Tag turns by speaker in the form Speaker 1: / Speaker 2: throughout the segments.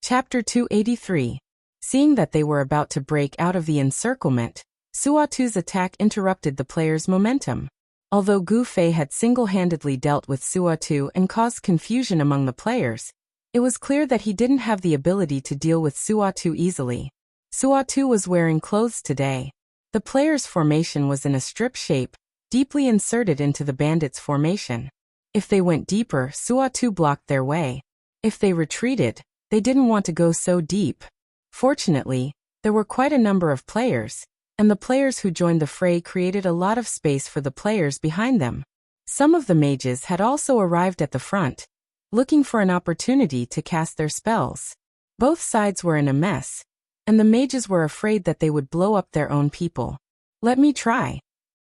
Speaker 1: Chapter 283. Seeing that they were about to break out of the encirclement, Suatu's attack interrupted the players' momentum. Although Gu Fei had single-handedly dealt with Suatu and caused confusion among the players, it was clear that he didn't have the ability to deal with Suatu easily. Suatu was wearing clothes today. The players' formation was in a strip shape, deeply inserted into the bandits' formation. If they went deeper, Suatu blocked their way. If they retreated, they didn't want to go so deep. Fortunately, there were quite a number of players, and the players who joined the fray created a lot of space for the players behind them. Some of the mages had also arrived at the front, looking for an opportunity to cast their spells. Both sides were in a mess, and the mages were afraid that they would blow up their own people. Let me try.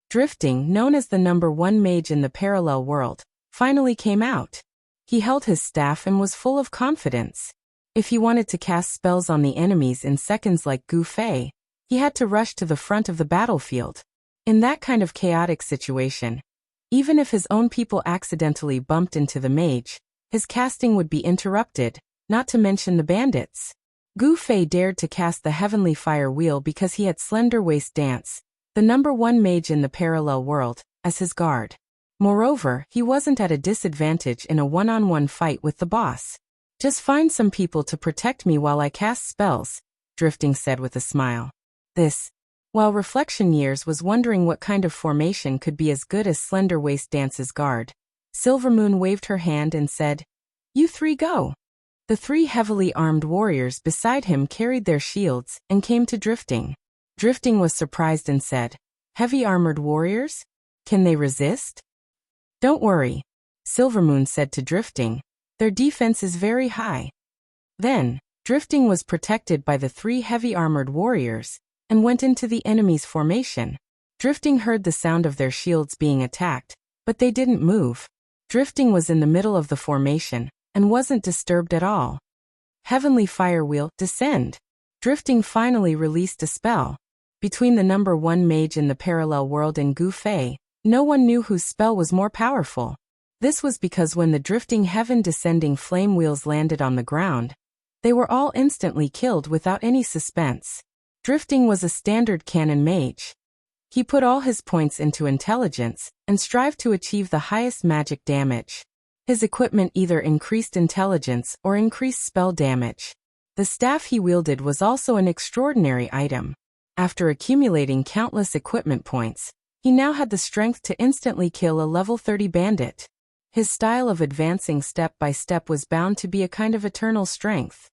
Speaker 1: Drifting, known as the #1 mage in the parallel world, finally came out. He held his staff and was full of confidence. If he wanted to cast spells on the enemies in seconds like Gu Fei, he had to rush to the front of the battlefield. In that kind of chaotic situation, even if his own people accidentally bumped into the mage, his casting would be interrupted, not to mention the bandits. Gu Fei dared to cast the Heavenly Fire Wheel because he had Slender Waist Dance, the #1 mage in the parallel world, as his guard. Moreover, he wasn't at a disadvantage in a one-on-one fight with the boss. Just find some people to protect me while I cast spells, Drifting said with a smile. While Reflection Years was wondering what kind of formation could be as good as Slender Waist Dance's guard, Silvermoon waved her hand and said, "You three go." The three heavily armed warriors beside him carried their shields and came to Drifting. Drifting was surprised and said, "Heavy armored warriors? Can they resist?" "Don't worry," Silvermoon said to Drifting. "Their defense is very high." Then, Drifting was protected by the three heavy armored warriors and went into the enemy's formation. Drifting heard the sound of their shields being attacked, but they didn't move. Drifting was in the middle of the formation and wasn't disturbed at all. Heavenly Fire Wheel, descend. Drifting finally released a spell. Between the #1 mage in the parallel world and Gu Fei, no one knew whose spell was more powerful. This was because when the drifting heaven-descending flame wheels landed on the ground, they were all instantly killed without any suspense. Drifting was a standard canon mage. He put all his points into intelligence and strived to achieve the highest magic damage. His equipment either increased intelligence or increased spell damage. The staff he wielded was also an extraordinary item. After accumulating countless equipment points, he now had the strength to instantly kill a level 30 bandit. His style of advancing step by step was bound to be a kind of eternal strength.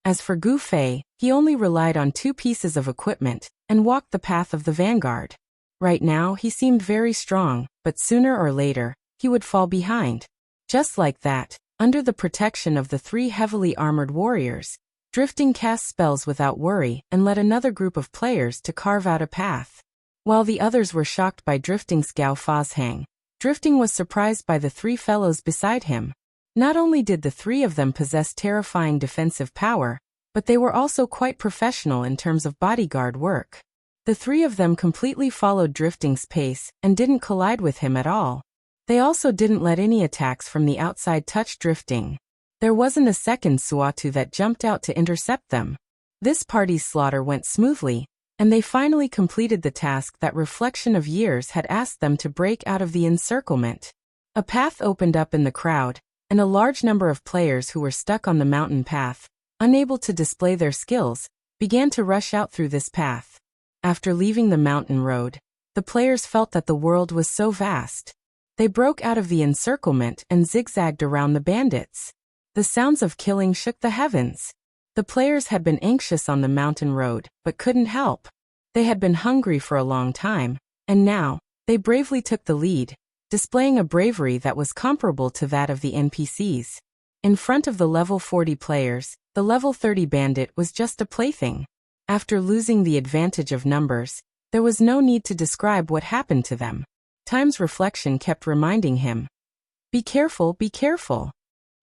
Speaker 1: As for Gu Fei, he only relied on 2 pieces of equipment and walked the path of the vanguard. Right now he seemed very strong, but sooner or later, he would fall behind. Just like that, under the protection of the 3 heavily armored warriors, Drifting cast spells without worry and led another group of players to carve out a path. While the others were shocked by Drifting's Gao Fa's hang, Drifting was surprised by the 3 fellows beside him. Not only did the 3 of them possess terrifying defensive power, but they were also quite professional in terms of bodyguard work. The 3 of them completely followed Drifting's pace and didn't collide with him at all. They also didn't let any attacks from the outside touch Drifting. There wasn't a second Suatu that jumped out to intercept them. This party's slaughter went smoothly, and they finally completed the task that Reflection of Years had asked them to break out of the encirclement. A path opened up in the crowd, and a large number of players who were stuck on the mountain path, unable to display their skills, began to rush out through this path. After leaving the mountain road, the players felt that the world was so vast. They broke out of the encirclement and zigzagged around the bandits. The sounds of killing shook the heavens. The players had been anxious on the mountain road, but couldn't help. They had been hungry for a long time, and now, they bravely took the lead, displaying a bravery that was comparable to that of the NPCs. In front of the level 40 players, the level 30 bandit was just a plaything. After losing the advantage of numbers, there was no need to describe what happened to them. Time's reflection kept reminding him, "Be careful, be careful."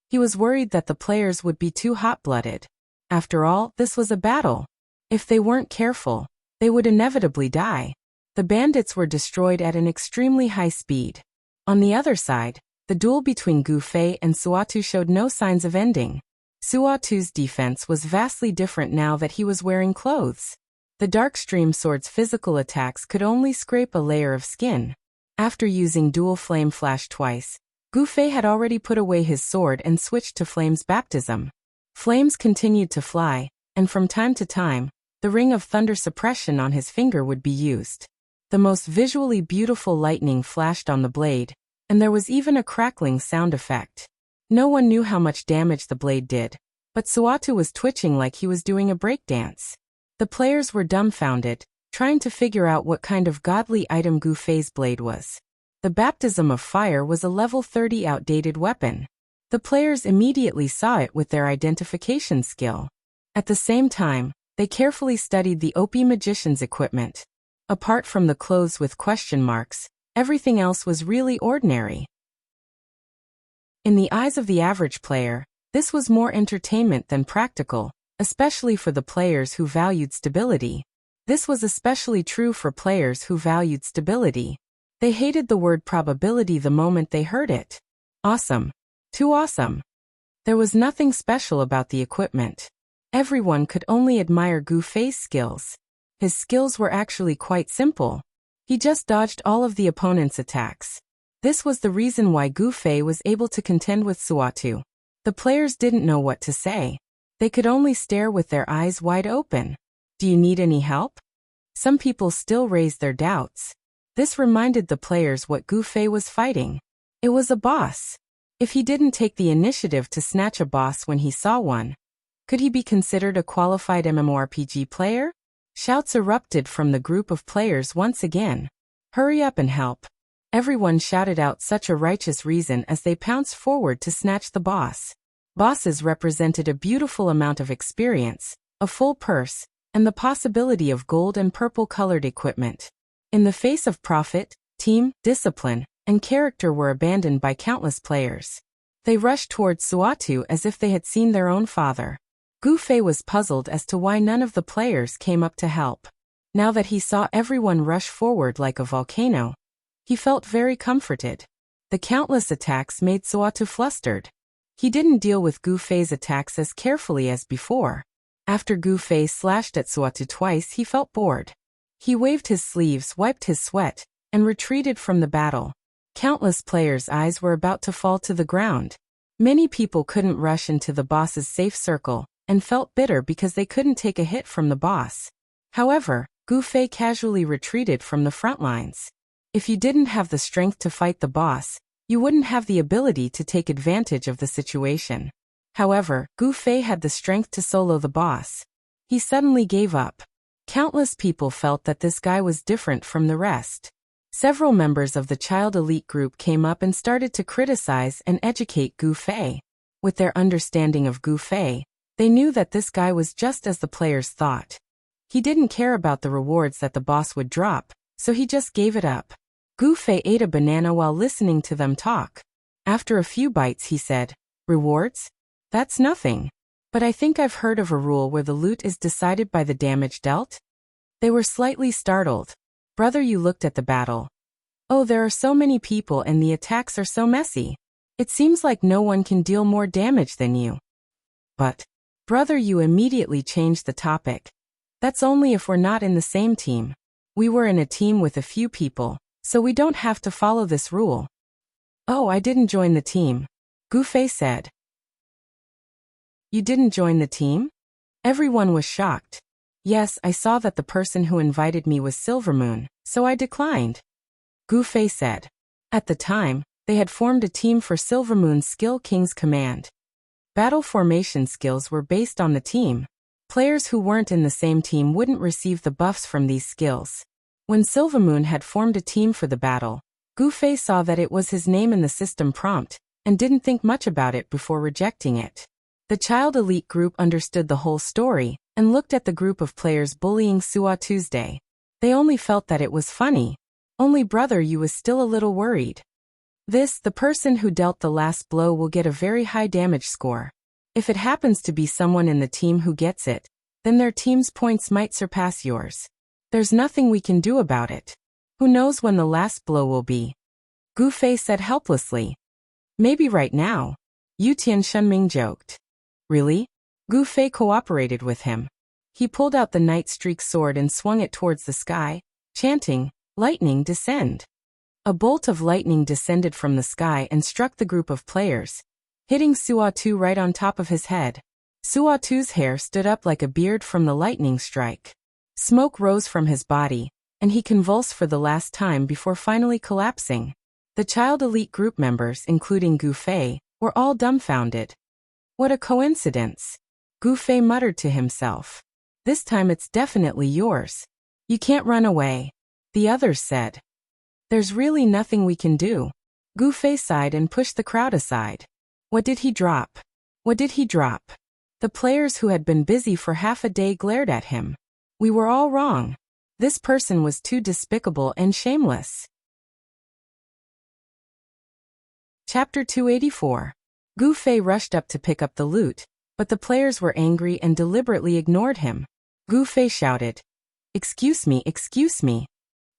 Speaker 1: He was worried that the players would be too hot-blooded. After all, this was a battle. If they weren't careful, they would inevitably die. The bandits were destroyed at an extremely high speed. On the other side, the duel between Gu Fei and Suatu showed no signs of ending. Suatu's defense was vastly different now that he was wearing clothes. The Darkstream sword's physical attacks could only scrape a layer of skin. After using dual flame flash twice, Gu Fei had already put away his sword and switched to Flame's baptism. Flames continued to fly, and from time to time, the ring of thunder suppression on his finger would be used. The most visually beautiful lightning flashed on the blade, and there was even a crackling sound effect. No one knew how much damage the blade did, but Suatu was twitching like he was doing a breakdance. The players were dumbfounded, trying to figure out what kind of godly item Gu Fei's blade was. The Baptism of Fire was a level 30 outdated weapon. The players immediately saw it with their identification skill. At the same time, they carefully studied the OP magician's equipment. Apart from the clothes with question marks, everything else was really ordinary. In the eyes of the average player, this was more entertainment than practical, especially for the players who valued stability. This was especially true for players who valued stability. They hated the word probability the moment they heard it. Awesome. Too awesome. There was nothing special about the equipment. Everyone could only admire Gu Fei's skills. His skills were actually quite simple. He just dodged all of the opponent's attacks. This was the reason why Gu Fei was able to contend with Suatu. The players didn't know what to say. They could only stare with their eyes wide open. Do you need any help? Some people still raised their doubts. This reminded the players what Gu Fei was fighting. It was a boss. If he didn't take the initiative to snatch a boss when he saw one, could he be considered a qualified MMORPG player? Shouts erupted from the group of players once again. Hurry up and help. Everyone shouted out such a righteous reason as they pounced forward to snatch the boss. Bosses represented a beautiful amount of experience, a full purse, and the possibility of gold and purple-colored equipment. In the face of profit, team, discipline, and character were abandoned by countless players. They rushed towards Suatu as if they had seen their own father. Gu Fei was puzzled as to why none of the players came up to help. Now that he saw everyone rush forward like a volcano, he felt very comforted. The countless attacks made Suatu flustered. He didn't deal with Gu Fei's attacks as carefully as before. After Gu Fei slashed at Suatu twice, he felt bored. He waved his sleeves, wiped his sweat, and retreated from the battle. Countless players' eyes were about to fall to the ground. Many people couldn't rush into the boss's safe circle, and felt bitter because they couldn't take a hit from the boss. However, Gu Fei casually retreated from the front lines. If you didn't have the strength to fight the boss, you wouldn't have the ability to take advantage of the situation. However, Gu Fei had the strength to solo the boss. He suddenly gave up. Countless people felt that this guy was different from the rest. Several members of the child elite group came up and started to criticize and educate Gu Fei. With their understanding of Gu Fei, they knew that this guy was just as the players thought. He didn't care about the rewards that the boss would drop, so he just gave it up. Gu Fei ate a banana while listening to them talk. After a few bites he said, "Rewards? That's nothing. But I think I've heard of a rule where the loot is decided by the damage dealt?" They were slightly startled. "Brother, you looked at the battle. Oh, there are so many people and the attacks are so messy. It seems like no one can deal more damage than you." "But, brother," you immediately changed the topic. "That's only if we're not in the same team. We were in a team with a few people, so we don't have to follow this rule." "Oh, I didn't join the team," Gu Fei said. "You didn't join the team?" Everyone was shocked. "Yes, I saw that the person who invited me was Silvermoon, so I declined," Gu Fei said. At the time, they had formed a team for Silvermoon's Skill King's command. Battle formation skills were based on the team. Players who weren't in the same team wouldn't receive the buffs from these skills. When Silvermoon had formed a team for the battle, Gu Fei saw that it was his name in the system prompt, and didn't think much about it before rejecting it. The child elite group understood the whole story, and looked at the group of players bullying Suatu's day. They only felt that it was funny. Only Brother Yu was still a little worried. The person who dealt the last blow will get a very high damage score. If it happens to be someone in the team who gets it, then their team's points might surpass yours. There's nothing we can do about it. Who knows when the last blow will be? Gu Fei said helplessly. "Maybe right now," Yu Tianshunming joked. Really? Gu Fei cooperated with him. He pulled out the Night Streak sword and swung it towards the sky, chanting, "Lightning descend." A bolt of lightning descended from the sky and struck the group of players, hitting Suatu right on top of his head. Suatu's hair stood up like a beard from the lightning strike. Smoke rose from his body, and he convulsed for the last time before finally collapsing. The child elite group members, including Gu Fei, were all dumbfounded. What a coincidence! Gu Fei muttered to himself. This time it's definitely yours. You can't run away. The others said. There's really nothing we can do. Gu Fei sighed and pushed the crowd aside. What did he drop? What did he drop? The players who had been busy for half a day glared at him. We were all wrong. This person was too despicable and shameless. Chapter 284. Gu Fei rushed up to pick up the loot, but the players were angry and deliberately ignored him. Gu Fei shouted, excuse me.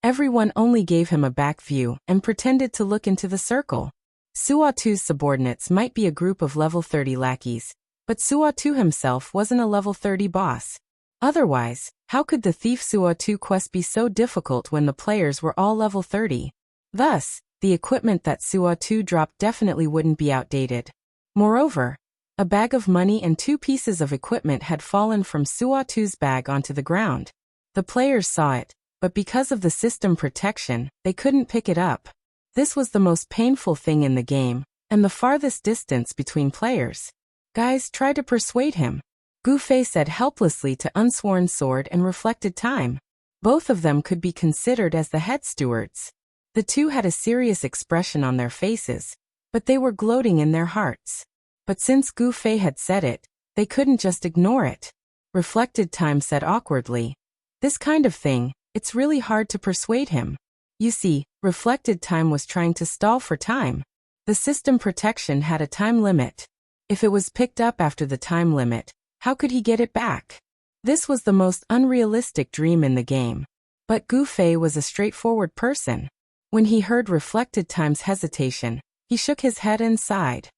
Speaker 1: Everyone only gave him a back view and pretended to look into the circle. Suatu's subordinates might be a group of level 30 lackeys, but Suatu himself wasn't a level 30 boss. Otherwise, how could the Thief Suatu quest be so difficult when the players were all level 30? Thus, the equipment that Suatu dropped definitely wouldn't be outdated. Moreover, a bag of money and 2 pieces of equipment had fallen from Suatu's bag onto the ground. The players saw it, but because of the system protection, they couldn't pick it up. This was the most painful thing in the game, and the farthest distance between players. Guys, try to persuade him. Gu Fei said helplessly to Unsworn Sword and Reflected Time. Both of them could be considered as the head stewards. The two had a serious expression on their faces, but they were gloating in their hearts. But since Gu Fei had said it, they couldn't just ignore it. Reflected Time said awkwardly, this kind of thing, it's really hard to persuade him. You see, Reflected Time was trying to stall for time. The system protection had a time limit. If it was picked up after the time limit, how could he get it back? This was the most unrealistic dream in the game. But Gu Fei was a straightforward person. When he heard Reflected Time's hesitation, he shook his head and sighed.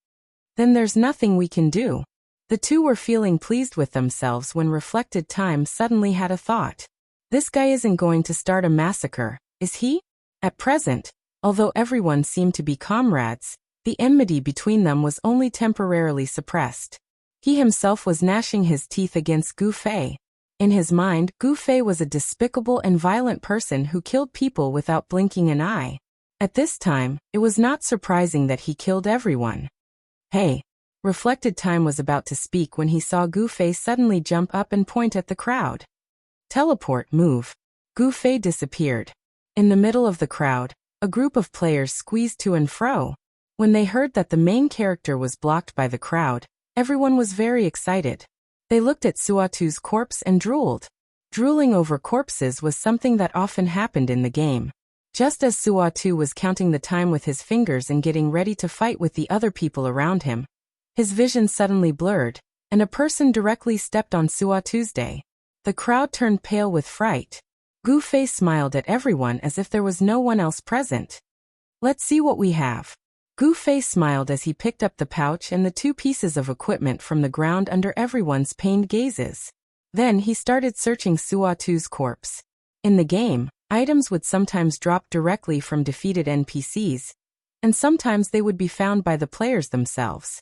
Speaker 1: Then there's nothing we can do. The two were feeling pleased with themselves when Reflected Time suddenly had a thought. This guy isn't going to start a massacre, is he? At present, although everyone seemed to be comrades, the enmity between them was only temporarily suppressed. He himself was gnashing his teeth against Gu Fei. In his mind, Gu Fei was a despicable and violent person who killed people without blinking an eye. At this time, it was not surprising that he killed everyone. Hey! Reflected Time was about to speak when he saw Gu Fei suddenly jump up and point at the crowd. Teleport, move. Gu Fei disappeared. In the middle of the crowd, a group of players squeezed to and fro. When they heard that the main character was blocked by the crowd, everyone was very excited. They looked at Suatu's corpse and drooled. Drooling over corpses was something that often happened in the game. Just as Suatu was counting the time with his fingers and getting ready to fight with the other people around him, his vision suddenly blurred, and a person directly stepped on Suatu's day. The crowd turned pale with fright. Gu Fei smiled at everyone as if there was no one else present. Let's see what we have. Gu Fei smiled as he picked up the pouch and the 2 pieces of equipment from the ground under everyone's pained gazes. Then he started searching Suatu's corpse. In the game, items would sometimes drop directly from defeated NPCs, and sometimes they would be found by the players themselves.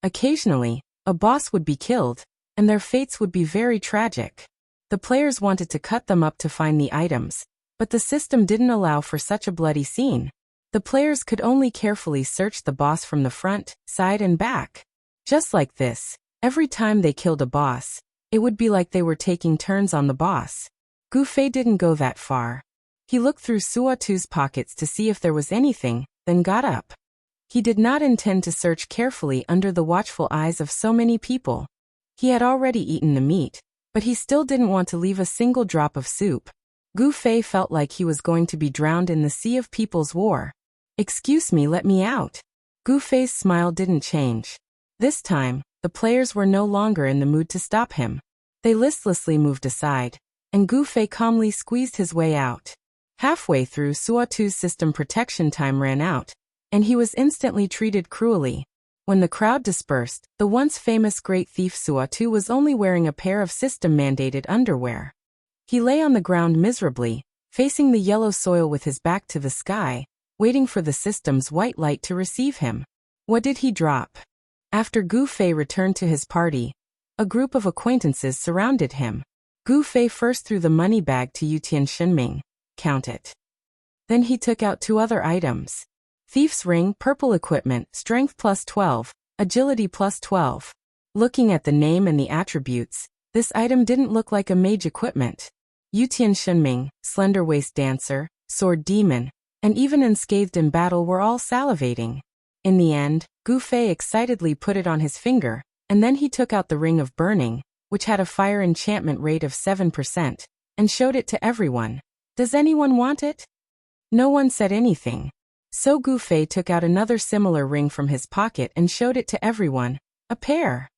Speaker 1: Occasionally, a boss would be killed, and their fates would be very tragic. The players wanted to cut them up to find the items, but the system didn't allow for such a bloody scene. The players could only carefully search the boss from the front, side and back. Just like this, every time they killed a boss, it would be like they were taking turns on the boss. Gu Fei didn't go that far. He looked through Suatu's pockets to see if there was anything, then got up. He did not intend to search carefully under the watchful eyes of so many people. He had already eaten the meat, but he still didn't want to leave a single drop of soup. Gu Fei felt like he was going to be drowned in the sea of people's war. Excuse me, let me out. Gu Fei's smile didn't change. This time, the players were no longer in the mood to stop him. They listlessly moved aside, and Gu Fei calmly squeezed his way out. Halfway through, Suatu's system protection time ran out, and he was instantly treated cruelly. When the crowd dispersed, the once famous great thief Suatu was only wearing a pair of system-mandated underwear. He lay on the ground miserably, facing the yellow soil with his back to the sky, waiting for the system's white light to receive him. What did he drop? After Gu Fei returned to his party, a group of acquaintances surrounded him. Gu Fei first threw the money bag to Yutian Shenming. Count it. Then he took out 2 other items. Thief's ring, purple equipment, strength plus 12, agility plus 12. Looking at the name and the attributes, this item didn't look like a mage equipment. Yutian Shenming, slender waist dancer, sword demon, and even unscathed in battle were all salivating. In the end, Gu Fei excitedly put it on his finger, and then he took out the ring of burning, which had a fire enchantment rate of 7%, and showed it to everyone. Does anyone want it? No one said anything. So Gu Fei took out another similar ring from his pocket and showed it to everyone. A pair.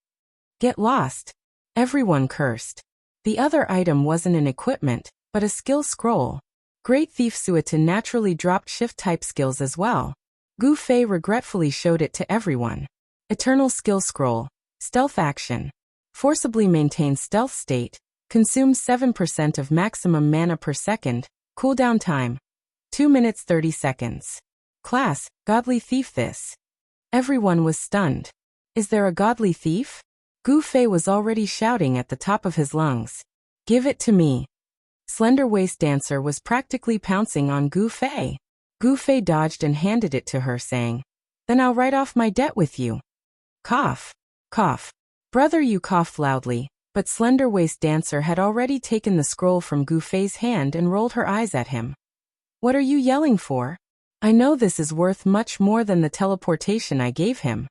Speaker 1: Get lost. Everyone cursed. The other item wasn't an equipment, but a skill scroll. Great Thief Suatan naturally dropped shift-type skills as well. Gu Fei regretfully showed it to everyone. Eternal Skill Scroll. Stealth Action. Forcibly maintains stealth state. Consumes 7% of maximum mana per second. Cooldown time. 2 minutes 30 seconds. Class, Godly Thief. This. Everyone was stunned. Is there a godly thief? Gu Fei was already shouting at the top of his lungs. Give it to me. Slender Waist Dancer was practically pouncing on Gu Fei. Gu Fei dodged and handed it to her, saying, Then I'll write off my debt with you. Cough. Cough. Brother, you coughed loudly, but Slender Waist Dancer had already taken the scroll from Gu Fei's hand and rolled her eyes at him. What are you yelling for? I know this is worth much more than the teleportation I gave him.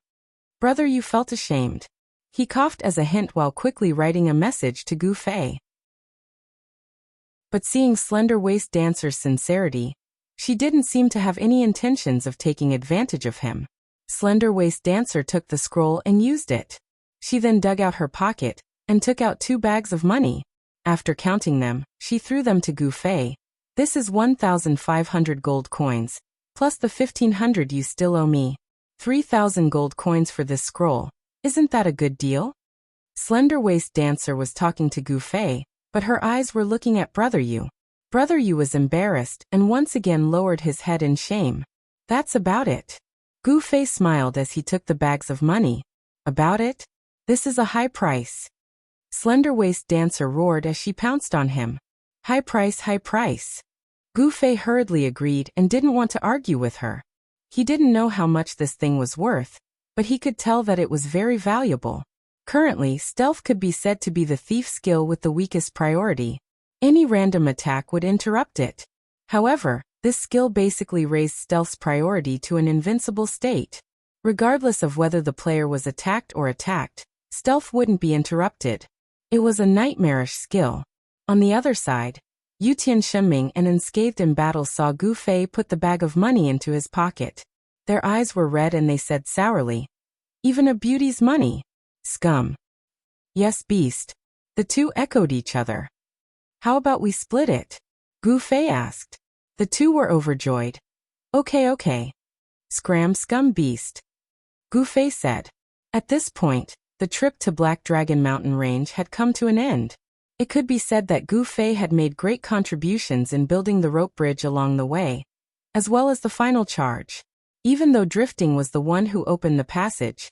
Speaker 1: Brother, you felt ashamed. He coughed as a hint while quickly writing a message to Gu Fei. But seeing Slender Waist Dancer's sincerity, she didn't seem to have any intentions of taking advantage of him. Slender Waist Dancer took the scroll and used it. She then dug out her pocket and took out 2 bags of money. After counting them, she threw them to Gu Fei. This is 1,500 gold coins, plus the 1,500 you still owe me. 3,000 gold coins for this scroll. Isn't that a good deal? Slender Waist Dancer was talking to Gu Fei, but her eyes were looking at Brother Yu. Brother Yu was embarrassed and once again lowered his head in shame. That's about it. Gu Fei smiled as he took the bags of money. About it? This is a high price. Slender Waist Dancer roared as she pounced on him. High price, high price. Gu Fei hurriedly agreed and didn't want to argue with her. He didn't know how much this thing was worth, but he could tell that it was very valuable. Currently, stealth could be said to be the thief skill with the weakest priority. Any random attack would interrupt it. However, this skill basically raised stealth's priority to an invincible state. Regardless of whether the player was attacked or attacked, stealth wouldn't be interrupted. It was a nightmarish skill. On the other side, Yutian Shenming and Unscathed in Battle saw Gu Fei put the bag of money into his pocket. Their eyes were red and they said sourly, Even a beauty's money. Scum. Yes, beast. The two echoed each other. How about we split it? Gu Fei asked. The two were overjoyed. Okay. Scram, scum, beast. Gu Fei said. At this point, the trip to Black Dragon Mountain Range had come to an end. It could be said that Gu Fei had made great contributions in building the rope bridge along the way, as well as the final charge. Even though drifting was the one who opened the passage,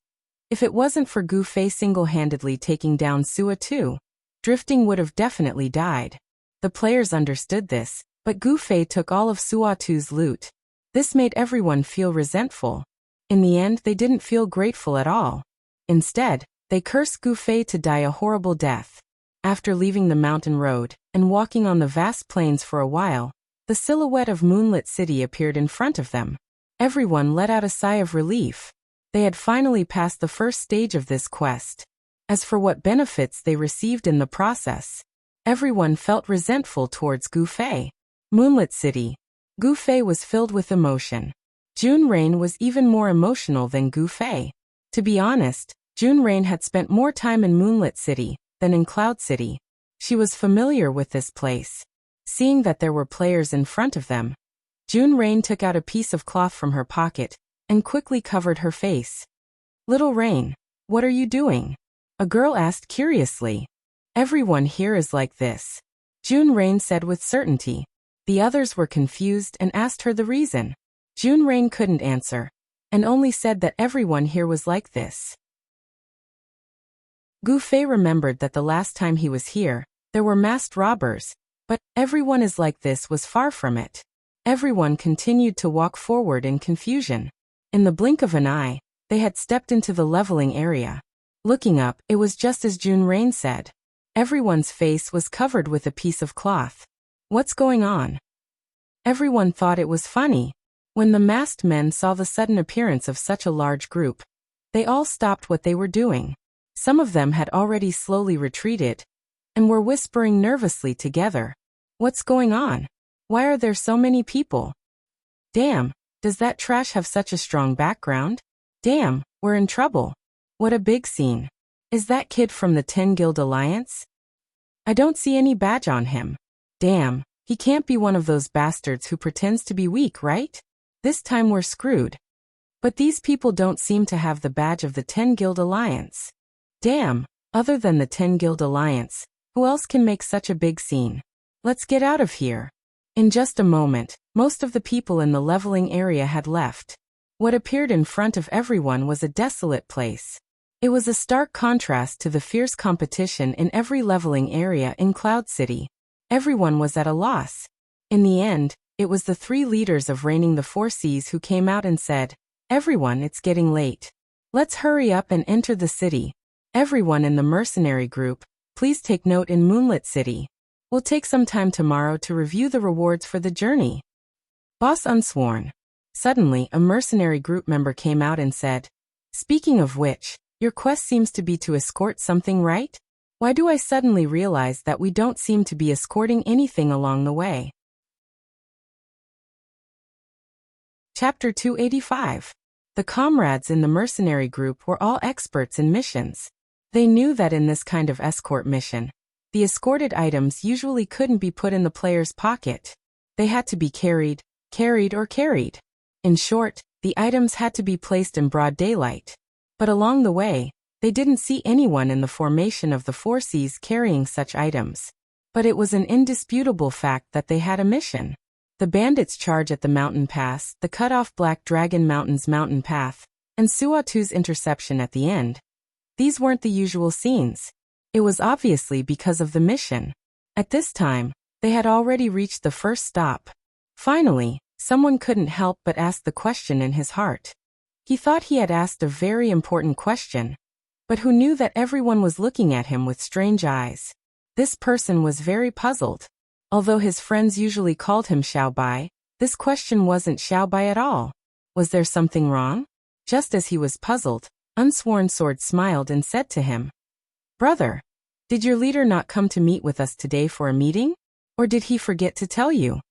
Speaker 1: if it wasn't for Gu Fei single-handedly taking down Suatu, drifting would have definitely died. The players understood this, but Gu Fei took all of Suatu's loot. This made everyone feel resentful. In the end, they didn't feel grateful at all. Instead, they cursed Gu Fei to die a horrible death. After leaving the mountain road and walking on the vast plains for a while, the silhouette of Moonlit City appeared in front of them. Everyone let out a sigh of relief. They had finally passed the first stage of this quest. As for what benefits they received in the process, everyone felt resentful towards Gu Fei. Moonlit City. Gu Fei was filled with emotion. June Rain was even more emotional than Gu Fei. To be honest, June Rain had spent more time in Moonlit City than in Cloud City. She was familiar with this place. Seeing that there were players in front of them, June Rain took out a piece of cloth from her pocket and quickly covered her face. Little Rain, what are you doing? A girl asked curiously. Everyone here is like this, June Rain said with certainty. The others were confused and asked her the reason. June Rain couldn't answer, and only said that everyone here was like this. Gu Fei remembered that the last time he was here, there were masked robbers, but everyone is like this was far from it. Everyone continued to walk forward in confusion. In the blink of an eye, they had stepped into the leveling area. Looking up, it was just as June Rain said. Everyone's face was covered with a piece of cloth. What's going on? Everyone thought it was funny. When the masked men saw the sudden appearance of such a large group, they all stopped what they were doing. Some of them had already slowly retreated and were whispering nervously together. What's going on? Why are there so many people? Damn, does that trash have such a strong background? Damn, we're in trouble. What a big scene. Is that kid from the 10 Guild Alliance? I don't see any badge on him. Damn, he can't be one of those bastards who pretends to be weak, right? This time we're screwed. But these people don't seem to have the badge of the 10 Guild Alliance. Damn, other than the 10 Guild Alliance, who else can make such a big scene? Let's get out of here. In just a moment, most of the people in the leveling area had left. What appeared in front of everyone was a desolate place. It was a stark contrast to the fierce competition in every leveling area in Cloud City. Everyone was at a loss. In the end, it was the 3 leaders of Reigning the Four Seas who came out and said, "Everyone, it's getting late. Let's hurry up and enter the city. Everyone in the mercenary group, please take note in Moonlit City. We'll take some time tomorrow to review the rewards for the journey." Boss Unsworn. Suddenly, a mercenary group member came out and said, "Speaking of which, your quest seems to be to escort something, right? Why do I suddenly realize that we don't seem to be escorting anything along the way?" Chapter 285. The comrades in the mercenary group were all experts in missions. They knew that in this kind of escort mission, the escorted items usually couldn't be put in the player's pocket. They had to be carried. In short, the items had to be placed in broad daylight. But along the way, they didn't see anyone in the formation of the Four Seas carrying such items. But it was an indisputable fact that they had a mission. The bandits' charge at the mountain pass, the cut-off Black Dragon Mountain's mountain path, and Suatu's interception at the end. These weren't the usual scenes. It was obviously because of the mission. At this time, they had already reached the first stop. Finally, someone couldn't help but ask the question in his heart. He thought he had asked a very important question, but who knew that everyone was looking at him with strange eyes? This person was very puzzled. Although his friends usually called him Xiaobai, this question wasn't Xiaobai at all. Was there something wrong? Just as he was puzzled, Unsworn Sword smiled and said to him, "Brother, did your leader not come to meet with us today for a meeting? Or did he forget to tell you?"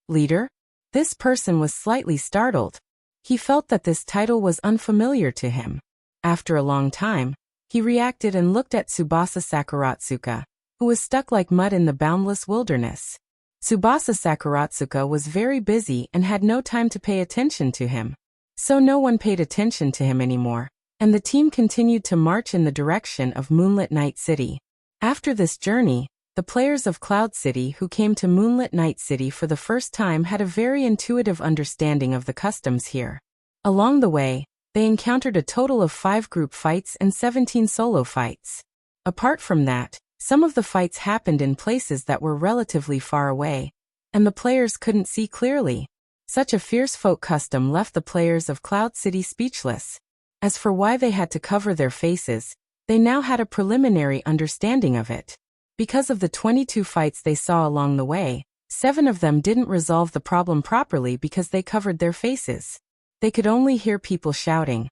Speaker 1: Leader? This person was slightly startled. He felt that this title was unfamiliar to him. After a long time, he reacted and looked at Tsubasa Sakuratsuka, who was stuck like mud in the boundless wilderness. Tsubasa Sakuratsuka was very busy and had no time to pay attention to him. So no one paid attention to him anymore, and the team continued to march in the direction of Moonlit Night City. After this journey, the players of Cloud City who came to Moonlit Night City for the first time had a very intuitive understanding of the customs here. Along the way, they encountered a total of 5 group fights and 17 solo fights. Apart from that, some of the fights happened in places that were relatively far away, and the players couldn't see clearly. Such a fierce folk custom left the players of Cloud City speechless. As for why they had to cover their faces, they now had a preliminary understanding of it. Because of the 22 fights they saw along the way, 7 of them didn't resolve the problem properly because they covered their faces. They could only hear people shouting,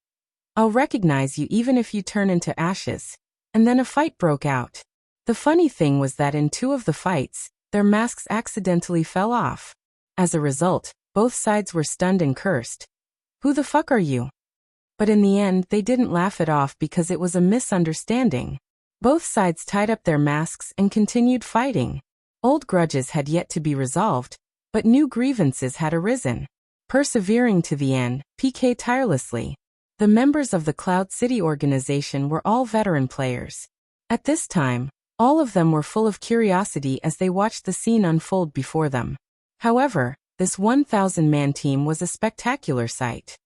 Speaker 1: "I'll recognize you even if you turn into ashes." And then a fight broke out. The funny thing was that in 2 of the fights, their masks accidentally fell off. As a result, both sides were stunned and cursed. "Who the fuck are you?" But in the end, they didn't laugh it off because it was a misunderstanding. Both sides tied up their masks and continued fighting. Old grudges had yet to be resolved, but new grievances had arisen. Persevering to the end, PK tirelessly. The members of the Cloud City organization were all veteran players. At this time, all of them were full of curiosity as they watched the scene unfold before them. However, this 1,000-man team was a spectacular sight.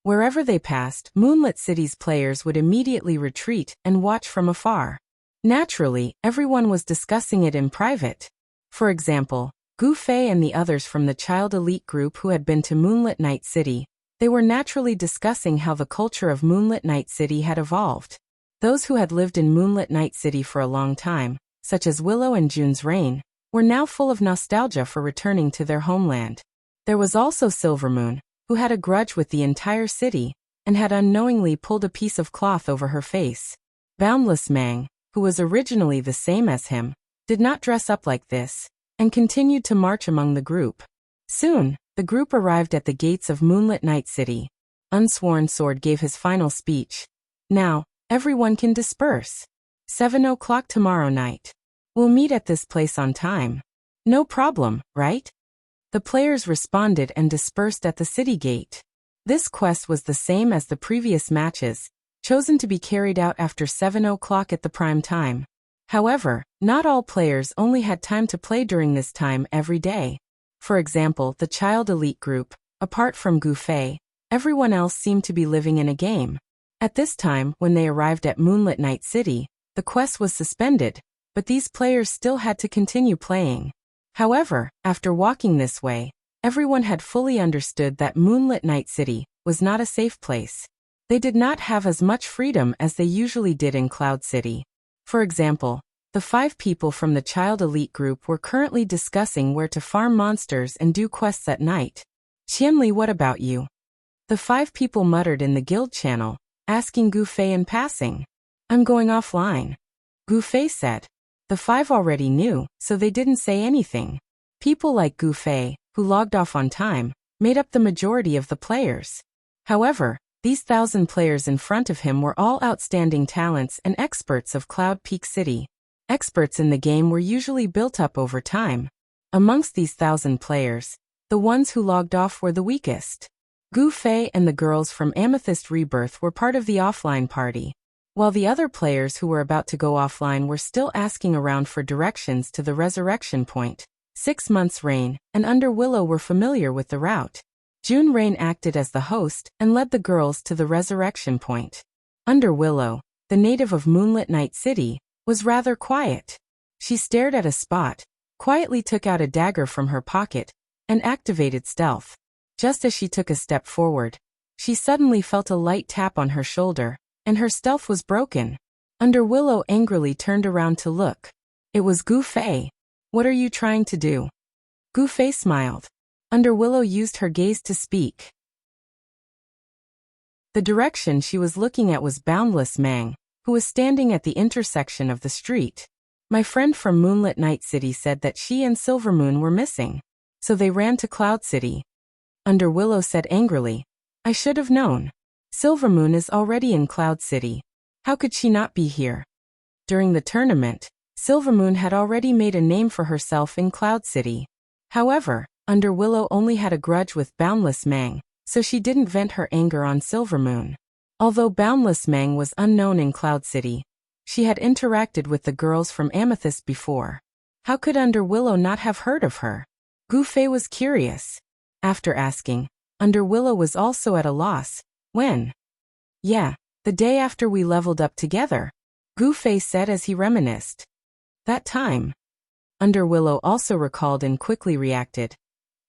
Speaker 1: Wherever they passed, Moonlit City's players would immediately retreat and watch from afar. Naturally, everyone was discussing it in private. For example, Gu Fei and the others from the child elite group who had been to Moonlit Night City, they were naturally discussing how the culture of Moonlit Night City had evolved. Those who had lived in Moonlit Night City for a long time, such as Willow and June's Rain, were now full of nostalgia for returning to their homeland. There was also Silvermoon, who had a grudge with the entire city, and had unknowingly pulled a piece of cloth over her face. Boundless Mang, who was originally the same as him, did not dress up like this, and continued to march among the group. Soon, the group arrived at the gates of Moonlit Night City. Unsworn Sword gave his final speech. Now, everyone can disperse. 7 o'clock tomorrow night. We'll meet at this place on time. No problem, right? The players responded and dispersed at the city gate. This quest was the same as the previous matches, chosen to be carried out after 7 o'clock at the prime time. However, not all players only had time to play during this time every day. For example, the child elite group, apart from Gu Fei, everyone else seemed to be living in a game. At this time, when they arrived at Moonlit Night City, the quest was suspended, but these players still had to continue playing. However, after walking this way, everyone had fully understood that Moonlit Night City was not a safe place. They did not have as much freedom as they usually did in Cloud City. For example, the 5 people from the child elite group were currently discussing where to farm monsters and do quests at night. Qianli, what about you? The 5 people muttered in the guild channel, asking Gu Fei in passing. I'm going offline. Gu Fei said. The 5 already knew, so they didn't say anything. People like Gu Fei, who logged off on time, made up the majority of the players. However, these 1,000 players in front of him were all outstanding talents and experts of Cloud Peak City. Experts in the game were usually built up over time. Amongst these 1,000 players, the ones who logged off were the weakest. Gu Fei and the girls from Amethyst Rebirth were part of the offline party, while the other players who were about to go offline were still asking around for directions to the resurrection point. 6 Months Rain and Under Willow were familiar with the route. June Rain acted as the host and led the girls to the resurrection point. Under Willow, the native of Moonlit Night City, was rather quiet. She stared at a spot, quietly took out a dagger from her pocket, and activated stealth. Just as she took a step forward, she suddenly felt a light tap on her shoulder, and her stealth was broken. Under Willow angrily turned around to look. It was Gu Fei. What are you trying to do? Gu Fei smiled. Under Willow used her gaze to speak. The direction she was looking at was Boundless Mang, who was standing at the intersection of the street. My friend from Moonlit Night City said that she and Silvermoon were missing, so they ran to Cloud City. Under Willow said angrily, I should have known. Silvermoon is already in Cloud City. How could she not be here? During the tournament, Silvermoon had already made a name for herself in Cloud City. However, Under Willow only had a grudge with Boundless Mang, so she didn't vent her anger on Silvermoon. Although Boundless Mang was unknown in Cloud City, she had interacted with the girls from Amethyst before. How could Under Willow not have heard of her? Gu Fei was curious. After asking, Under Willow was also at a loss. When? Yeah, the day after we leveled up together, Gu Fei said as he reminisced. That time. Under Willow also recalled and quickly reacted.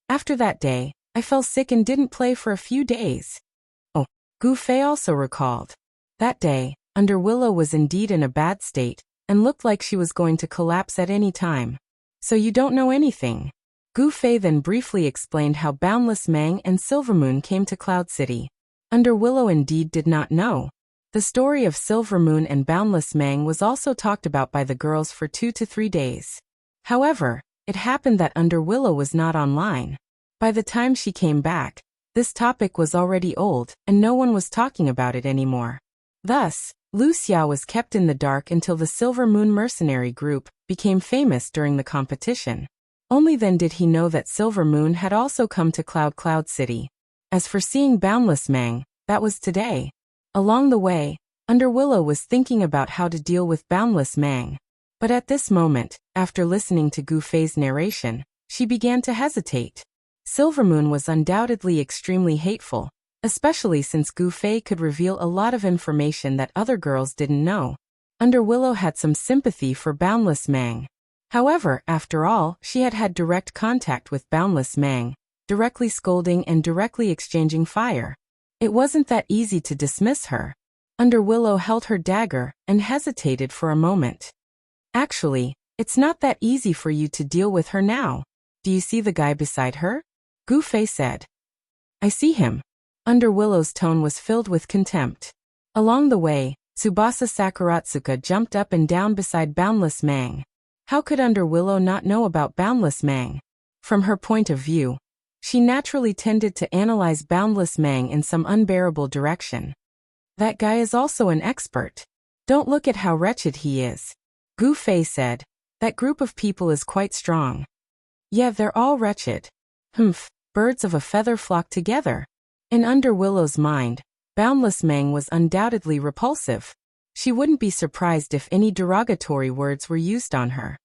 Speaker 1: After that day, I fell sick and didn't play for a few days. Oh, Gu Fei also recalled. That day, Under Willow was indeed in a bad state, and looked like she was going to collapse at any time. So you don't know anything. Gu Fei then briefly explained how Boundless Mang and Silvermoon came to Cloud City. Under Willow indeed did not know. The story of Silvermoon and Boundless Mang was also talked about by the girls for 2 to 3 days. However, it happened that Under Willow was not online. By the time she came back, this topic was already old, and no one was talking about it anymore. Thus, Wuxia was kept in the dark until the Silver Moon mercenary group became famous during the competition. Only then did he know that Silver Moon had also come to Cloud City. As for seeing Boundless Mang, that was today. Along the way, Underwillow was thinking about how to deal with Boundless Mang. But at this moment, after listening to Gu Fei's narration, she began to hesitate. Silvermoon was undoubtedly extremely hateful, especially since Gu Fei could reveal a lot of information that other girls didn't know. Underwillow had some sympathy for Boundless Mang. However, after all, she had had direct contact with Boundless Mang, directly scolding and directly exchanging fire. It wasn't that easy to dismiss her. Underwillow held her dagger and hesitated for a moment. Actually, it's not that easy for you to deal with her now. Do you see the guy beside her? Gu Fei said. I see him. Underwillow's tone was filled with contempt. Along the way, Tsubasa Sakuratsuka jumped up and down beside Boundless Mang. How could Underwillow not know about Boundless Mang? From her point of view, she naturally tended to analyze Boundless Mang in some unbearable direction. That guy is also an expert. Don't look at how wretched he is. Gu Fei said. That group of people is quite strong. Yeah, they're all wretched. Humph, birds of a feather flock together. In Underwillow's mind, Boundless Mang was undoubtedly repulsive. She wouldn't be surprised if any derogatory words were used on her.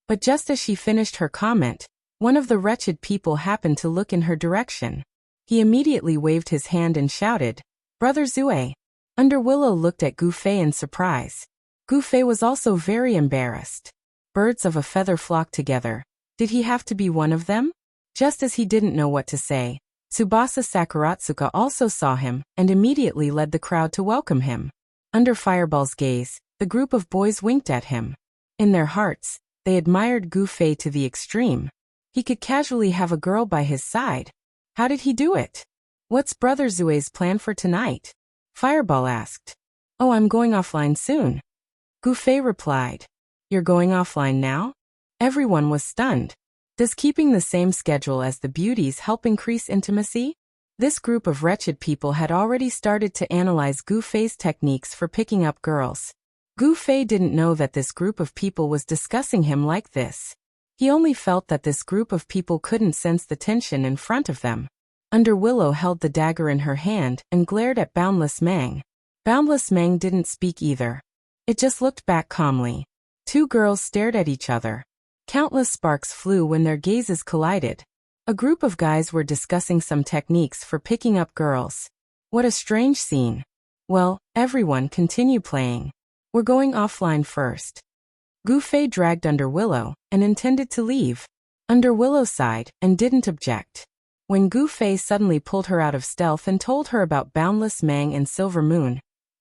Speaker 1: But just as she finished her comment, one of the wretched people happened to look in her direction. He immediately waved his hand and shouted, Brother Zue. Underwillow looked at Gu Fei in surprise. Gu Fei was also very embarrassed. Birds of a feather flock together. Did he have to be one of them? Just as he didn't know what to say, Tsubasa Sakuratsuka also saw him and immediately led the crowd to welcome him. Under Fireball's gaze, the group of boys winked at him. In their hearts, they admired Gu Fei to the extreme. He could casually have a girl by his side. How did he do it? What's Brother Zue's plan for tonight? Fireball asked. Oh, I'm going offline soon. Gu Fei replied. You're going offline now? Everyone was stunned. Does keeping the same schedule as the beauties help increase intimacy? This group of wretched people had already started to analyze Gu Fei's techniques for picking up girls. Gu Fei didn't know that this group of people was discussing him like this. He only felt that this group of people couldn't sense the tension in front of them. Underwillow held the dagger in her hand and glared at Boundless Mang. Boundless Mang didn't speak either. It just looked back calmly. Two girls stared at each other. Countless sparks flew when their gazes collided. A group of guys were discussing some techniques for picking up girls. What a strange scene. Well, everyone continue playing. We're going offline first. Gu Fei dragged Underwillow and intended to leave. Underwillow sighed and didn't object. When Gu Fei suddenly pulled her out of stealth and told her about Boundless Mang and Silver Moon,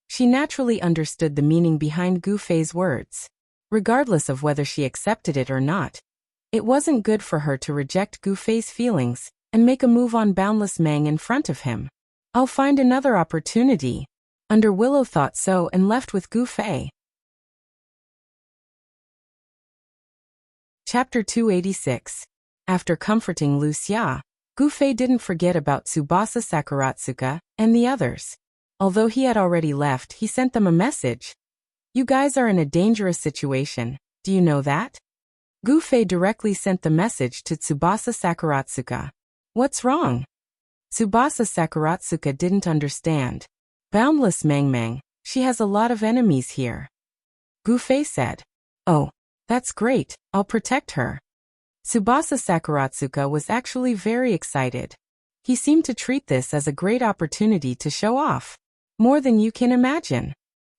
Speaker 1: she naturally understood the meaning behind Gu Fei's words. Regardless of whether she accepted it or not, it wasn't good for her to reject Gu Fei's feelings and make a move on Boundless Mang in front of him. I'll find another opportunity. Underwillow thought so and left with Gu Fei. Chapter 286. After comforting Wuxia, Gu Fei didn't forget about Tsubasa Sakuratsuka and the others. Although he had already left, he sent them a message. You guys are in a dangerous situation, do you know that? Gu Fei directly sent the message to Tsubasa Sakuratsuka. What's wrong? Tsubasa Sakuratsuka didn't understand. Boundless Mang, she has a lot of enemies here. Gu Fei said. Oh, that's great, I'll protect her. Tsubasa Sakuratsuka was actually very excited. He seemed to treat this as a great opportunity to show off. More than you can imagine.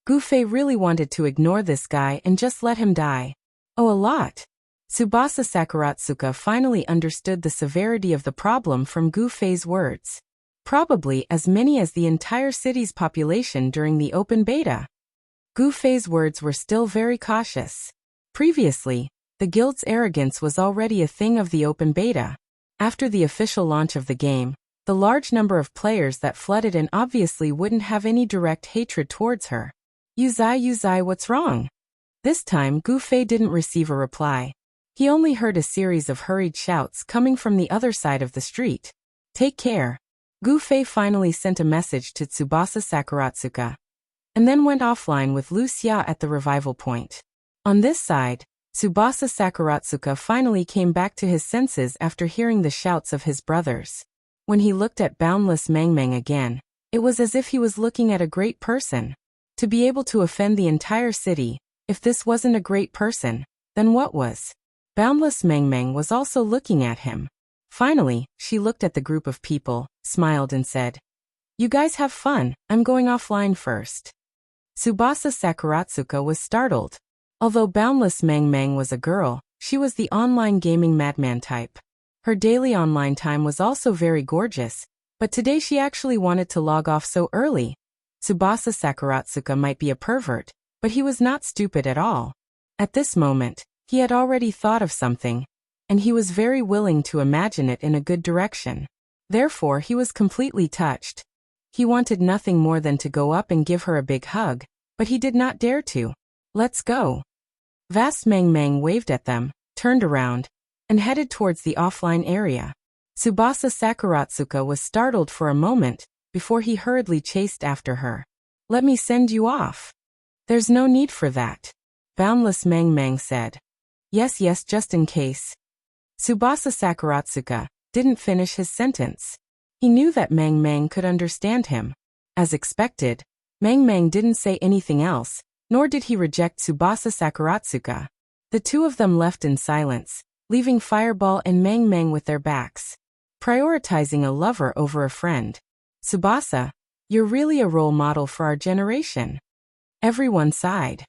Speaker 1: Gu Fei really wanted to ignore this guy and just let him die. Oh, a lot. Tsubasa Sakuratsuka finally understood the severity of the problem from Gu Fei's words. Probably as many as the entire city's population during the open beta. Gu Fei's words were still very cautious. Previously, the guild's arrogance was already a thing of the open beta. After the official launch of the game, the large number of players that flooded in obviously wouldn't have any direct hatred towards her. Yuzai, what's wrong? This time Gu Fei didn't receive a reply. He only heard a series of hurried shouts coming from the other side of the street. Take care. Gu Fei finally sent a message to Tsubasa Sakuratsuka, and then went offline with Wuxia at the revival point. On this side, Tsubasa Sakuratsuka finally came back to his senses after hearing the shouts of his brothers. When he looked at Boundless Mangmang again, it was as if he was looking at a great person. To be able to offend the entire city, if this wasn't a great person, then what was? Boundless Mangmang was also looking at him. Finally, she looked at the group of people, smiled and said, "You guys have fun, I'm going offline first." Tsubasa Sakuratsuka was startled. Although Boundless Mangmang was a girl, she was the online gaming madman type. Her daily online time was also very gorgeous, but today she actually wanted to log off so early. Tsubasa Sakuratsuka might be a pervert, but he was not stupid at all. At this moment, he had already thought of something, and he was very willing to imagine it in a good direction. Therefore, he was completely touched. He wanted nothing more than to go up and give her a big hug, but he did not dare to. "Let's go." Vast Mangmang waved at them, turned around, and headed towards the offline area. Tsubasa Sakuratsuka was startled for a moment, before he hurriedly chased after her. "Let me send you off." "There's no need for that," Boundless Mangmang said. Yes, just in case." Tsubasa Sakuratsuka didn't finish his sentence. He knew that Mangmang could understand him. As expected, Mangmang didn't say anything else, nor did he reject Tsubasa Sakuratsuka. The two of them left in silence, leaving Fireball and Mangmang with their backs, prioritizing a lover over a friend. "Tsubasa, you're really a role model for our generation." Everyone sighed.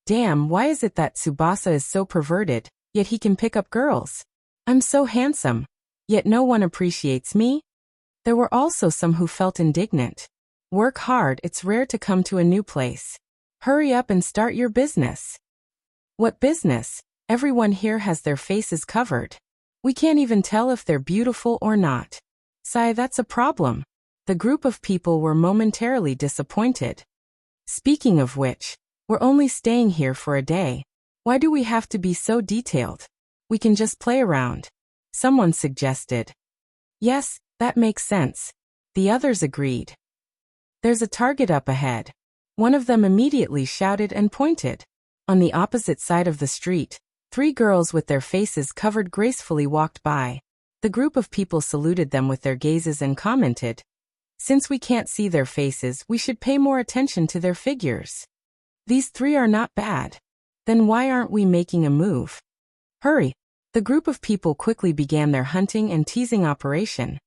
Speaker 1: Damn, why is it that Tsubasa is so perverted, yet he can pick up girls? I'm so handsome, yet no one appreciates me? There were also some who felt indignant. Work hard, it's rare to come to a new place. Hurry up and start your business. What business? Everyone here has their faces covered. We can't even tell if they're beautiful or not. Sigh, that's a problem. The group of people were momentarily disappointed. Speaking of which, we're only staying here for a day. Why do we have to be so detailed? We can just play around. Someone suggested. Yes, that makes sense. The others agreed. There's a target up ahead. One of them immediately shouted and pointed. On the opposite side of the street, 3 girls with their faces covered gracefully walked by. The group of people saluted them with their gazes and commented, "Since we can't see their faces, we should pay more attention to their figures. These 3 are not bad. Then why aren't we making a move? Hurry." The group of people quickly began their hunting and teasing operation.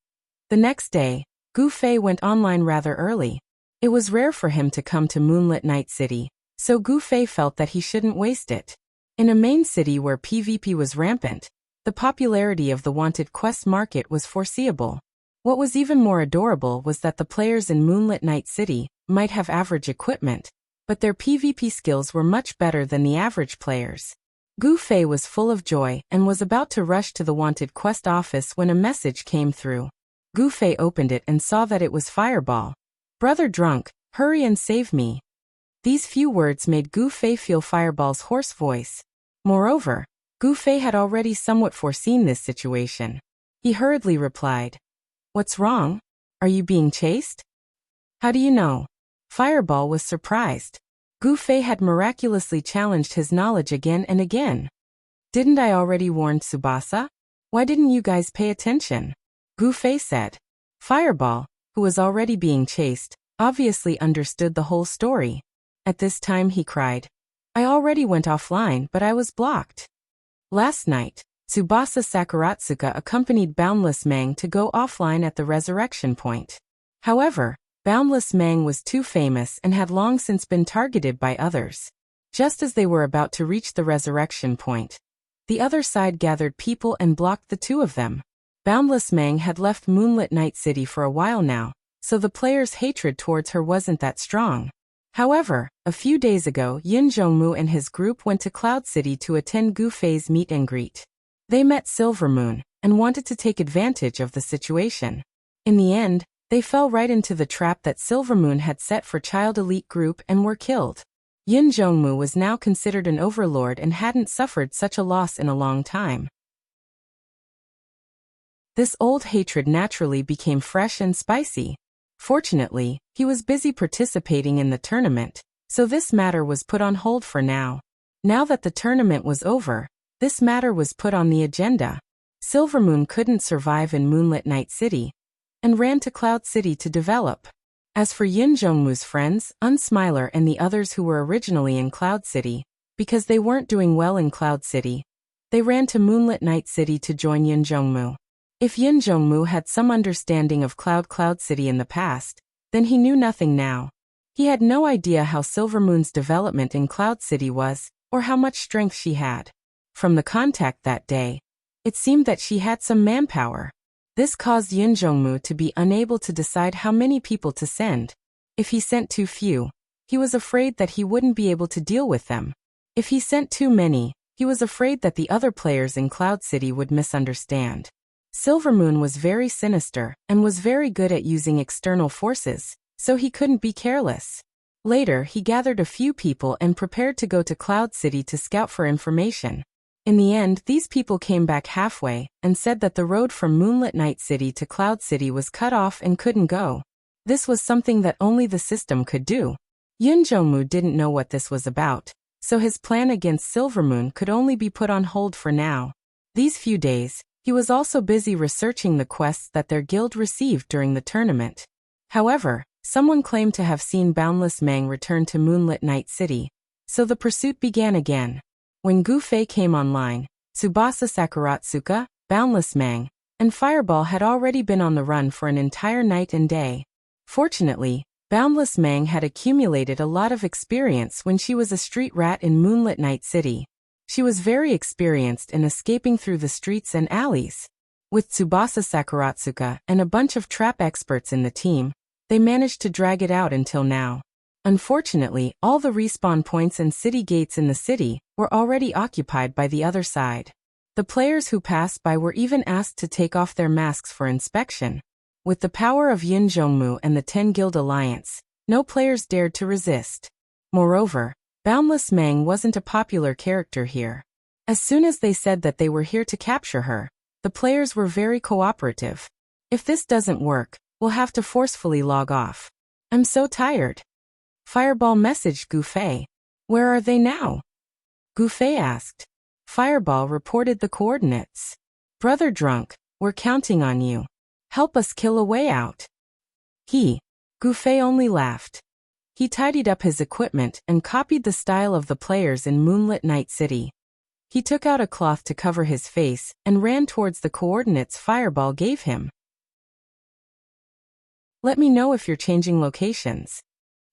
Speaker 1: The next day, Gu Fei went online rather early. It was rare for him to come to Moonlit Night City, so Gu Fei felt that he shouldn't waste it. In a main city where PvP was rampant, the popularity of the wanted quest market was foreseeable. What was even more adorable was that the players in Moonlit Night City might have average equipment, but their PvP skills were much better than the average players. Gu Fei was full of joy and was about to rush to the wanted quest office when a message came through. Gu Fei opened it and saw that it was Fireball. "Brother drunk, hurry and save me." These few words made Gu Fei feel Fireball's hoarse voice. Moreover, Gu Fei had already somewhat foreseen this situation. He hurriedly replied, "What's wrong? Are you being chased?" "How do you know?" Fireball was surprised. Gu Fei had miraculously challenged his knowledge again and again. "Didn't I already warn Tsubasa? Why didn't you guys pay attention?" Gu Fei said. Fireball, who was already being chased, obviously understood the whole story. At this time he cried, "I already went offline, but I was blocked." Last night, Tsubasa Sakuratsuka accompanied Boundless Mang to go offline at the resurrection point. However, Boundless Mang was too famous and had long since been targeted by others. Just as they were about to reach the resurrection point, the other side gathered people and blocked the two of them. Boundless Mang had left Moonlit Night City for a while now, so the players' hatred towards her wasn't that strong. However, a few days ago Yin Zhongmu and his group went to Cloud City to attend Gu Fei's meet and greet. They met Silvermoon and wanted to take advantage of the situation. In the end, they fell right into the trap that Silvermoon had set for Child Elite Group and were killed. Yin Zhongmu was now considered an overlord and hadn't suffered such a loss in a long time. This old hatred naturally became fresh and spicy. Fortunately, he was busy participating in the tournament, so this matter was put on hold for now. Now that the tournament was over, this matter was put on the agenda. Silvermoon couldn't survive in Moonlit Night City, and ran to Cloud City to develop. As for Yin Zhongmu's friends, Unsmiler and the others who were originally in Cloud City, because they weren't doing well in Cloud City, they ran to Moonlit Night City to join Yin Zhongmu. If Yin Zhongmu had some understanding of Cloud City in the past, then he knew nothing now. He had no idea how Silvermoon's development in Cloud City was, or how much strength she had. From the contact that day, it seemed that she had some manpower. This caused Yin Zhongmu to be unable to decide how many people to send. If he sent too few, he was afraid that he wouldn't be able to deal with them. If he sent too many, he was afraid that the other players in Cloud City would misunderstand. Silvermoon was very sinister and was very good at using external forces, so he couldn't be careless. Later, he gathered a few people and prepared to go to Cloud City to scout for information. In the end, these people came back halfway and said that the road from Moonlit Night City to Cloud City was cut off and couldn't go. This was something that only the system could do. Yin Zhongmu didn't know what this was about, so his plan against Silvermoon could only be put on hold for now. These few days, he was also busy researching the quests that their guild received during the tournament. However, someone claimed to have seen Boundless Mang return to Moonlit Night City, so the pursuit began again. When Gu Fei came online, Tsubasa Sakuratsuka, Boundless Mang, and Fireball had already been on the run for an entire night and day. Fortunately, Boundless Mang had accumulated a lot of experience when she was a street rat in Moonlit Night City. She was very experienced in escaping through the streets and alleys. With Tsubasa Sakuratsuka and a bunch of trap experts in the team, they managed to drag it out until now. Unfortunately, all the respawn points and city gates in the city were already occupied by the other side. The players who passed by were even asked to take off their masks for inspection. With the power of Yin Zhongmu and the 10 Guild Alliance, no players dared to resist. Moreover, Boundless Mang wasn't a popular character here. As soon as they said that they were here to capture her, the players were very cooperative. If this doesn't work, we'll have to forcefully log off. I'm so tired. Fireball messaged Gu Fei. Where are they now? Gu Fei asked. Fireball reported the coordinates. Brother Drunk, we're counting on you. Help us kill a way out. Gu Fei only laughed. He tidied up his equipment and copied the style of the players in Moonlit Night City. He took out a cloth to cover his face and ran towards the coordinates Fireball gave him. Let me know if you're changing locations.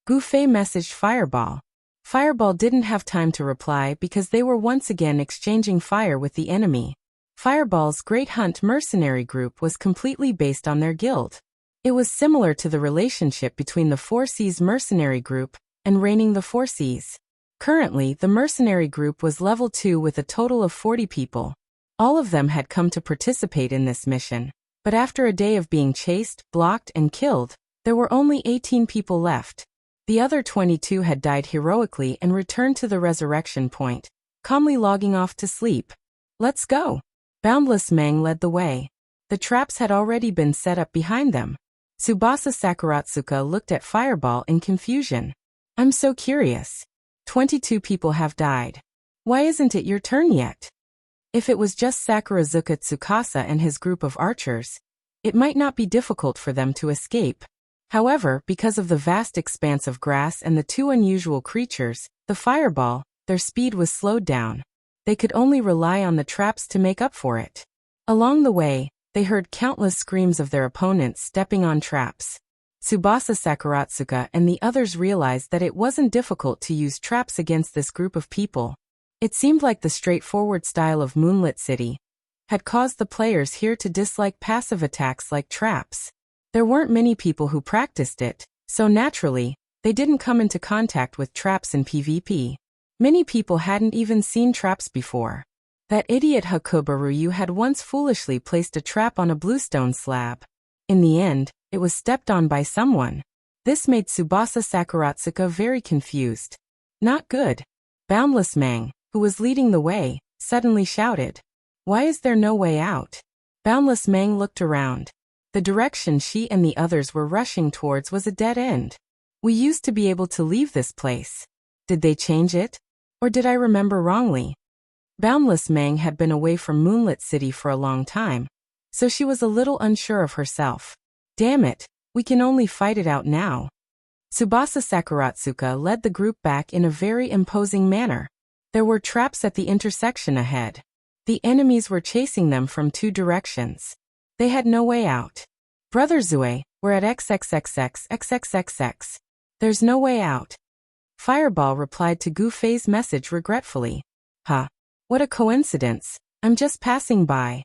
Speaker 1: Gu Fei messaged Fireball. Fireball didn't have time to reply because they were once again exchanging fire with the enemy. Fireball's Great Hunt mercenary group was completely based on their guild. It was similar to the relationship between the Four Seas mercenary group and Reigning the Four Seas. Currently, the mercenary group was level 2 with a total of 40 people. All of them had come to participate in this mission, but after a day of being chased, blocked, and killed, there were only 18 people left. The other 22 had died heroically and returned to the resurrection point, calmly logging off to sleep. Let's go. Boundless Mang led the way. The traps had already been set up behind them. Tsubasa Sakuratsuka looked at Fireball in confusion. I'm so curious. 22 people have died. Why isn't it your turn yet? If it was just Sakurazuka Tsukasa and his group of archers, it might not be difficult for them to escape. However, because of the vast expanse of grass and the two unusual creatures, the Fireball, their speed was slowed down. They could only rely on the traps to make up for it. Along the way, they heard countless screams of their opponents stepping on traps. Tsubasa Sakuratsuka and the others realized that it wasn't difficult to use traps against this group of people. It seemed like the straightforward style of Moonlit City had caused the players here to dislike passive attacks like traps. There weren't many people who practiced it, so naturally, they didn't come into contact with traps in PvP. Many people hadn't even seen traps before. That idiot Hakuba had once foolishly placed a trap on a bluestone slab. In the end, it was stepped on by someone. This made Tsubasa Sakuratsuka very confused. Not good. Boundless Mang, who was leading the way, suddenly shouted. Why is there no way out? Boundless Mang looked around. The direction she and the others were rushing towards was a dead end. We used to be able to leave this place. Did they change it? Or did I remember wrongly? Boundless Mang had been away from Moonlit City for a long time, so she was a little unsure of herself. Damn it, we can only fight it out now. Tsubasa Sakuratsuka led the group back in a very imposing manner. There were traps at the intersection ahead. The enemies were chasing them from 2 directions. They had no way out. Brother Zue, we're at XXXXXXXX. There's no way out. Fireball replied to Gu Fei's message regretfully. Huh. What a coincidence. I'm just passing by.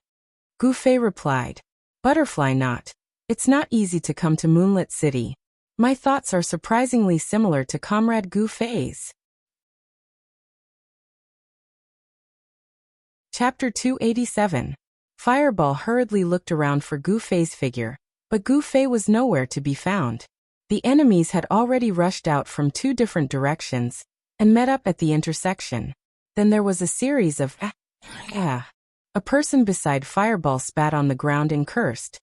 Speaker 1: Gu Fei replied. Butterfly knot. It's not easy to come to Moonlit City. My thoughts are surprisingly similar to Comrade Gu Fei's. Chapter 287. Fireball hurriedly looked around for Gu Fei's figure, but Gu Fei was nowhere to be found. The enemies had already rushed out from 2 different directions and met up at the intersection. Then there was a series of A person beside Fireball spat on the ground and cursed.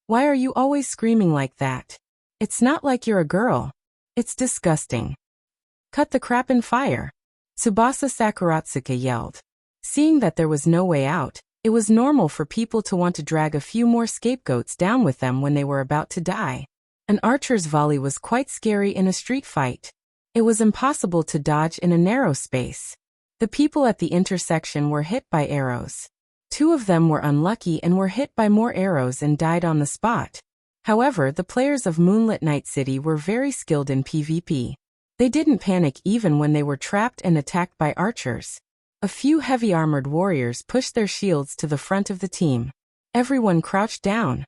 Speaker 1: Why are you always screaming like that? It's not like you're a girl. It's disgusting. Cut the crap and fire. Tsubasa Sakuratsuka yelled. Seeing that there was no way out, it was normal for people to want to drag a few more scapegoats down with them when they were about to die. An archer's volley was quite scary in a street fight. It was impossible to dodge in a narrow space. The people at the intersection were hit by arrows. 2 of them were unlucky and were hit by more arrows and died on the spot. However, the players of Moonlit Night City were very skilled in PvP. They didn't panic even when they were trapped and attacked by archers. A few heavy armored warriors pushed their shields to the front of the team. Everyone crouched down.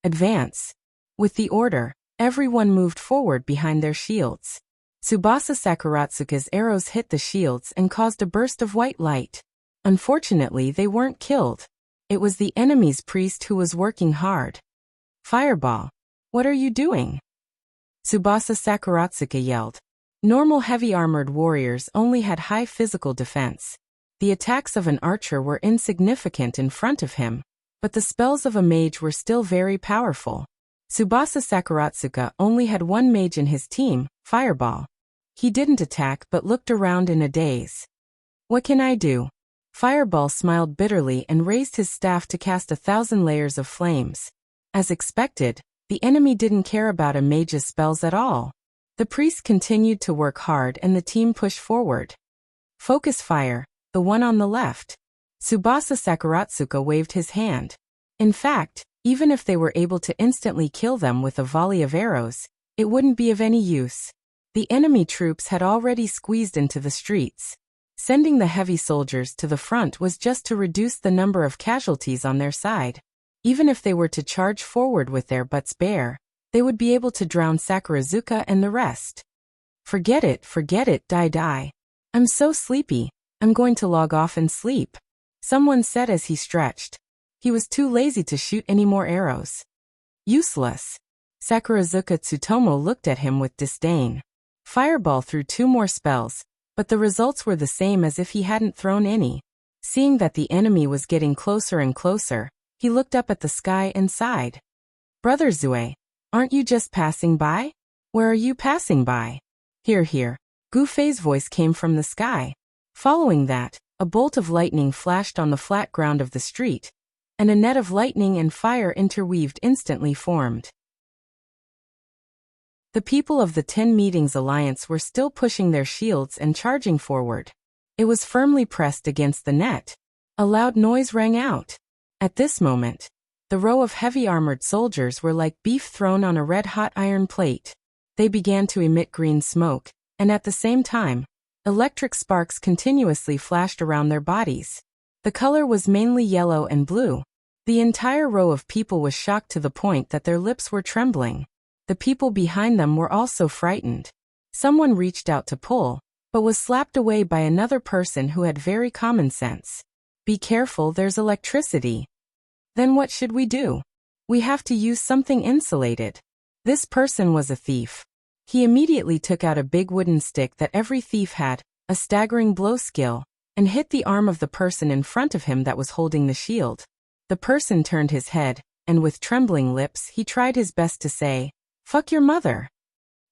Speaker 1: Advance. With the order, everyone moved forward behind their shields. Tsubasa Sakuratsuka's arrows hit the shields and caused a burst of white light. Unfortunately, they weren't killed. It was the enemy's priest who was working hard. Fireball. What are you doing? Tsubasa Sakuratsuka yelled. Normal heavy armored warriors only had high physical defense. The attacks of an archer were insignificant in front of him, but the spells of a mage were still very powerful. Tsubasa Sakuratsuka only had 1 mage in his team, Fireball. He didn't attack but looked around in a daze. What can I do? Fireball smiled bitterly and raised his staff to cast 1,000 layers of flames. As expected, the enemy didn't care about a mage's spells at all. The priest continued to work hard and the team pushed forward. Focus fire, the one on the left. Tsubasa Sakuratsuka waved his hand. In fact, even if they were able to instantly kill them with a volley of arrows, it wouldn't be of any use. The enemy troops had already squeezed into the streets. Sending the heavy soldiers to the front was just to reduce the number of casualties on their side. Even if they were to charge forward with their butts bare, they would be able to drown Sakurazuka and the rest. Forget it, die. I'm so sleepy, I'm going to log off and sleep. Someone said as he stretched. He was too lazy to shoot any more arrows. Useless. Sakurazuka Tsutomo looked at him with disdain. Fireball threw 2 more spells, but the results were the same as if he hadn't thrown any. Seeing that the enemy was getting closer and closer, he looked up at the sky and sighed. Brother Zue, aren't you just passing by? Where are you passing by? Here. Gu Fei's voice came from the sky. Following that, a bolt of lightning flashed on the flat ground of the street, and a net of lightning and fire interweaved instantly formed. The people of the 10 Meetings Alliance were still pushing their shields and charging forward. It was firmly pressed against the net. A loud noise rang out. At this moment, the row of heavy armored soldiers were like beef thrown on a red-hot iron plate. They began to emit green smoke, and at the same time, electric sparks continuously flashed around their bodies. The color was mainly yellow and blue. The entire row of people was shocked to the point that their lips were trembling. The people behind them were also frightened. Someone reached out to pull, but was slapped away by another person who had very common sense. Be careful, there's electricity. Then what should we do? We have to use something insulated. This person was a thief. He immediately took out a big wooden stick that every thief had, a staggering blow skill, and hit the arm of the person in front of him that was holding the shield. The person turned his head, and with trembling lips he tried his best to say, "Fuck your mother."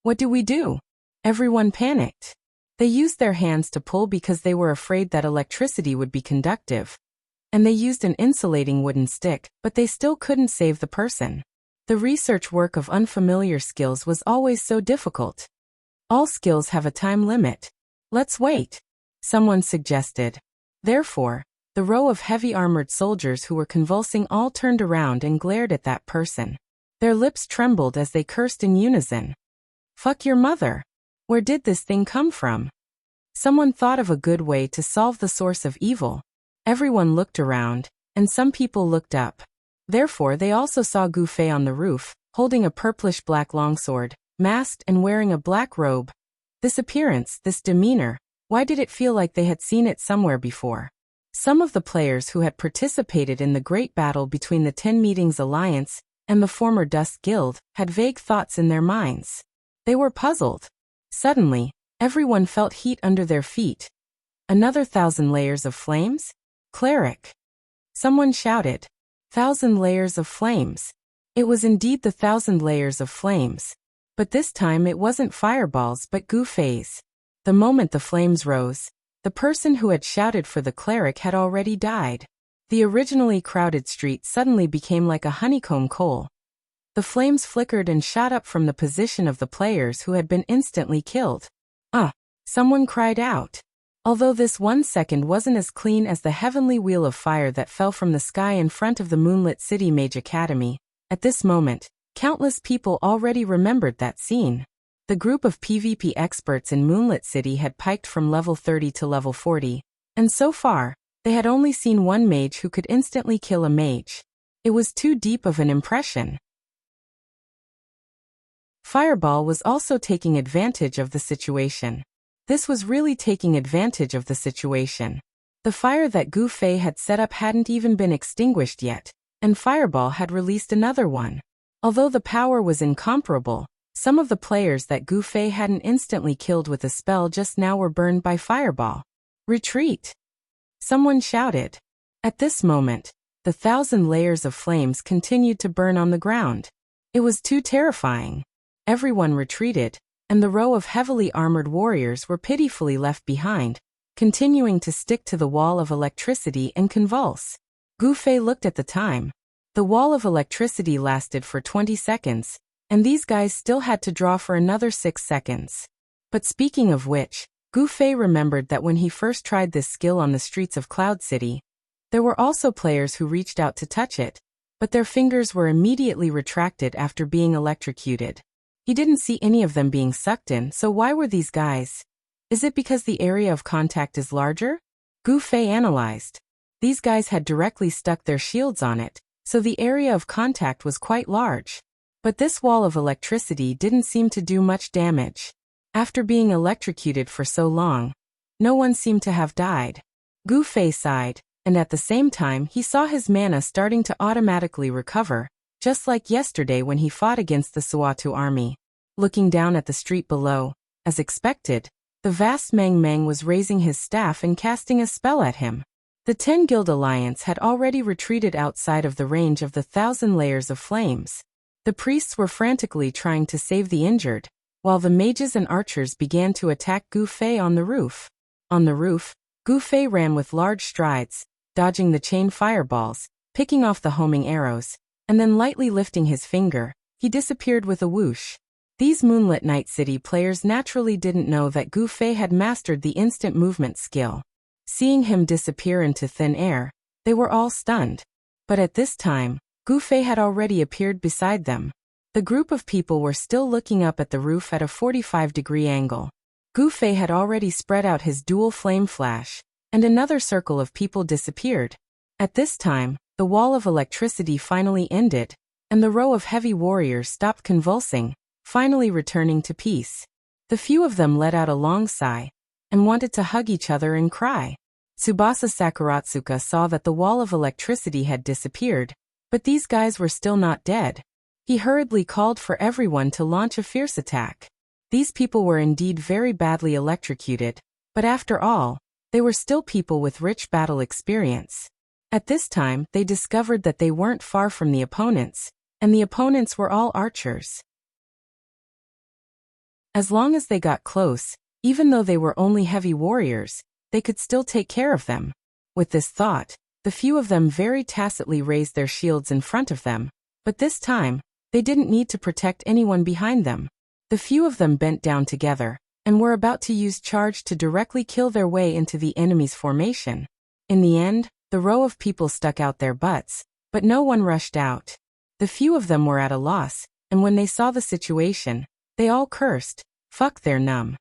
Speaker 1: What do we do? Everyone panicked. They used their hands to pull because they were afraid that electricity would be conductive. And they used an insulating wooden stick, but they still couldn't save the person. The research work of unfamiliar skills was always so difficult. All skills have a time limit. Let's wait, someone suggested. Therefore, the row of heavy armored soldiers who were convulsing all turned around and glared at that person. Their lips trembled as they cursed in unison. Fuck your mother. Where did this thing come from? Someone thought of a good way to solve the source of evil. Everyone looked around, and some people looked up. Therefore they also saw Gu Fei on the roof, holding a purplish-black longsword, masked and wearing a black robe. This appearance, this demeanor, why did it feel like they had seen it somewhere before? Some of the players who had participated in the great battle between the 10 Meetings Alliance and the former Dust Guild had vague thoughts in their minds. They were puzzled. Suddenly, everyone felt heat under their feet. Another 1,000 layers of flames? Cleric. Someone shouted. 1,000 layers of flames. It was indeed the 1,000 layers of flames. But this time it wasn't fireballs but Gu Fei's. The moment the flames rose, the person who had shouted for the cleric had already died. The originally crowded street suddenly became like a honeycomb coal. The flames flickered and shot up from the position of the players who had been instantly killed. Someone cried out. Although this 1 second wasn't as clean as the heavenly wheel of fire that fell from the sky in front of the moonlit city Mage Academy, at this moment, countless people already remembered that scene. The group of PvP experts in Moonlit City had piked from level 30 to level 40, and so far, they had only seen one mage who could instantly kill a mage. It was too deep of an impression. Fireball was also taking advantage of the situation. This was really taking advantage of the situation. The fire that Gu Fei had set up hadn't even been extinguished yet, and Fireball had released another one. Although the power was incomparable, some of the players that Gu Fei hadn't instantly killed with a spell just now were burned by Fireball. Retreat! Someone shouted. At this moment, the 1,000 layers of flames continued to burn on the ground. It was too terrifying. Everyone retreated, and the row of heavily armored warriors were pitifully left behind, continuing to stick to the wall of electricity and convulse. Gu Fei looked at the time. The wall of electricity lasted for 20 seconds, and these guys still had to draw for another 6 seconds. But speaking of which, Gu Fei remembered that when he first tried this skill on the streets of Cloud City, there were also players who reached out to touch it, but their fingers were immediately retracted after being electrocuted. He didn't see any of them being sucked in, so why were these guys? Is it because the area of contact is larger? Gu Fei analyzed. These guys had directly stuck their shields on it, so the area of contact was quite large. But this wall of electricity didn't seem to do much damage. After being electrocuted for so long, no one seemed to have died. Gu Fei sighed, and at the same time he saw his mana starting to automatically recover, just like yesterday when he fought against the Suatu army. Looking down at the street below, as expected, the vast Mang Mang was raising his staff and casting a spell at him. The 10 Guild Alliance had already retreated outside of the range of the 1,000 layers of flames. The priests were frantically trying to save the injured, while the mages and archers began to attack Gu Fei on the roof. On the roof, Gu Fei ran with large strides, dodging the chain fireballs, picking off the homing arrows, and then lightly lifting his finger, he disappeared with a whoosh. These Moonlit Night City players naturally didn't know that Gu Fei had mastered the instant movement skill. Seeing him disappear into thin air, they were all stunned. But at this time, Gu Fei had already appeared beside them. The group of people were still looking up at the roof at a 45-degree angle. Gu Fei had already spread out his dual flame flash, and another circle of people disappeared. At this time, the wall of electricity finally ended, and the row of heavy warriors stopped convulsing, finally returning to peace. The few of them let out a long sigh, and wanted to hug each other and cry. Tsubasa Sakuratsuka saw that the wall of electricity had disappeared, but these guys were still not dead. He hurriedly called for everyone to launch a fierce attack. These people were indeed very badly electrocuted, but after all, they were still people with rich battle experience. At this time, they discovered that they weren't far from the opponents, and the opponents were all archers. As long as they got close, Even though they were only heavy warriors, they could still take care of them. With this thought, the few of them very tacitly raised their shields in front of them, but this time, they didn't need to protect anyone behind them. The few of them bent down together, and were about to use charge to directly kill their way into the enemy's formation. In the end, the row of people stuck out their butts, but no one rushed out. The few of them were at a loss, and when they saw the situation, they all cursed, "Fuck, they're numb."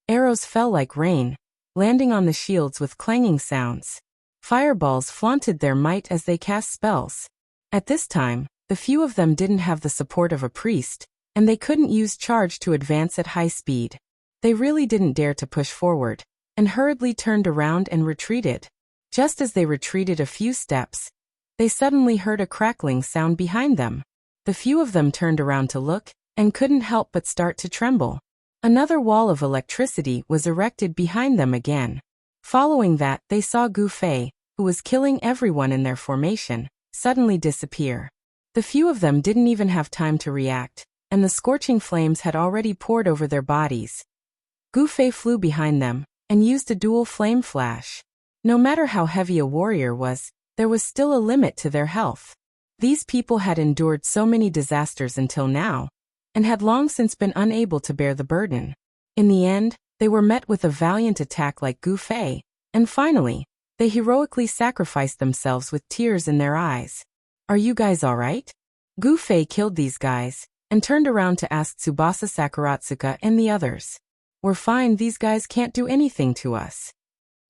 Speaker 1: Arrows fell like rain, landing on the shields with clanging sounds. Fireballs flaunted their might as they cast spells. At this time, the few of them didn't have the support of a priest, and they couldn't use charge to advance at high speed. They really didn't dare to push forward, and hurriedly turned around and retreated. Just as they retreated a few steps, they suddenly heard a crackling sound behind them. The few of them turned around to look, and couldn't help but start to tremble. Another wall of electricity was erected behind them again. Following that, they saw Gu Fei, who was killing everyone in their formation, suddenly disappear. The few of them didn't even have time to react, and the scorching flames had already poured over their bodies. Gu Fei flew behind them, and used a dual flame flash. No matter how heavy a warrior was, there was still a limit to their health. These people had endured so many disasters until now, and had long since been unable to bear the burden. In the end, they were met with a valiant attack like Gu Fei, and finally, they heroically sacrificed themselves with tears in their eyes. "Are you guys alright?" Gu Fei killed these guys, and turned around to ask Tsubasa Sakuratsuka and the others. "We're fine, these guys can't do anything to us."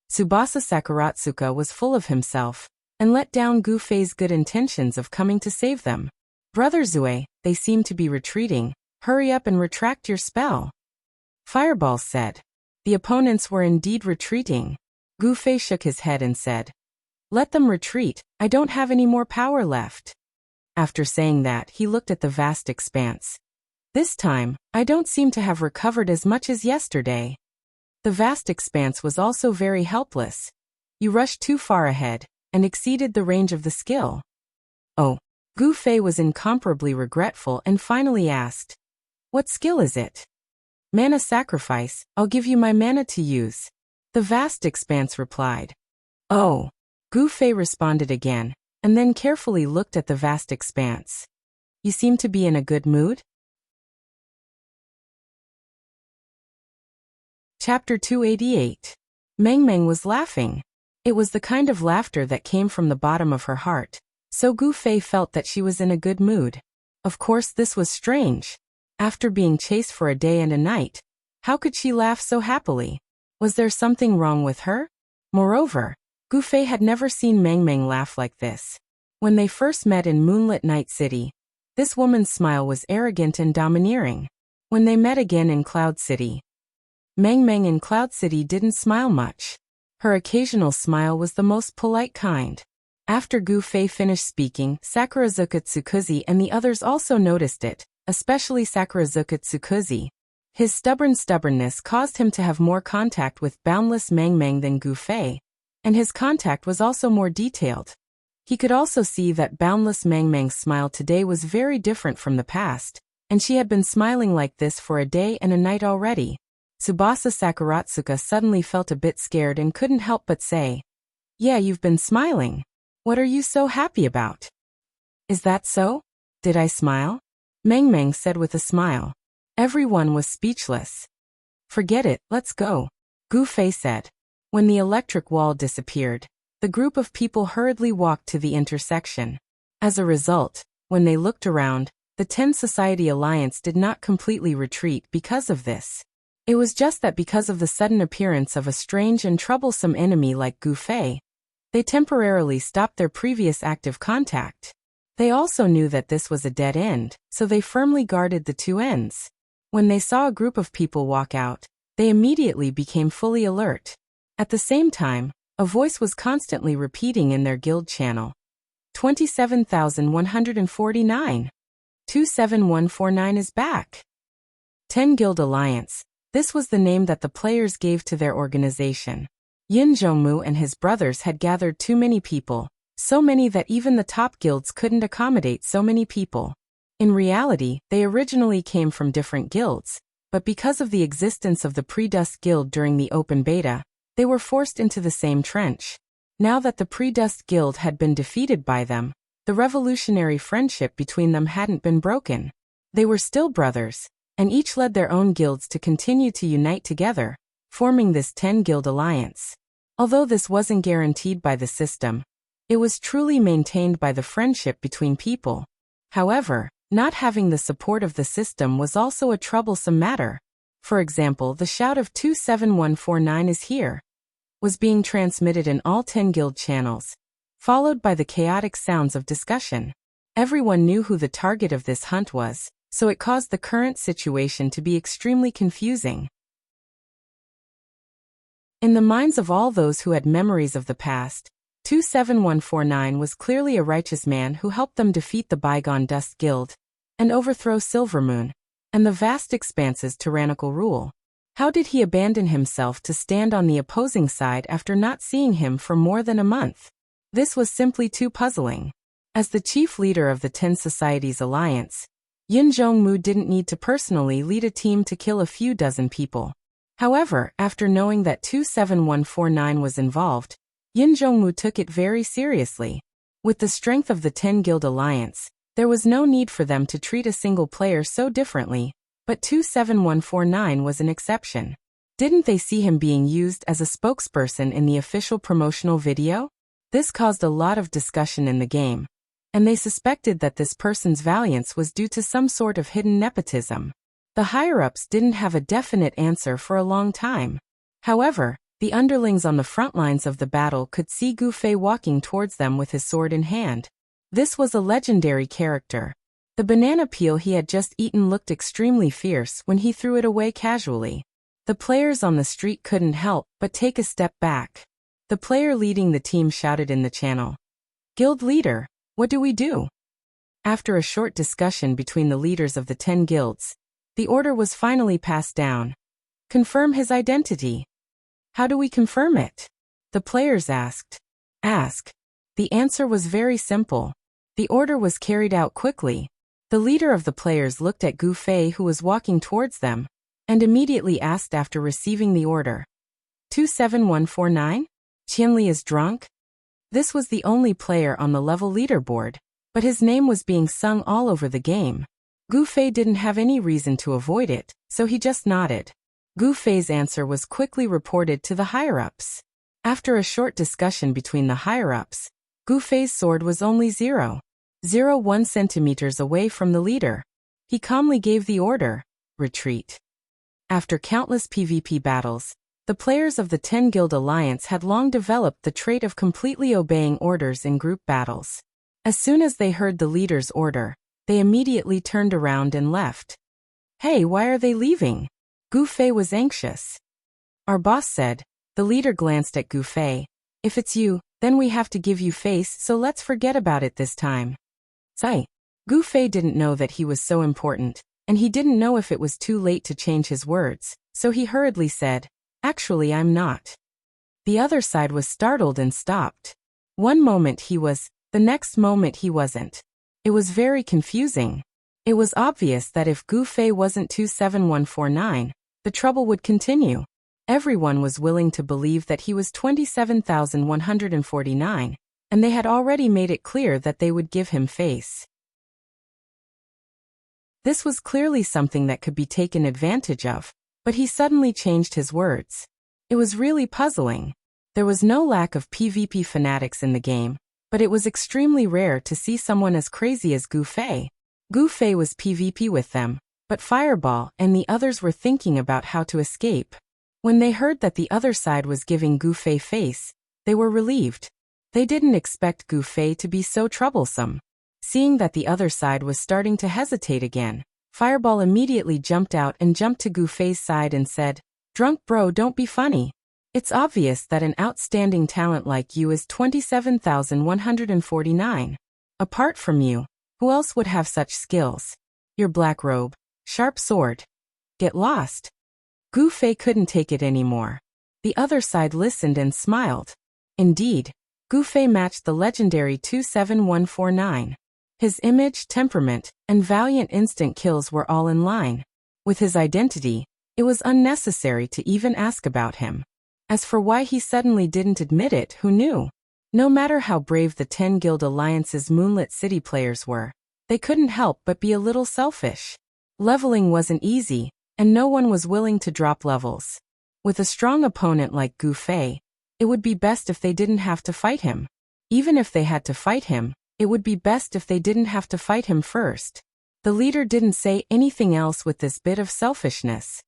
Speaker 1: Tsubasa Sakuratsuka was full of himself, and let down Gu Fei's good intentions of coming to save them. "Brother Zue, they seem to be retreating, hurry up and retract your spell." Fireball said. The opponents were indeed retreating. Gu Fei shook his head and said, "Let them retreat, I don't have any more power left." After saying that, he looked at the vast expanse. "This time, I don't seem to have recovered as much as yesterday." The vast expanse was also very helpless. "You rushed too far ahead, and exceeded the range of the skill." "Oh." Gu Fei was incomparably regretful and finally asked, "What skill is it?" "Mana sacrifice, I'll give you my mana to use." The vast expanse replied. "Oh." Gu Fei responded again, and then carefully looked at the vast expanse. "You seem to be in a good mood?" Chapter 288. Meng Meng was laughing. It was the kind of laughter that came from the bottom of her heart, so Gu Fei felt that she was in a good mood. Of course, this was strange. After being chased for a day and a night, how could she laugh so happily? Was there something wrong with her? Moreover, Gu Fei had never seen Meng Meng laugh like this. When they first met in Moonlit Night City, this woman's smile was arrogant and domineering. When they met again in Cloud City, Meng Meng in Cloud City didn't smile much. Her occasional smile was the most polite kind. After Gu Fei finished speaking, Sakurazuka Tsukuzi and the others also noticed it, especially Sakurazuka Tsukuzi. His stubbornness caused him to have more contact with boundless Meng Meng than Gu Fei, and his contact was also more detailed. He could also see that boundless Meng Meng's smile today was very different from the past, and she had been smiling like this for a day and a night already. Tsubasa Sakuratsuka suddenly felt a bit scared and couldn't help but say, "Yeah, you've been smiling. What are you so happy about?" "Is that so? Did I smile?" Meng Meng said with a smile. Everyone was speechless. "Forget it, let's go," Gu Fei said. When the electric wall disappeared, the group of people hurriedly walked to the intersection. As a result, when they looked around, the Ten Society Alliance did not completely retreat because of this. It was just that because of the sudden appearance of a strange and troublesome enemy like Gu Fei, they temporarily stopped their previous active contact. They also knew that this was a dead end, so they firmly guarded the two ends. When they saw a group of people walk out, they immediately became fully alert. At the same time, a voice was constantly repeating in their guild channel. 27,149. 27149 is back. 10 Guild Alliance. This was the name that the players gave to their organization. Yin Zhongmu and his brothers had gathered too many people, so many that even the top guilds couldn't accommodate so many people. In reality, they originally came from different guilds, but because of the existence of the Pre-Dust Guild during the open beta, they were forced into the same trench. Now that the Pre-Dust Guild had been defeated by them, the revolutionary friendship between them hadn't been broken. They were still brothers, and each led their own guilds to continue to unite together, forming this 10-guild alliance. Although this wasn't guaranteed by the system, it was truly maintained by the friendship between people. However, not having the support of the system was also a troublesome matter. For example, the shout of 27149 is here was being transmitted in all 10 guild channels, followed by the chaotic sounds of discussion. Everyone knew who the target of this hunt was, so it caused the current situation to be extremely confusing. In the minds of all those who had memories of the past, 27149 was clearly a righteous man who helped them defeat the bygone Dust Guild and overthrow Silvermoon and the vast expanse's tyrannical rule. How did he abandon himself to stand on the opposing side after not seeing him for more than a month? This was simply too puzzling. As the chief leader of the 10 Societies Alliance, Yin Zhongmu didn't need to personally lead a team to kill a few dozen people. However, after knowing that 27149 was involved, Yin Zhongmu took it very seriously. With the strength of the 10 Guild Alliance, there was no need for them to treat a single player so differently, but 27149 was an exception. Didn't they see him being used as a spokesperson in the official promotional video? This caused a lot of discussion in the game, and they suspected that this person's valiance was due to some sort of hidden nepotism. The higher-ups didn't have a definite answer for a long time. However, the underlings on the front lines of the battle could see Gu Fei walking towards them with his sword in hand. This was a legendary character. The banana peel he had just eaten looked extremely fierce when he threw it away casually. The players on the street couldn't help but take a step back. The player leading the team shouted in the channel, "Guild leader, what do we do?" After a short discussion between the leaders of the 10 guilds, the order was finally passed down. Confirm his identity. How do we confirm it? The players asked. The answer was very simple. The order was carried out quickly. The leader of the players looked at Gu Fei, who was walking towards them, and immediately asked after receiving the order, 27149? Qianli is drunk? This was the only player on the level leaderboard, but his name was being sung all over the game. Gu Fei didn't have any reason to avoid it, so he just nodded. Gu Fei's answer was quickly reported to the higher-ups. After a short discussion between the higher-ups, Gu Fei's sword was only 0.01 centimeters away from the leader. He calmly gave the order, retreat. After countless PvP battles, the players of the 10 Guild Alliance had long developed the trait of completely obeying orders in group battles. As soon as they heard the leader's order, they immediately turned around and left. Hey, why are they leaving? Gu Fei was anxious. Our boss said. The leader glanced at Gu Fei. If it's you, then we have to give you face, so let's forget about it this time. Sigh. Gu Fei didn't know that he was so important, and he didn't know if it was too late to change his words, so he hurriedly said, "Actually, I'm not." The other side was startled and stopped. One moment he was, the next moment he wasn't. It was very confusing. It was obvious that if Gu Fei wasn't 27149, the trouble would continue. Everyone was willing to believe that he was 27,149, and they had already made it clear that they would give him face. This was clearly something that could be taken advantage of, but he suddenly changed his words. It was really puzzling. There was no lack of PvP fanatics in the game, but it was extremely rare to see someone as crazy as Gu Fei. Gu Fei was PvP with them, but Fireball and the others were thinking about how to escape. When they heard that the other side was giving Gu Fei face, they were relieved. They didn't expect Gu Fei to be so troublesome. Seeing that the other side was starting to hesitate again, Fireball immediately jumped out and jumped to Gu Fei's side and said, "Drunk bro, don't be funny. It's obvious that an outstanding talent like you is 27,149. Apart from you, who else would have such skills? Your black robe, sharp sword. Get lost." Gu Fei couldn't take it anymore. The other side listened and smiled. Indeed, Gu Fei matched the legendary 27149. His image, temperament, and valiant instant kills were all in line. With his identity, it was unnecessary to even ask about him. As for why he suddenly didn't admit it, who knew? No matter how brave the 10 Guild Alliance's Moonlit City players were, they couldn't help but be a little selfish. Leveling wasn't easy, and no one was willing to drop levels. With a strong opponent like Gu Fei, it would be best if they didn't have to fight him. Even if they had to fight him, it would be best if they didn't have to fight him first. The leader didn't say anything else with this bit of selfishness.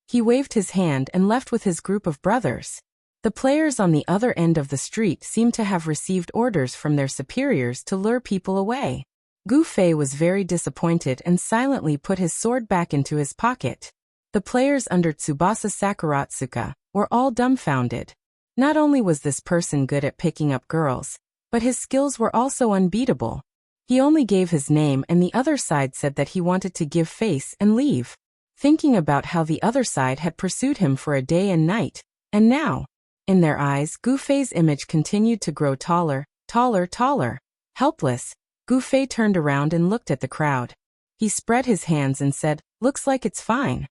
Speaker 1: He waved his hand and left with his group of brothers. The players on the other end of the street seemed to have received orders from their superiors to lure people away. Gu Fei was very disappointed and silently put his sword back into his pocket. The players under Tsubasa Sakuratsuka were all dumbfounded. Not only was this person good at picking up girls, but his skills were also unbeatable. He only gave his name and the other side said that he wanted to give face and leave. Thinking about how the other side had pursued him for a day and night, and now, in their eyes, Gu Fei's image continued to grow taller, taller. Helpless, Gu Fei turned around and looked at the crowd. He spread his hands and said, "Looks like it's fine.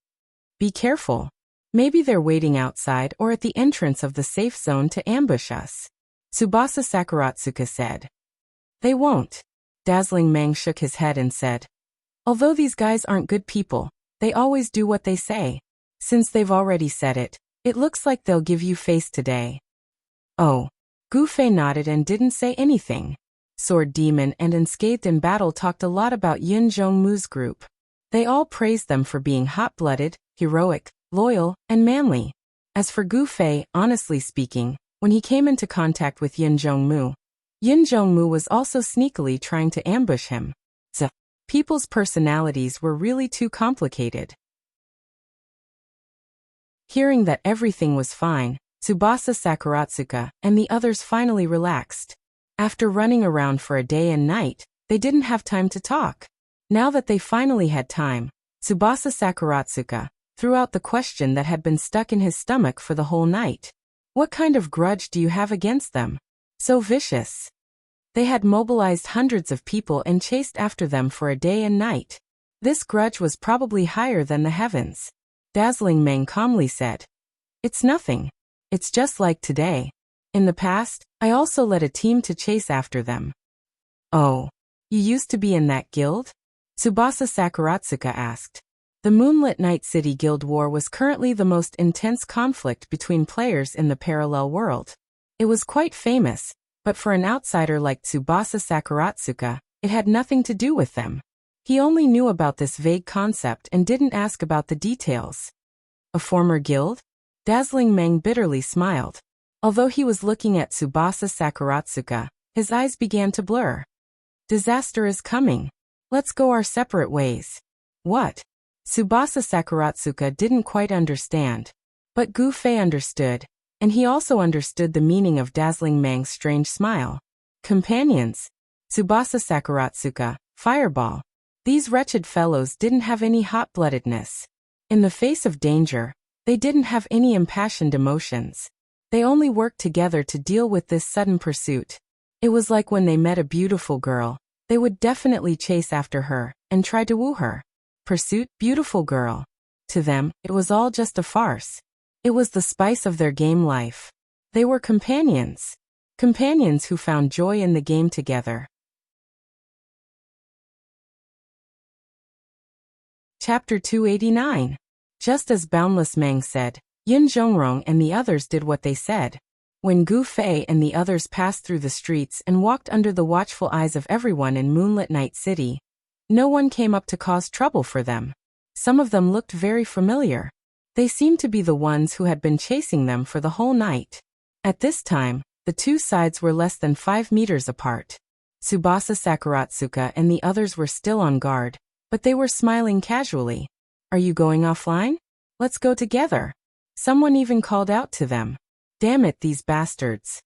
Speaker 1: Be careful. Maybe they're waiting outside or at the entrance of the safe zone to ambush us." Tsubasa Sakuratsuka said. "They won't." Dazzling Mang shook his head and said, "Although these guys aren't good people, they always do what they say. Since they've already said it, it looks like they'll give you face today." Oh. Gu Fei nodded and didn't say anything. Sword Demon and Unscathed in Battle talked a lot about Yin Zhongmu's group. They all praised them for being hot-blooded, heroic, loyal, and manly. As for Gu Fei, honestly speaking, when he came into contact with Yin Zhongmu was also sneakily trying to ambush him. So, people's personalities were really too complicated. Hearing that everything was fine, Tsubasa Sakuratsuka and the others finally relaxed. After running around for a day and night, they didn't have time to talk. Now that they finally had time, Tsubasa Sakuratsuka threw out the question that had been stuck in his stomach for the whole night. What kind of grudge do you have against them? So vicious. They had mobilized hundreds of people and chased after them for a day and night. This grudge was probably higher than the heavens. Dazzling Mang calmly said, "It's nothing. It's just like today. In the past, I also led a team to chase after them." "Oh, you used to be in that guild?" Tsubasa Sakuratsuka asked. The Moonlit Night City Guild War was currently the most intense conflict between players in the parallel world. It was quite famous, but for an outsider like Tsubasa Sakuratsuka, it had nothing to do with them. He only knew about this vague concept and didn't ask about the details. A former guild? Dazzling Mang bitterly smiled. Although he was looking at Tsubasa Sakuratsuka, his eyes began to blur. "Disaster is coming. Let's go our separate ways." "What?" Tsubasa Sakuratsuka didn't quite understand. But Gu Fei understood, and he also understood the meaning of Dazzling Mang's strange smile. Companions. Tsubasa Sakuratsuka, Fireball. These wretched fellows didn't have any hot-bloodedness. In the face of danger, they didn't have any impassioned emotions. They only worked together to deal with this sudden pursuit. It was like when they met a beautiful girl, they would definitely chase after her and try to woo her. Pursuit, beautiful girl. To them, it was all just a farce. It was the spice of their game life. They were companions. Companions who found joy in the game together. Chapter 289. Just as Boundless Mang said, Yin Zhongrong and the others did what they said. When Gu Fei and the others passed through the streets and walked under the watchful eyes of everyone in Moonlit Night City, no one came up to cause trouble for them. Some of them looked very familiar. They seemed to be the ones who had been chasing them for the whole night. At this time, the two sides were less than 5 meters apart. Tsubasa Sakuratsuka and the others were still on guard, but they were smiling casually. "Are you going offline? Let's go together." Someone even called out to them. Damn it, these bastards.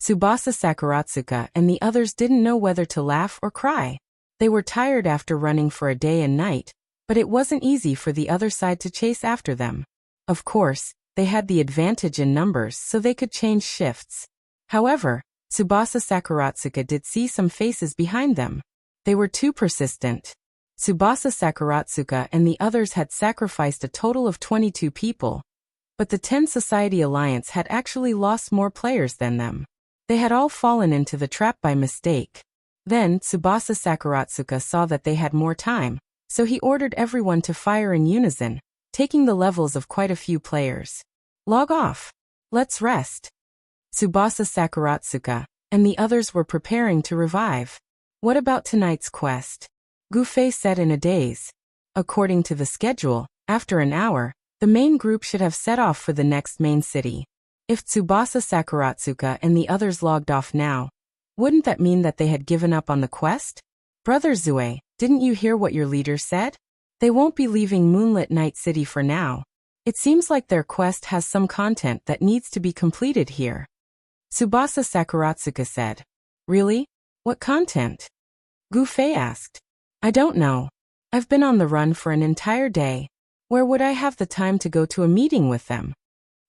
Speaker 1: Tsubasa Sakuratsuka and the others didn't know whether to laugh or cry. They were tired after running for a day and night, but it wasn't easy for the other side to chase after them. Of course, they had the advantage in numbers so they could change shifts. However, Tsubasa Sakuratsuka did see some faces behind them. They were too persistent. Tsubasa Sakuratsuka and the others had sacrificed a total of 22 people, but the 10 Society Alliance had actually lost more players than them. They had all fallen into the trap by mistake. Then, Tsubasa Sakuratsuka saw that they had more time, so he ordered everyone to fire in unison, taking the levels of quite a few players. Log off. Let's rest. Tsubasa Sakuratsuka and the others were preparing to revive. What about tonight's quest? Gufei said in a daze. According to the schedule, after an hour, the main group should have set off for the next main city. If Tsubasa Sakuratsuka and the others logged off now, wouldn't that mean that they had given up on the quest? Brother Zue, didn't you hear what your leader said? They won't be leaving Moonlit Night City for now. It seems like their quest has some content that needs to be completed here. Tsubasa Sakuratsuka said. Really? What content? Gufei asked. I don't know. I've been on the run for an entire day. Where would I have the time to go to a meeting with them?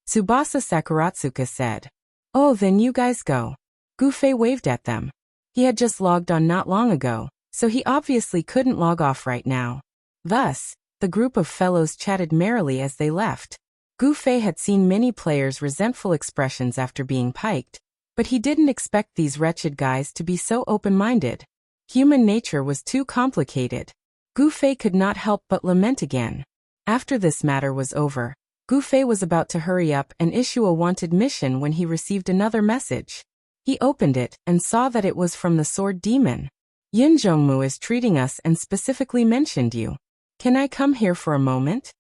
Speaker 1: Tsubasa Sakuratsuka said. Oh, then you guys go. Gufei waved at them. He had just logged on not long ago, so he obviously couldn't log off right now. Thus, the group of fellows chatted merrily as they left. Gufei had seen many players' resentful expressions after being piked, but he didn't expect these wretched guys to be so open-minded. Human nature was too complicated. Gufei could not help but lament again. After this matter was over, Gufei was about to hurry up and issue a wanted mission when he received another message. He opened it and saw that it was from the Sword Demon. Yin Zhongmu is treating us and specifically mentioned you. Can I come here for a moment?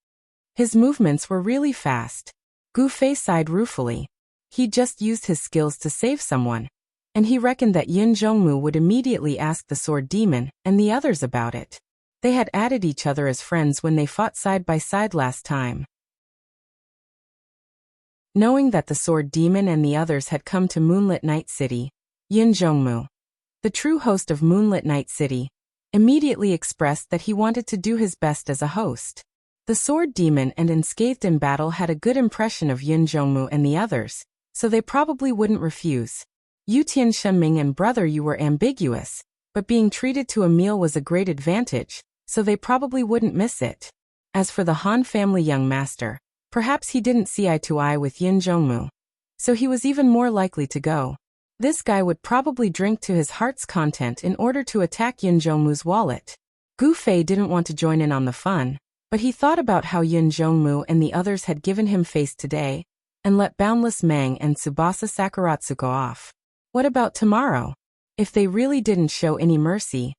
Speaker 1: His movements were really fast. Gufei sighed ruefully. He'd just used his skills to save someone, and he reckoned that Yin Zhongmu would immediately ask the Sword Demon and the others about it. They had added each other as friends when they fought side by side last time. Knowing that the Sword Demon and the others had come to Moonlit Night City, Yin Zhongmu, the true host of Moonlit Night City, immediately expressed that he wanted to do his best as a host. The Sword Demon and Unscathed in Battle had a good impression of Yin Zhongmu and the others, so they probably wouldn't refuse. Yutian Shenming and brother you were ambiguous, but being treated to a meal was a great advantage, so they probably wouldn't miss it. As for the Han family young master, perhaps he didn't see eye to eye with Yin Zhongmu, so he was even more likely to go. This guy would probably drink to his heart's content in order to attack Yin Zhongmu's wallet. Gufei didn't want to join in on the fun, but he thought about how Yin Zhongmu and the others had given him face today, and let Boundless Mang and Tsubasa Sakuratsuka off. What about tomorrow? If they really didn't show any mercy,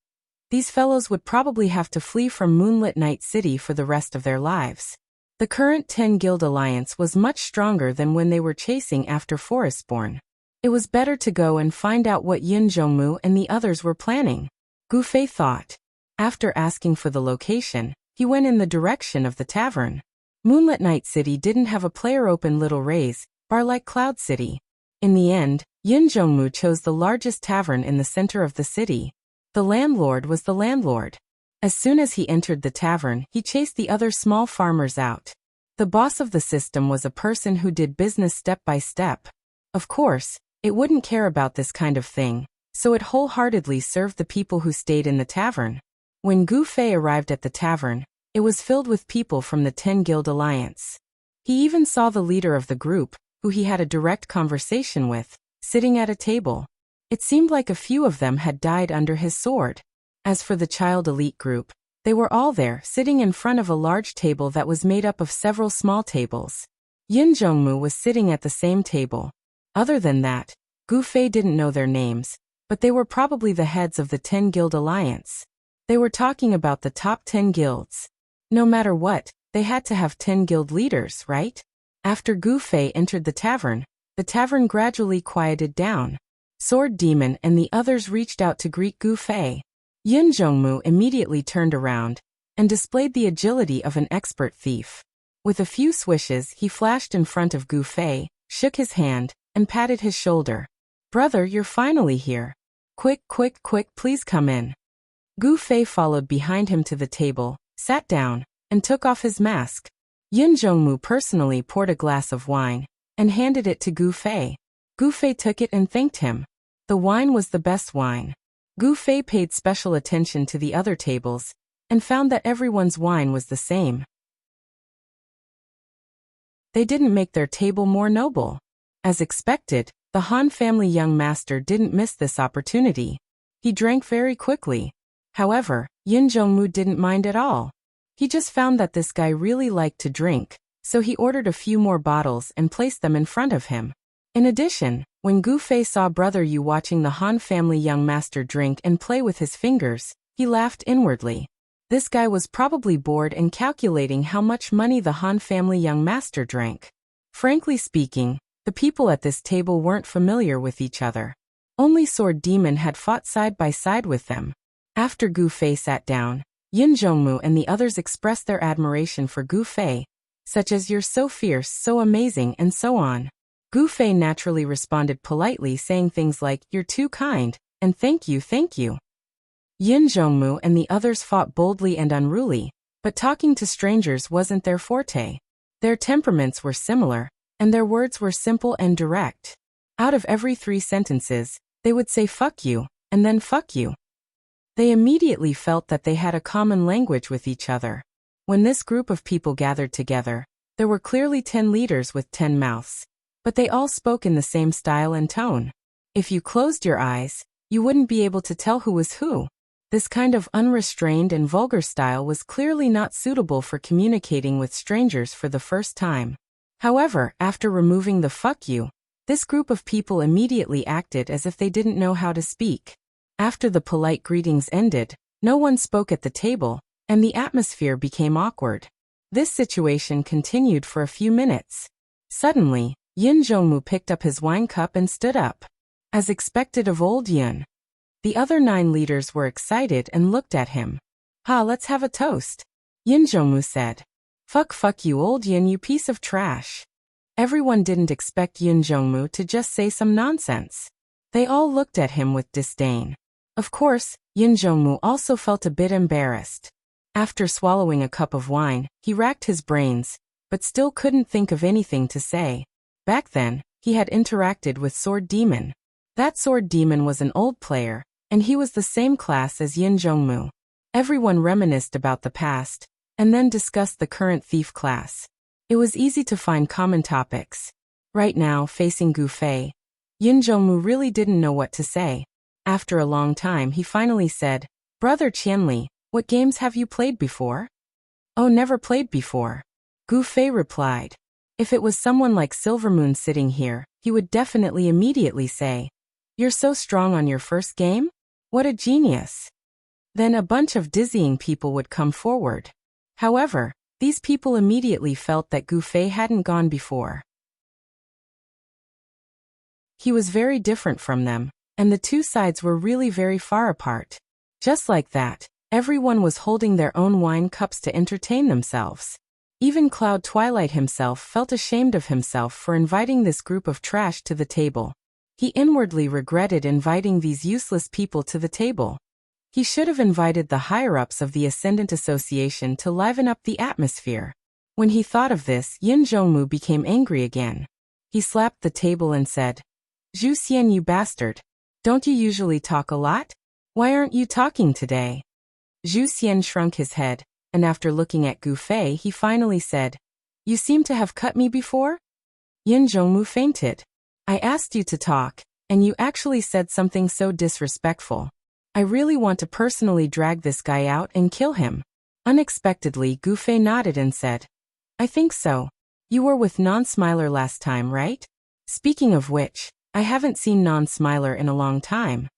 Speaker 1: these fellows would probably have to flee from Moonlit Night City for the rest of their lives. The current 10 Guild Alliance was much stronger than when they were chasing after Forestborn. It was better to go and find out what Yin Zhongmu and the others were planning. Gufei thought. After asking for the location, he went in the direction of the tavern. Moonlit Night City didn't have a player-open little raise bar like Cloud City. In the end, Yin Zhongmu chose the largest tavern in the center of the city. The landlord was the landlord. As soon as he entered the tavern, he chased the other small farmers out. The boss of the system was a person who did business step by step. Of course, it wouldn't care about this kind of thing, so it wholeheartedly served the people who stayed in the tavern. When Gufei arrived at the tavern, it was filled with people from the 10 Guild Alliance. He even saw the leader of the group, who he had a direct conversation with, sitting at a table. It seemed like a few of them had died under his sword. As for the child elite group, they were all there, sitting in front of a large table that was made up of several small tables. Yin Zhongmu was sitting at the same table. Other than that, Gufei didn't know their names, but they were probably the heads of the 10 Guild Alliance. They were talking about the top 10 guilds. No matter what, they had to have 10 guild leaders, right? After Gufei entered the tavern gradually quieted down. Sword Demon and the others reached out to greet Gufei. Yin Zhongmu immediately turned around and displayed the agility of an expert thief. With a few swishes, he flashed in front of Gufei, shook his hand, and patted his shoulder. Brother, you're finally here. Quick, please come in. Gufei followed behind him to the table, sat down, and took off his mask. Yin Zhongmu personally poured a glass of wine and handed it to Gufei. Gufei took it and thanked him. The wine was the best wine. Gufei paid special attention to the other tables and found that everyone's wine was the same. They didn't make their table more noble. As expected, the Han family young master didn't miss this opportunity. He drank very quickly. However, Yin Zhongmu didn't mind at all. He just found that this guy really liked to drink, so he ordered a few more bottles and placed them in front of him. In addition, when Gu Fei saw Brother Yu watching the Han family young master drink and play with his fingers, he laughed inwardly. This guy was probably bored and calculating how much money the Han family young master drank. Frankly speaking, the people at this table weren't familiar with each other. Only Sword Demon had fought side by side with them. After Gu Fei sat down, Yin Zhongmu and the others expressed their admiration for Gu Fei, such as "You're so fierce, so amazing," and so on. Gu Fei naturally responded politely, saying things like, "You're too kind," and "Thank you, thank you." Yin Zhongmu and the others fought boldly and unruly, but talking to strangers wasn't their forte. Their temperaments were similar, and their words were simple and direct. Out of every 3 sentences, they would say "fuck you," and then "fuck you." They immediately felt that they had a common language with each other. When this group of people gathered together, there were clearly 10 leaders with 10 mouths, but they all spoke in the same style and tone. If you closed your eyes, you wouldn't be able to tell who was who. This kind of unrestrained and vulgar style was clearly not suitable for communicating with strangers for the first time. However, after removing the "fuck you," this group of people immediately acted as if they didn't know how to speak. After the polite greetings ended, no one spoke at the table, and the atmosphere became awkward. This situation continued for a few minutes. Suddenly, Yin Zhongmu picked up his wine cup and stood up. As expected of old Yin, the other 9 leaders were excited and looked at him. Let's have a toast," Yin Zhongmu said. Fuck you old Yin, you piece of trash." Everyone didn't expect Yin Zhongmu to just say some nonsense. They all looked at him with disdain. Of course, Yin Zhongmu also felt a bit embarrassed. After swallowing a cup of wine, he racked his brains, but still couldn't think of anything to say. Back then, he had interacted with Sword Demon. That Sword Demon was an old player, and he was the same class as Yin Zhongmu. Everyone reminisced about the past, and then discussed the current thief class. It was easy to find common topics. Right now, facing Gu Fei, Yin Zhongmu really didn't know what to say. After a long time, he finally said, "Brother Qianli, what games have you played before?" "Oh, never played before," Gu Fei replied. If it was someone like Silvermoon sitting here, he would definitely immediately say, "You're so strong on your first game? What a genius." Then a bunch of dizzying people would come forward. However, these people immediately felt that Gu Fei hadn't gone before. He was very different from them, and the 2 sides were really very far apart. Just like that, everyone was holding their own wine cups to entertain themselves. Even Cloud Twilight himself felt ashamed of himself for inviting this group of trash to the table. He inwardly regretted inviting these useless people to the table. He should have invited the higher-ups of the Ascendant Association to liven up the atmosphere. When he thought of this, Yin Zhongmu became angry again. He slapped the table and said, "Zhu Xian, you bastard. Don't you usually talk a lot? Why aren't you talking today?" Zhu Xian shrunk his head, and after looking at Gu Fei, he finally said, "You seem to have cut me before?" Yin Zhongmu fainted. "I asked you to talk, and you actually said something so disrespectful. I really want to personally drag this guy out and kill him." Unexpectedly, Gu Fei nodded and said, "I think so. You were with Non-Smiler last time, right? Speaking of which, I haven't seen Non-Smiler in a long time,"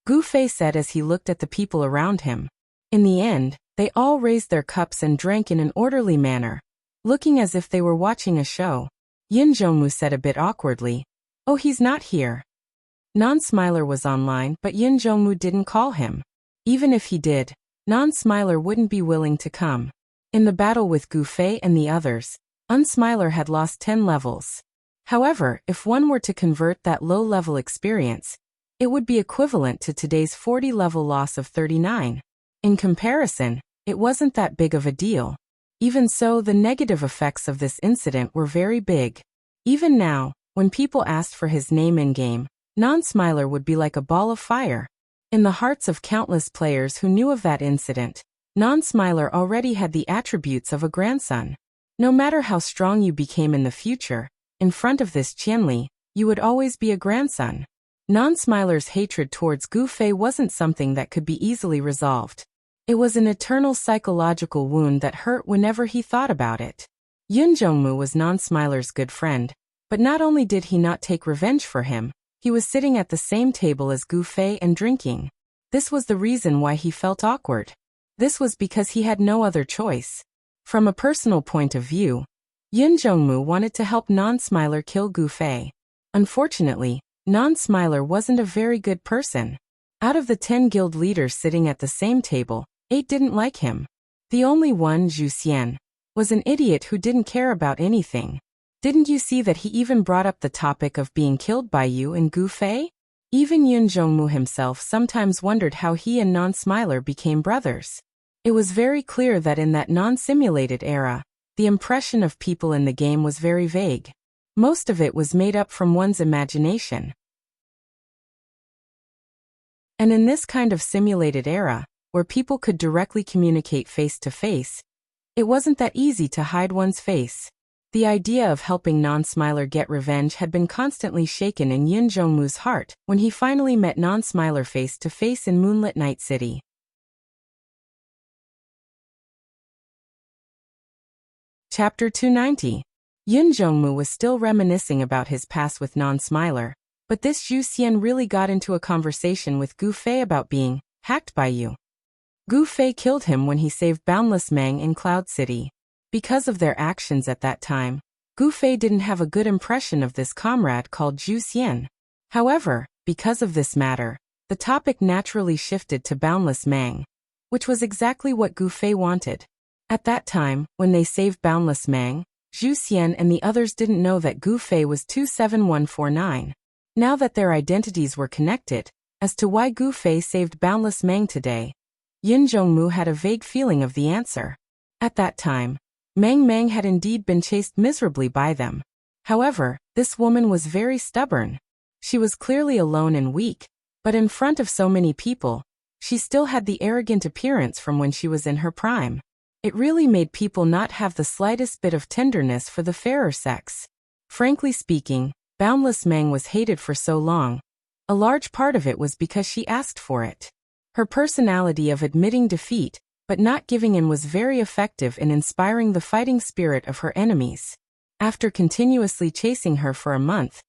Speaker 1: Gu Fei said as he looked at the people around him. In the end, they all raised their cups and drank in an orderly manner, looking as if they were watching a show. Yin Zhongmu said a bit awkwardly, "Oh, he's not here." Non-Smiler was online, but Yin Zhongmu didn't call him. Even if he did, Non-Smiler wouldn't be willing to come. In the battle with Gu Fei and the others, Unsmiler had lost 10 levels. However, if one were to convert that low-level experience, it would be equivalent to today's 40-level loss of 39. In comparison, it wasn't that big of a deal. Even so, the negative effects of this incident were very big. Even now, when people asked for his name in-game, Non-Smiler would be like a ball of fire. In the hearts of countless players who knew of that incident, Non-Smiler already had the attributes of a grandson. No matter how strong you became in the future, in front of this Qianli, you would always be a grandson. Non-Smiler's hatred towards Gu Fei wasn't something that could be easily resolved. It was an eternal psychological wound that hurt whenever he thought about it. Yun Zhongmu was Non-Smiler's good friend, but not only did he not take revenge for him, he was sitting at the same table as Gu Fei and drinking. This was the reason why he felt awkward. This was because he had no other choice. From a personal point of view, Yun Zhongmu wanted to help Non-Smiler kill Gu Fei. Unfortunately, Non-Smiler wasn't a very good person. Out of the 10 guild leaders sitting at the same table, 8 didn't like him. The only one, Zhu Xian, was an idiot who didn't care about anything. Didn't you see that he even brought up the topic of being killed by you and Gu Fei? Even Yun Zhongmu himself sometimes wondered how he and Non-Smiler became brothers. It was very clear that in that non-simulated era, the impression of people in the game was very vague. Most of it was made up from one's imagination. And in this kind of simulated era, where people could directly communicate face to face, it wasn't that easy to hide one's face. The idea of helping Non-Smiler get revenge had been constantly shaken in Yun Zhongmu's heart when he finally met Non-Smiler face to face in Moonlit Night City. Chapter 290. Yun Zhongmu was still reminiscing about his past with Non-Smiler, but this Zhu Xian really got into a conversation with Gu Fei about being hacked by you. Gu Fei killed him when he saved Boundless Mang in Cloud City. Because of their actions at that time, Gu Fei didn't have a good impression of this comrade called Zhu Xian. However, because of this matter, the topic naturally shifted to Boundless Mang, which was exactly what Gu Fei wanted. At that time, when they saved Boundless Mang, Zhu Xian and the others didn't know that Gu Fei was 27149. Now that their identities were connected, as to why Gu Fei saved Boundless Mang today, Yun Zhongmu had a vague feeling of the answer. At that time, Mang had indeed been chased miserably by them. However, this woman was very stubborn. She was clearly alone and weak, but in front of so many people, she still had the arrogant appearance from when she was in her prime. It really made people not have the slightest bit of tenderness for the fairer sex. Frankly speaking, Boundless Mang was hated for so long. A large part of it was because she asked for it. Her personality of admitting defeat, but not giving in, was very effective in inspiring the fighting spirit of her enemies. After continuously chasing her for a month,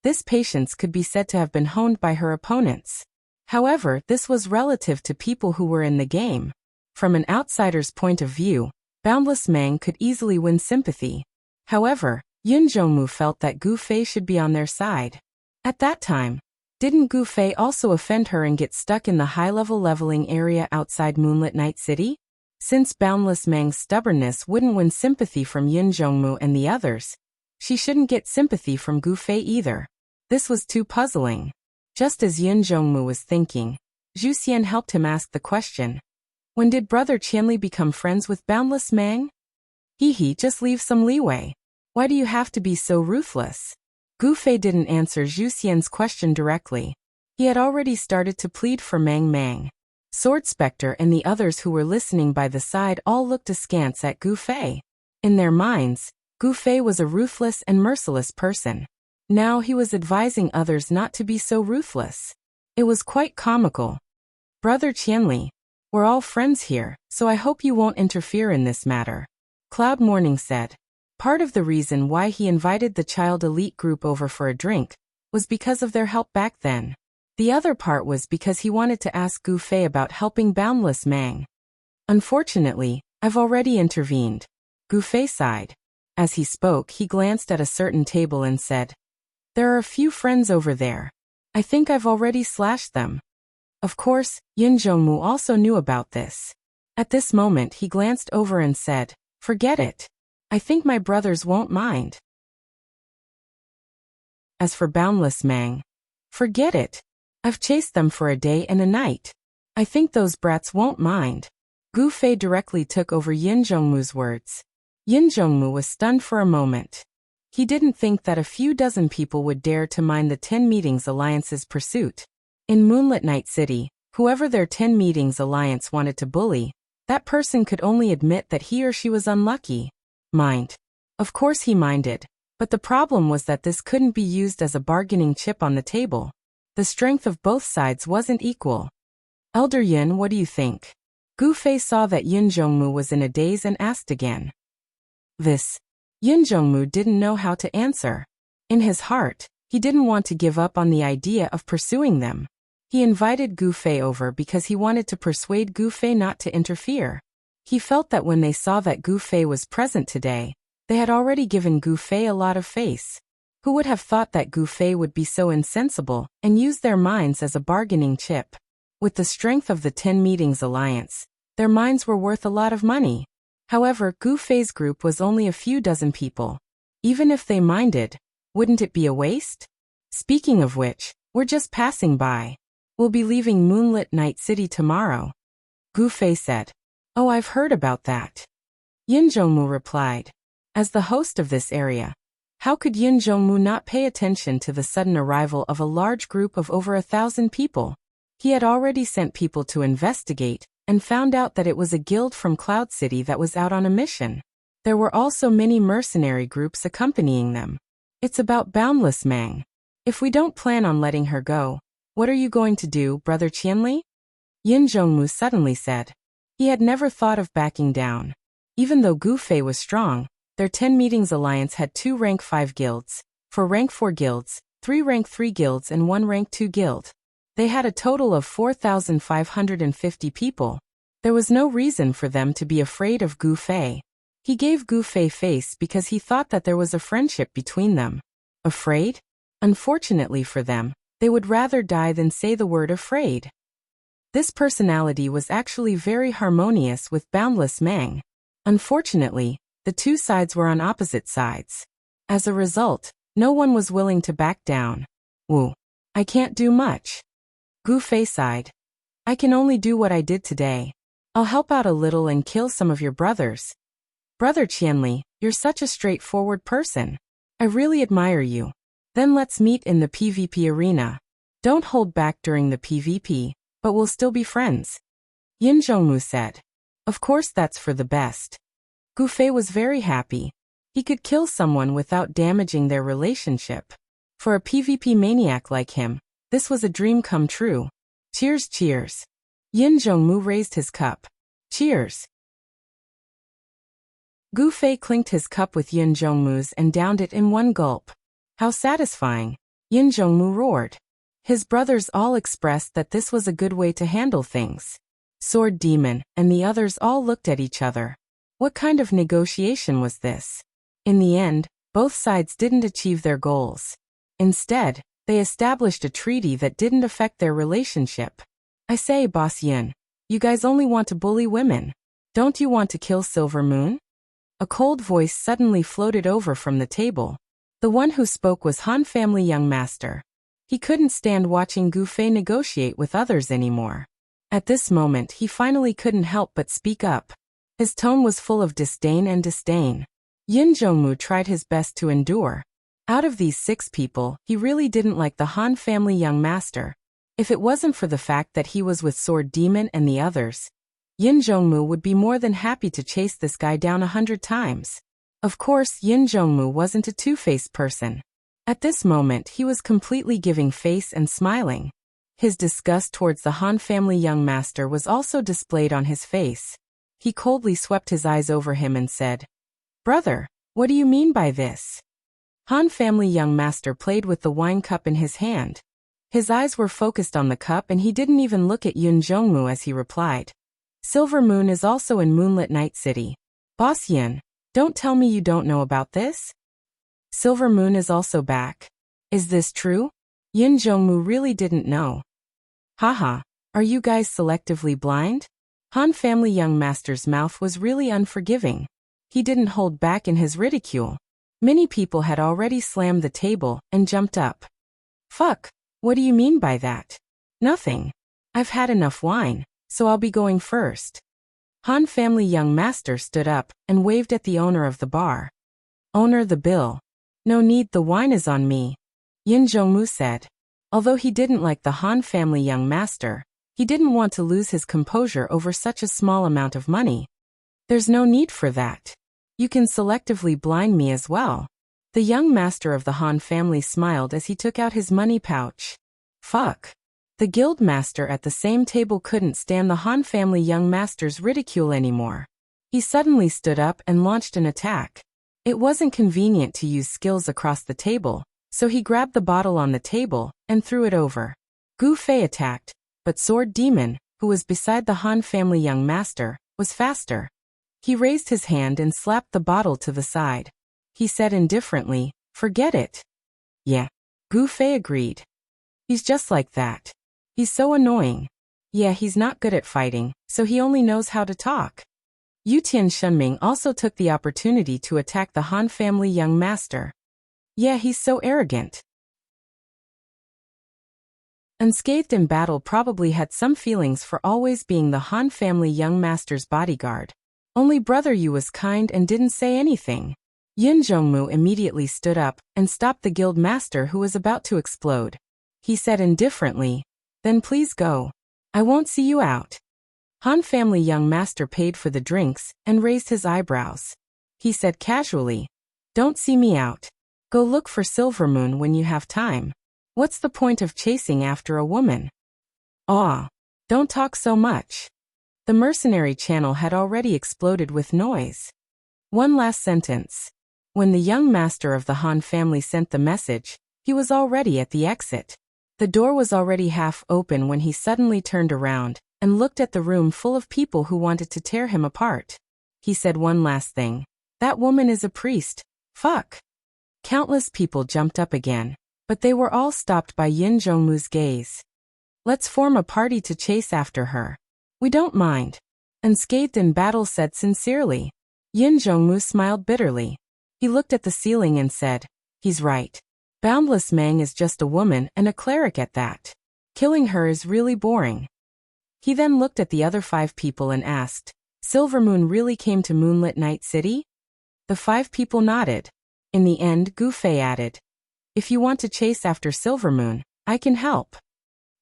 Speaker 1: this patience could be said to have been honed by her opponents. However, this was relative to people who were in the game. From an outsider's point of view, Boundless Mang could easily win sympathy. However, Yun Zhongmu felt that Gu Fei should be on their side. At that time, didn't Gu Fei also offend her and get stuck in the high-level leveling area outside Moonlit Night City? Since Boundless Mang's stubbornness wouldn't win sympathy from Yun Zhongmu and the others, she shouldn't get sympathy from Gu Fei either. This was too puzzling. Just as Yun Zhongmu was thinking, Zhu Xian helped him ask the question. When did Brother Qianli become friends with Boundless Mang? Just leave some leeway. Why do you have to be so ruthless? Gu Fei didn't answer Zhu Xian's question directly. He had already started to plead for Mang. Sword Spectre and the others who were listening by the side all looked askance at Gu Fei. In their minds, Gu Fei was a ruthless and merciless person. Now he was advising others not to be so ruthless. It was quite comical. Brother Qianli, we're all friends here, so I hope you won't interfere in this matter. Cloud Morning said. Part of the reason why he invited the child elite group over for a drink was because of their help back then. The other part was because he wanted to ask Gu Fei about helping Boundless Mang. Unfortunately, I've already intervened. Gu Fei sighed. As he spoke, he glanced at a certain table and said, There are a few friends over there. I think I've already slashed them. Of course, Yun Zhongmu also knew about this. At this moment he glanced over and said, Forget it. I think my brothers won't mind. As for Boundless Mang, forget it. I've chased them for a day and a night. I think those brats won't mind. Gu Fei directly took over Yun Zhongmu's words. Yun Zhongmu was stunned for a moment. He didn't think that a few dozen people would dare to mind the 10 Meetings Alliance's pursuit. In Moonlit Night City, whoever their 10 Meetings Alliance wanted to bully, That person could only admit that he or she was unlucky. Mind. Of course he minded, but the problem was that this couldn't be used as a bargaining chip on the table. The strength of both sides wasn't equal. Elder Yin, what do you think? Gu Fei saw that Yin Zhongmu was in a daze and asked again. This. Yin Zhongmu didn't know how to answer. In his heart, he didn't want to give up on the idea of pursuing them. He invited Gu Fei over because he wanted to persuade Gu Fei not to interfere. He felt that when they saw that Gu Fei was present today, they had already given Gu Fei a lot of face. Who would have thought that Gu Fei would be so insensible and use their minds as a bargaining chip? With the strength of the 10 Meetings Alliance, their minds were worth a lot of money. However, Gu Fei's group was only a few dozen people. Even if they minded, wouldn't it be a waste? Speaking of which, we're just passing by. We'll be leaving Moonlit Night City tomorrow. Gu Fei said. Oh, I've heard about that. Yin Zhongmu replied. As the host of this area, how could Yin Zhongmu not pay attention to the sudden arrival of a large group of over 1,000 people? He had already sent people to investigate and found out that it was a guild from Cloud City that was out on a mission. There were also many mercenary groups accompanying them. It's about Boundless Mang. If we don't plan on letting her go, what are you going to do, Brother Qianli? Yin Zhongmu suddenly said. He had never thought of backing down. Even though Gu Fei was strong, their 10 Meetings Alliance had 2 rank 5 guilds, 4 rank 4 guilds, 3 rank 3 guilds and 1 rank 2 guild. They had a total of 4,550 people. There was no reason for them to be afraid of Gu Fei. He gave Gu Fei face because he thought that there was a friendship between them. Afraid? Unfortunately for them, they would rather die than say the word afraid. This personality was actually very harmonious with Boundless Mang. Unfortunately, the two sides were on opposite sides. As a result, no one was willing to back down. Wu. I can't do much. Gu Fei sighed. I can only do what I did today. I'll help out a little and kill some of your brothers. Brother Qianli, you're such a straightforward person. I really admire you. Then let's meet in the PvP arena. Don't hold back during the PvP, but we'll still be friends. Yin Zhongmu said. Of course that's for the best. Gu Fei was very happy. He could kill someone without damaging their relationship. For a PvP maniac like him, this was a dream come true. Cheers, cheers. Yin Zhongmu raised his cup. Cheers. Gu Fei clinked his cup with Yin Zhongmu's and downed it in one gulp. How satisfying, Yin Zhongmu roared. His brothers all expressed that this was a good way to handle things. Sword Demon and the others all looked at each other. What kind of negotiation was this? In the end, both sides didn't achieve their goals. Instead, they established a treaty that didn't affect their relationship. I say, Boss Yin, you guys only want to bully women. Don't you want to kill Silver Moon? A cold voice suddenly floated over from the table. The one who spoke was Han Family Young Master. He couldn't stand watching Gu Fei negotiate with others anymore. At this moment he finally couldn't help but speak up. His tone was full of disdain and disdain. Yin Zhongmu tried his best to endure. Out of these 6 people, he really didn't like the Han Family Young Master. If it wasn't for the fact that he was with Sword Demon and the others, Yin Zhongmu would be more than happy to chase this guy down 100 times. Of course, Yin Zhongmu wasn't a two-faced person. At this moment he was completely giving face and smiling. His disgust towards the Han Family Young Master was also displayed on his face. He coldly swept his eyes over him and said, Brother, what do you mean by this? Han Family Young Master played with the wine cup in his hand. His eyes were focused on the cup and he didn't even look at Yin Zhongmu as he replied. Silver Moon is also in Moonlit Night City. Boss Yin, don't tell me you don't know about this? Silver Moon is also back. Is this true? Yin Zhongmu really didn't know. Haha, are you guys selectively blind? Han Family Young Master's mouth was really unforgiving. He didn't hold back in his ridicule. Many people had already slammed the table and jumped up. Fuck, what do you mean by that? Nothing. I've had enough wine, so I'll be going first. Han Family Young Master stood up and waved at the owner of the bar. Owner, the bill. No need, the wine is on me. Yin Zhongmu said. Although he didn't like the Han Family Young Master, He didn't want to lose his composure over such a small amount of money. There's no need for that. You can selectively blind me as well. The young master of the Han family smiled as he took out his money pouch. Fuck. The guild master at the same table couldn't stand the Han family young master's ridicule anymore. He suddenly stood up and launched an attack. It wasn't convenient to use skills across the table, so he grabbed the bottle on the table and threw it over. Gu Fei attacked, but Sword Demon, who was beside the Han family young master, was faster. He raised his hand and slapped the bottle to the side. He said indifferently, "Forget it." "Yeah." Gu Fei agreed. "He's just like that. He's so annoying. Yeah, he's not good at fighting, so he only knows how to talk." Yutian Shunming also took the opportunity to attack the Han family young master. "Yeah, he's so arrogant." Unscathed in battle probably had some feelings for always being the Han family young master's bodyguard. Only Brother Yu was kind and didn't say anything. Yin Zhongmu immediately stood up and stopped the guild master who was about to explode. He said indifferently, "Then please go. I won't see you out." Han family young master paid for the drinks and raised his eyebrows. He said casually, "Don't see me out. Go look for Silvermoon when you have time. What's the point of chasing after a woman?" "Aw. Don't talk so much." The mercenary channel had already exploded with noise. One last sentence. When the young master of the Han family sent the message, he was already at the exit. The door was already half open when he suddenly turned around and looked at the room full of people who wanted to tear him apart. He said one last thing. "That woman is a priest. Fuck." Countless people jumped up again, but they were all stopped by Yin Zhongmu's gaze. "Let's form a party to chase after her. We don't mind." Unscathed in battle said sincerely. Yin Zhongmu smiled bitterly. He looked at the ceiling and said, "He's right. Boundless Mang is just a woman and a cleric at that. Killing her is really boring." He then looked at the other 5 people and asked, "Silvermoon really came to Moonlit Night City?" The 5 people nodded. In the end, Gu Fei added, "If you want to chase after Silvermoon, I can help."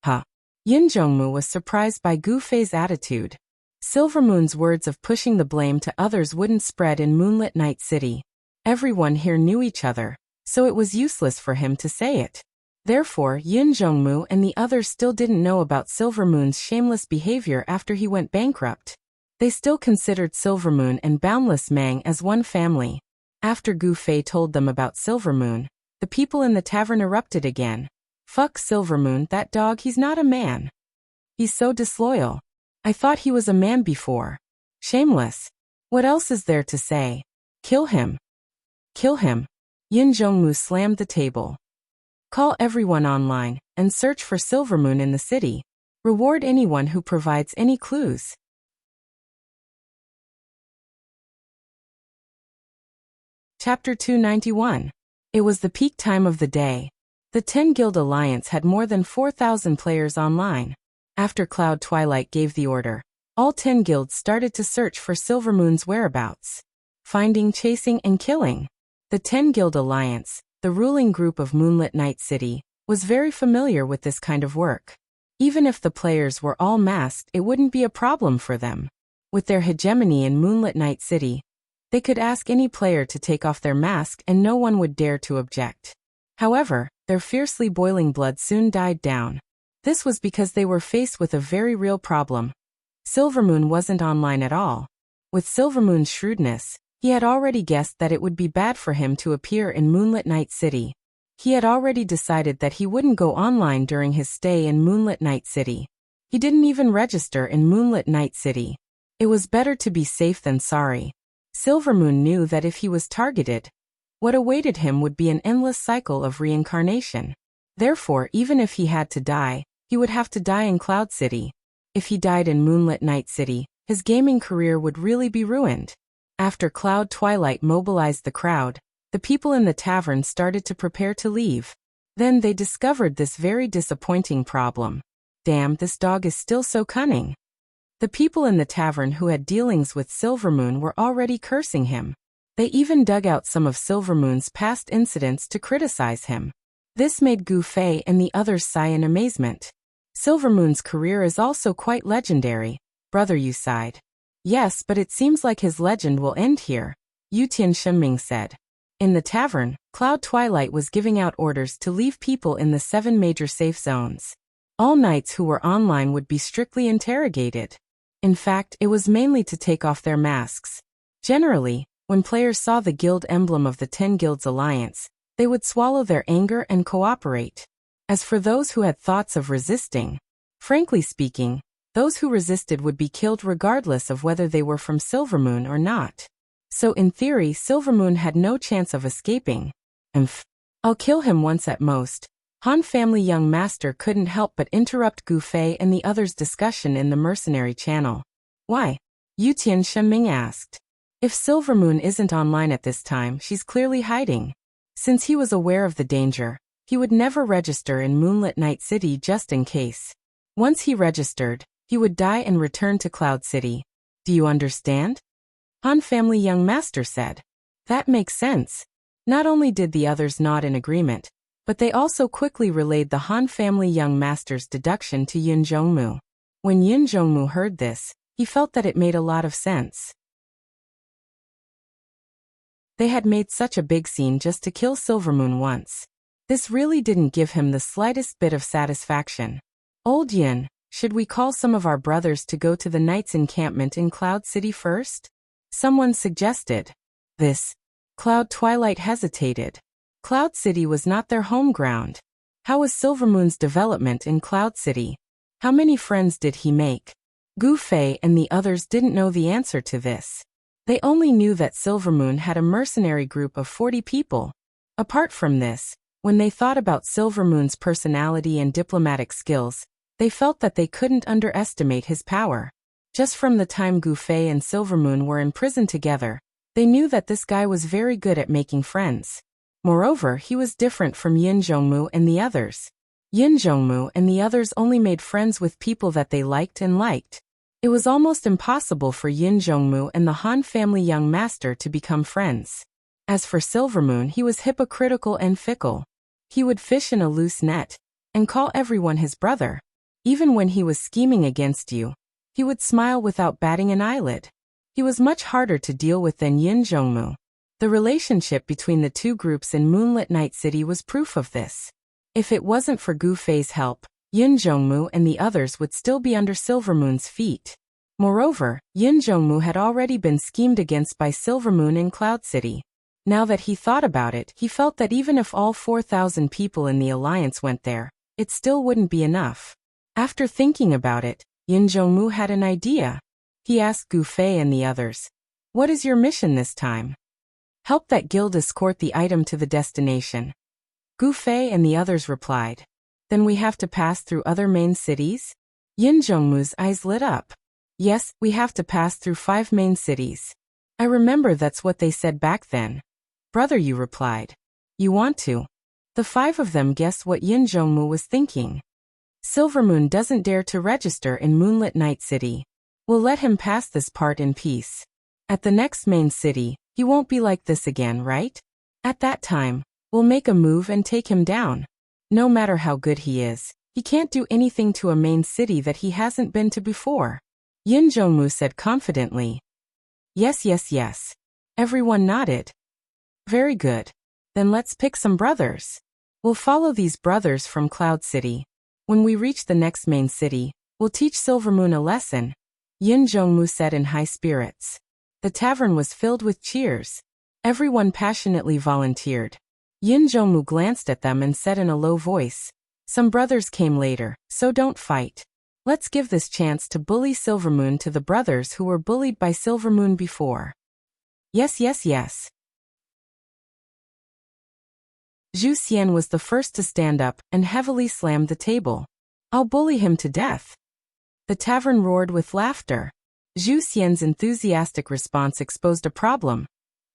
Speaker 1: Huh. Yin Zhongmu was surprised by Gu Fei's attitude. Silvermoon's words of pushing the blame to others wouldn't spread in Moonlit Night City. Everyone here knew each other, so it was useless for him to say it. Therefore, Yin Zhongmu and the others still didn't know about Silvermoon's shameless behavior after he went bankrupt. They still considered Silvermoon and Boundless Mang as one family. After Gu Fei told them about Silvermoon, the people in the tavern erupted again. "Fuck Silvermoon, that dog, he's not a man. He's so disloyal. I thought he was a man before. Shameless. What else is there to say? Kill him. Kill him." Yin Zhongmu slammed the table. "Call everyone online and search for Silvermoon in the city. Reward anyone who provides any clues." Chapter 291. It was the peak time of the day. The 10 Guild Alliance had more than 4,000 players online. After Cloud Twilight gave the order, all 10 guilds started to search for Silvermoon's whereabouts. Finding, chasing, and killing. The 10 Guild Alliance, the ruling group of Moonlit Night City, was very familiar with this kind of work. Even if the players were all masked, it wouldn't be a problem for them. With their hegemony in Moonlit Night City, they could ask any player to take off their mask and no one would dare to object. However, their fiercely boiling blood soon died down. This was because they were faced with a very real problem. Silvermoon wasn't online at all. With Silvermoon's shrewdness, he had already guessed that it would be bad for him to appear in Moonlit Night City. He had already decided that he wouldn't go online during his stay in Moonlit Night City. He didn't even register in Moonlit Night City. It was better to be safe than sorry. Silvermoon knew that if he was targeted, what awaited him would be an endless cycle of reincarnation. Therefore, even if he had to die, he would have to die in Cloud City. If he died in Moonlit Night City, his gaming career would really be ruined. After Cloud Twilight mobilized the crowd, the people in the tavern started to prepare to leave. Then they discovered this very disappointing problem. Damn, this dog is still so cunning. The people in the tavern who had dealings with Silvermoon were already cursing him. They even dug out some of Silvermoon's past incidents to criticize him. This made Gu Fei and the others sigh in amazement. Silvermoon's career is also quite legendary, brother Yu sighed. Yes, but it seems like his legend will end here, Yu Tianshengming said. In the tavern, Cloud Twilight was giving out orders to leave people in the 7 major safe zones. All knights who were online would be strictly interrogated. In fact, it was mainly to take off their masks. Generally, when players saw the guild emblem of the 10 Guilds Alliance, they would swallow their anger and cooperate. As for those who had thoughts of resisting, frankly speaking, those who resisted would be killed regardless of whether they were from Silvermoon or not. So in theory, Silvermoon had no chance of escaping. I'll kill him once at most. Han family young master couldn't help but interrupt Gu Fei and the others' discussion in the mercenary channel. Why? Yu Tianshengming asked. If Silvermoon isn't online at this time, she's clearly hiding. Since he was aware of the danger, he would never register in Moonlit Night City just in case. Once he registered, he would die and return to Cloud City. Do you understand? Han family young master said. That makes sense. Not only did the others nod in agreement, but they also quickly relayed the Han family young master's deduction to Yin Zhongmu. When Yin Zhongmu heard this, he felt that it made a lot of sense. They had made such a big scene just to kill Silvermoon once. This really didn't give him the slightest bit of satisfaction. Old Yin, should we call some of our brothers to go to the Knight's encampment in Cloud City first? Someone suggested. This. Cloud Twilight hesitated. Cloud City was not their home ground. How was Silvermoon's development in Cloud City? How many friends did he make? Gu Fei and the others didn't know the answer to this. They only knew that Silvermoon had a mercenary group of 40 people. Apart from this, when they thought about Silvermoon's personality and diplomatic skills, they felt that they couldn't underestimate his power. Just from the time Gu Fei and Silvermoon were in prison together, they knew that this guy was very good at making friends. Moreover, he was different from Yin Zhongmu and the others. Yin Zhongmu and the others only made friends with people that they liked and liked. It was almost impossible for Yin Zhongmu and the Han family young master to become friends. As for Silvermoon, he was hypocritical and fickle. He would fish in a loose net and call everyone his brother. Even when he was scheming against you, he would smile without batting an eyelid. He was much harder to deal with than Yin Zhongmu. The relationship between the two groups in Moonlit Night City was proof of this. If it wasn't for Gu Fei's help, Yin Zhongmu and the others would still be under Silvermoon's feet. Moreover, Yin Zhongmu had already been schemed against by Silvermoon in Cloud City. Now that he thought about it, he felt that even if all 4,000 people in the alliance went there, it still wouldn't be enough. After thinking about it, Yin Zhongmu had an idea. He asked Gu Fei and the others, "What is your mission this time?" "Help that guild escort the item to the destination." Gu Fei and the others replied. "Then we have to pass through other main cities?" Yin Zhongmu's eyes lit up. "Yes, we have to pass through 5 main cities. I remember that's what they said back then." "Brother," Yu replied. "You want to?" The 5 of them guessed what Yin Zhongmu was thinking. Silvermoon doesn't dare to register in Moonlit Night City. We'll let him pass this part in peace. At the next main city, he won't be like this again, right? At that time, we'll make a move and take him down. No matter how good he is, he can't do anything to a main city that he hasn't been to before. Yin Zhongmu said confidently. Yes, yes, yes. Everyone nodded. Very good. Then let's pick some brothers. We'll follow these brothers from Cloud City. When we reach the next main city, we'll teach Silvermoon a lesson, Yin Zhongmu said in high spirits. The tavern was filled with cheers. Everyone passionately volunteered. Yin Zhongmu glanced at them and said in a low voice, "Some brothers came later, so don't fight. Let's give this chance to bully Silvermoon to the brothers who were bullied by Silvermoon before." Yes, yes, yes. Zhu Xian was the first to stand up and heavily slammed the table. "I'll bully him to death." The tavern roared with laughter. Zhu Xian's enthusiastic response exposed a problem.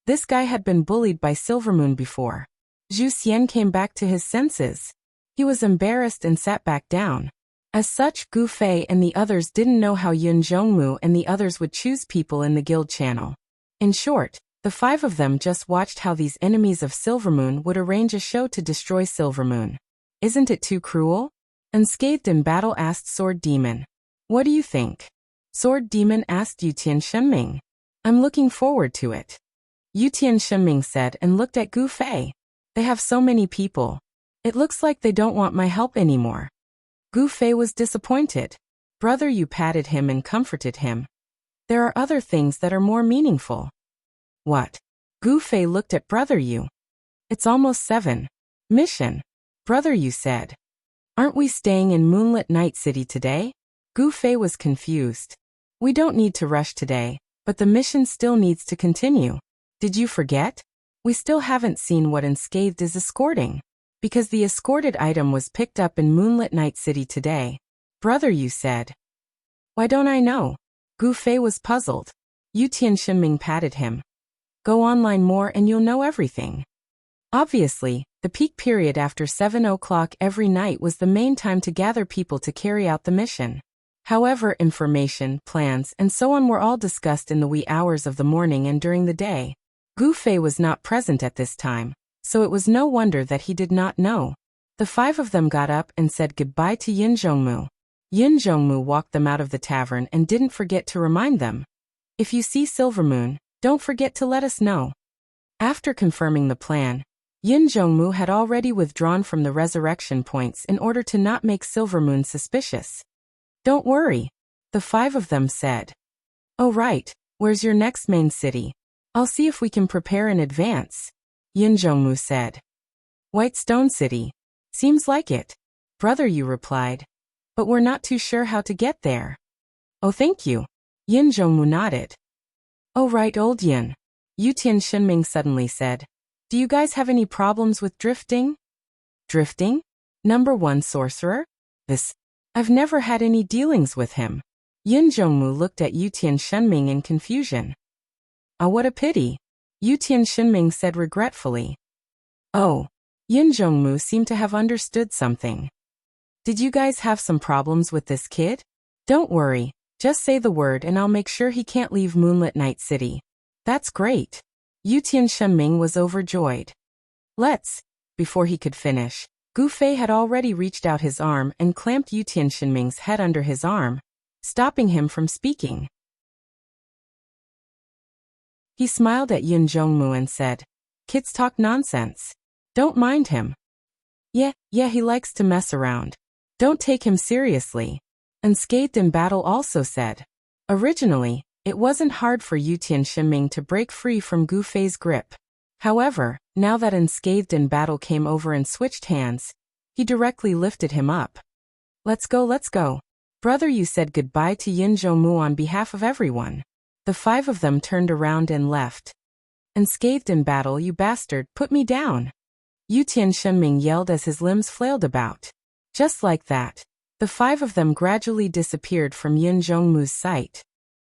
Speaker 1: This guy had been bullied by Silvermoon before. Zhu Xian came back to his senses. He was embarrassed and sat back down. As such, Gu Fei and the others didn't know how Yin Zhongmu and the others would choose people in the guild channel. In short, the 5 of them just watched how these enemies of Silvermoon would arrange a show to destroy Silvermoon. Isn't it too cruel? Unscathed in battle, asked Sword Demon. What do you think? Sword Demon asked Yutian Shenming. I'm looking forward to it. Yutian Shenming said and looked at Gu Fei. They have so many people. It looks like they don't want my help anymore. Gu Fei was disappointed. Brother Yu patted him and comforted him. There are other things that are more meaningful. What? Gu Fei looked at Brother Yu. It's almost 7. Mission. Brother Yu said. Aren't we staying in Moonlit Night City today? Gu Fei was confused. We don't need to rush today, but the mission still needs to continue. Did you forget? We still haven't seen what Unscathed is escorting. Because the escorted item was picked up in Moonlit Night City today. Brother Yu said. Why don't I know? Gu Fei was puzzled. Yutian Shenming patted him. Go online more and you'll know everything. Obviously, the peak period after 7 o'clock every night was the main time to gather people to carry out the mission. However, information, plans, and so on were all discussed in the wee hours of the morning and during the day. Gu Fei was not present at this time, so it was no wonder that he did not know. The 5 of them got up and said goodbye to Yin Zhongmu. Yin Zhongmu walked them out of the tavern and didn't forget to remind them. If you see Silvermoon, don't forget to let us know. After confirming the plan, Yin Zhongmu had already withdrawn from the resurrection points in order to not make Silvermoon suspicious. Don't worry, the 5 of them said. Oh right, where's your next main city? I'll see if we can prepare in advance. Yin Zhongmu said. White Stone City. Seems like it. Brother Yu replied. But we're not too sure how to get there. Oh thank you. Yin Zhongmu nodded. Oh right old Yin. Yutian Shenming suddenly said. Do you guys have any problems with drifting? Drifting? Number 1 sorcerer? I've never had any dealings with him. Yin Zhongmu looked at Yutian Shenming in confusion. Ah, what a pity. Yutian Shenming said regretfully. Oh. Yin Zhongmu seemed to have understood something. Did you guys have some problems with this kid? Don't worry, just say the word and I'll make sure he can't leave Moonlit Night City. That's great. Yutian Shenming was overjoyed. Before he could finish, Gu Fei had already reached out his arm and clamped Yutian Shenming's head under his arm, stopping him from speaking. He smiled at Yin Zhongmu and said, Kids talk nonsense. Don't mind him. Yeah, he likes to mess around. Don't take him seriously. Unscathed in battle also said. Originally, it wasn't hard for Yutian Shenming to break free from Gu Fei's grip. However, now that Unscathed in battle came over and switched hands, he directly lifted him up. Let's go. Brother Yu said goodbye to Yin Zhongmu on behalf of everyone. The 5 of them turned around and left. Unscathed in battle, you bastard, put me down. Yutian Shenming yelled as his limbs flailed about. Just like that, the 5 of them gradually disappeared from Yin Zhongmu's sight.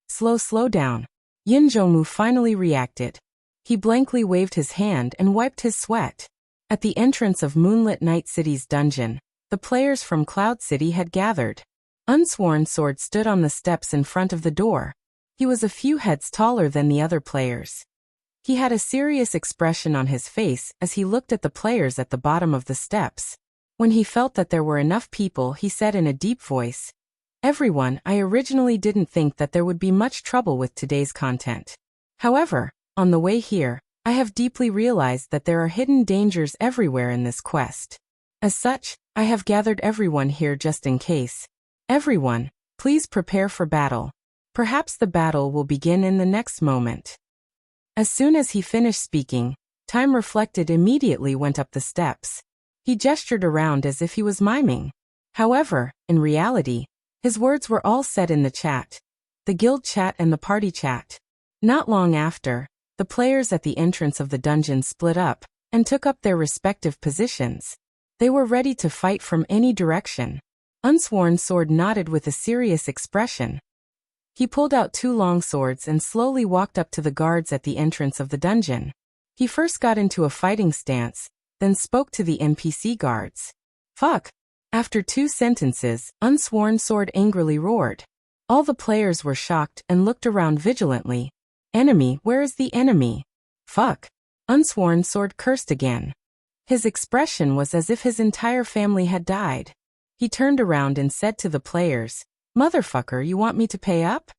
Speaker 1: Slow down. Yin Zhongmu finally reacted. He blankly waved his hand and wiped his sweat. At the entrance of Moonlit Night City's dungeon, the players from Cloud City had gathered. Unsworn Sword stood on the steps in front of the door. He was a few heads taller than the other players. He had a serious expression on his face as he looked at the players at the bottom of the steps. When he felt that there were enough people, he said in a deep voice, Everyone, I originally didn't think that there would be much trouble with today's content. However, on the way here, I have deeply realized that there are hidden dangers everywhere in this quest. As such, I have gathered everyone here just in case. Everyone, please prepare for battle. Perhaps the battle will begin in the next moment. As soon as he finished speaking, Time Reflected immediately went up the steps. He gestured around as if he was miming. However, in reality, his words were all said in the chat. The guild chat and the party chat. Not long after, the players at the entrance of the dungeon split up and took up their respective positions. They were ready to fight from any direction. Unsworn Sword nodded with a serious expression. He pulled out 2 long swords and slowly walked up to the guards at the entrance of the dungeon. He first got into a fighting stance, then spoke to the NPC guards. Fuck! After 2 sentences, Unsworn Sword angrily roared. All the players were shocked and looked around vigilantly. Enemy, where is the enemy? Fuck! Unsworn Sword cursed again. His expression was as if his entire family had died. He turned around and said to the players, "Motherfucker, you want me to pay up?"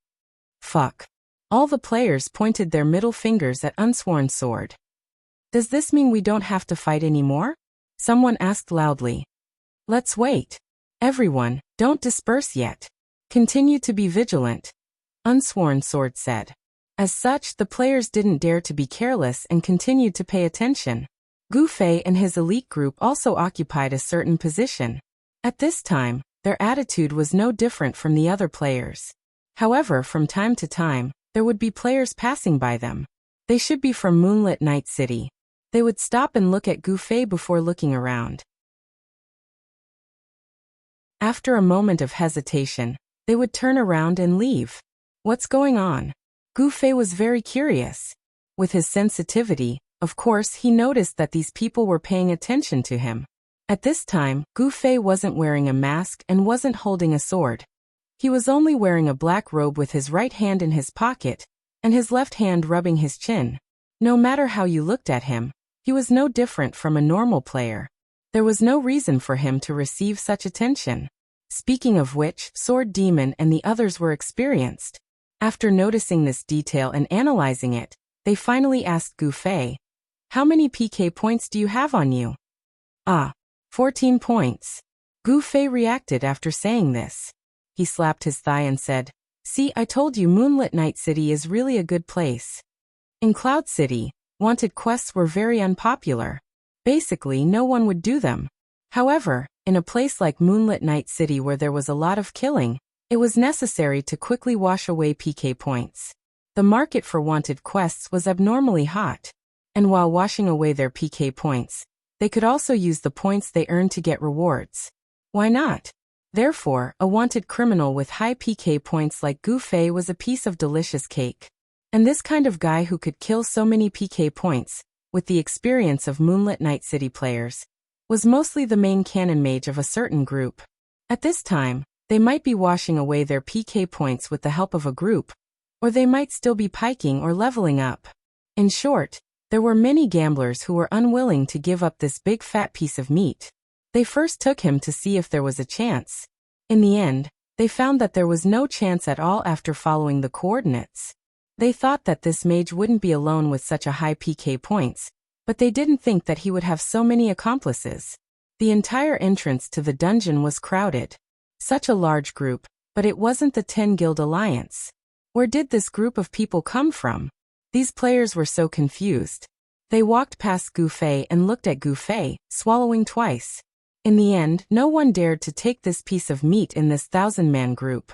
Speaker 1: Fuck. All the players pointed their middle fingers at Unsworn Sword. "Does this mean we don't have to fight anymore?" Someone asked loudly. "Let's wait. Everyone, don't disperse yet. Continue to be vigilant," Unsworn Sword said. As such, the players didn't dare to be careless and continued to pay attention. Gu Fei and his elite group also occupied a certain position. At this time, their attitude was no different from the other players. However, from time to time, there would be players passing by them. They should be from Moonlit Night City. They would stop and look at Gu Fei before looking around. After a moment of hesitation, they would turn around and leave. What's going on? Gu Fei was very curious. With his sensitivity, of course, he noticed that these people were paying attention to him. At this time, Gu Fei wasn't wearing a mask and wasn't holding a sword. He was only wearing a black robe with his right hand in his pocket, and his left hand rubbing his chin. No matter how you looked at him, he was no different from a normal player. There was no reason for him to receive such attention. Speaking of which, Sword Demon and the others were experienced. After noticing this detail and analyzing it, they finally asked Gu Fei, "How many PK points do you have on you?" "Ah, 14 points. Gu Fei reacted after saying this. He slapped his thigh and said, "See, I told you Moonlit Night City is really a good place." In Cloud City, wanted quests were very unpopular. Basically, no one would do them. However, in a place like Moonlit Night City where there was a lot of killing, it was necessary to quickly wash away PK points. The market for wanted quests was abnormally hot. And while washing away their PK points, they could also use the points they earned to get rewards. Why not? Therefore, a wanted criminal with high PK points like Gu Fei was a piece of delicious cake. And this kind of guy who could kill so many PK points, with the experience of Moonlit Night City players, was mostly the main canon mage of a certain group. At this time, they might be washing away their PK points with the help of a group, or they might still be piking or leveling up. In short, there were many gamblers who were unwilling to give up this big fat piece of meat. They first took him to see if there was a chance. In the end, they found that there was no chance at all after following the coordinates. They thought that this mage wouldn't be alone with such a high PK points, but they didn't think that he would have so many accomplices. The entire entrance to the dungeon was crowded. Such a large group, but it wasn't the 10 Guild Alliance. Where did this group of people come from? These players were so confused. They walked past Gu Fei and looked at Gu Fei, swallowing twice. In the end, no one dared to take this piece of meat in this 1,000-man group.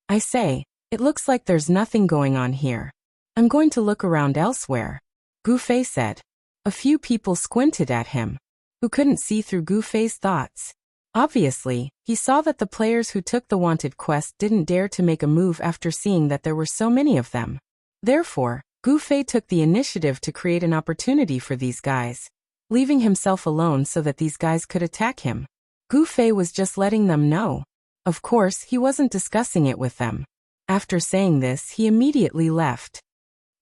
Speaker 1: "I say, it looks like there's nothing going on here. I'm going to look around elsewhere," Gu Fei said. A few people squinted at him, who couldn't see through Gu Fei's thoughts. Obviously, he saw that the players who took the wanted quest didn't dare to make a move after seeing that there were so many of them. Therefore, Gu Fei took the initiative to create an opportunity for these guys, leaving himself alone so that these guys could attack him. Gu Fei was just letting them know. Of course, he wasn't discussing it with them. After saying this, he immediately left.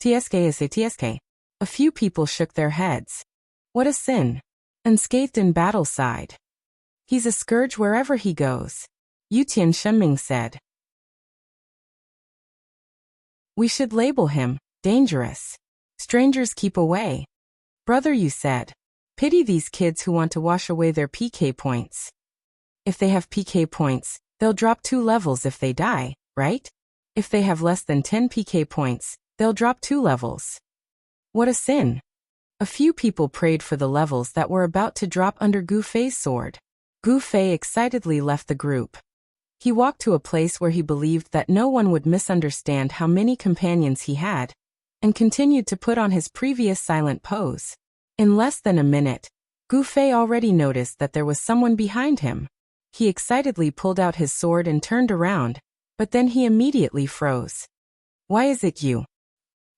Speaker 1: TSK. A few people shook their heads. What a sin. Unscathed in battle sighed. He's a scourge wherever he goes. Yutian Shenming said. We should label him dangerous. Strangers keep away. Brother, you said. Pity these kids who want to wash away their PK points. If they have PK points, they'll drop 2 levels if they die, right? If they have less than 10 PK points, they'll drop 2 levels. What a sin. A few people prayed for the levels that were about to drop under Gu Fei's sword. Gu Fei excitedly left the group. He walked to a place where he believed that no one would misunderstand how many companions he had, and continued to put on his previous silent pose. In less than a minute, Gu Fei already noticed that there was someone behind him. He excitedly pulled out his sword and turned around, but then he immediately froze. Why is it you?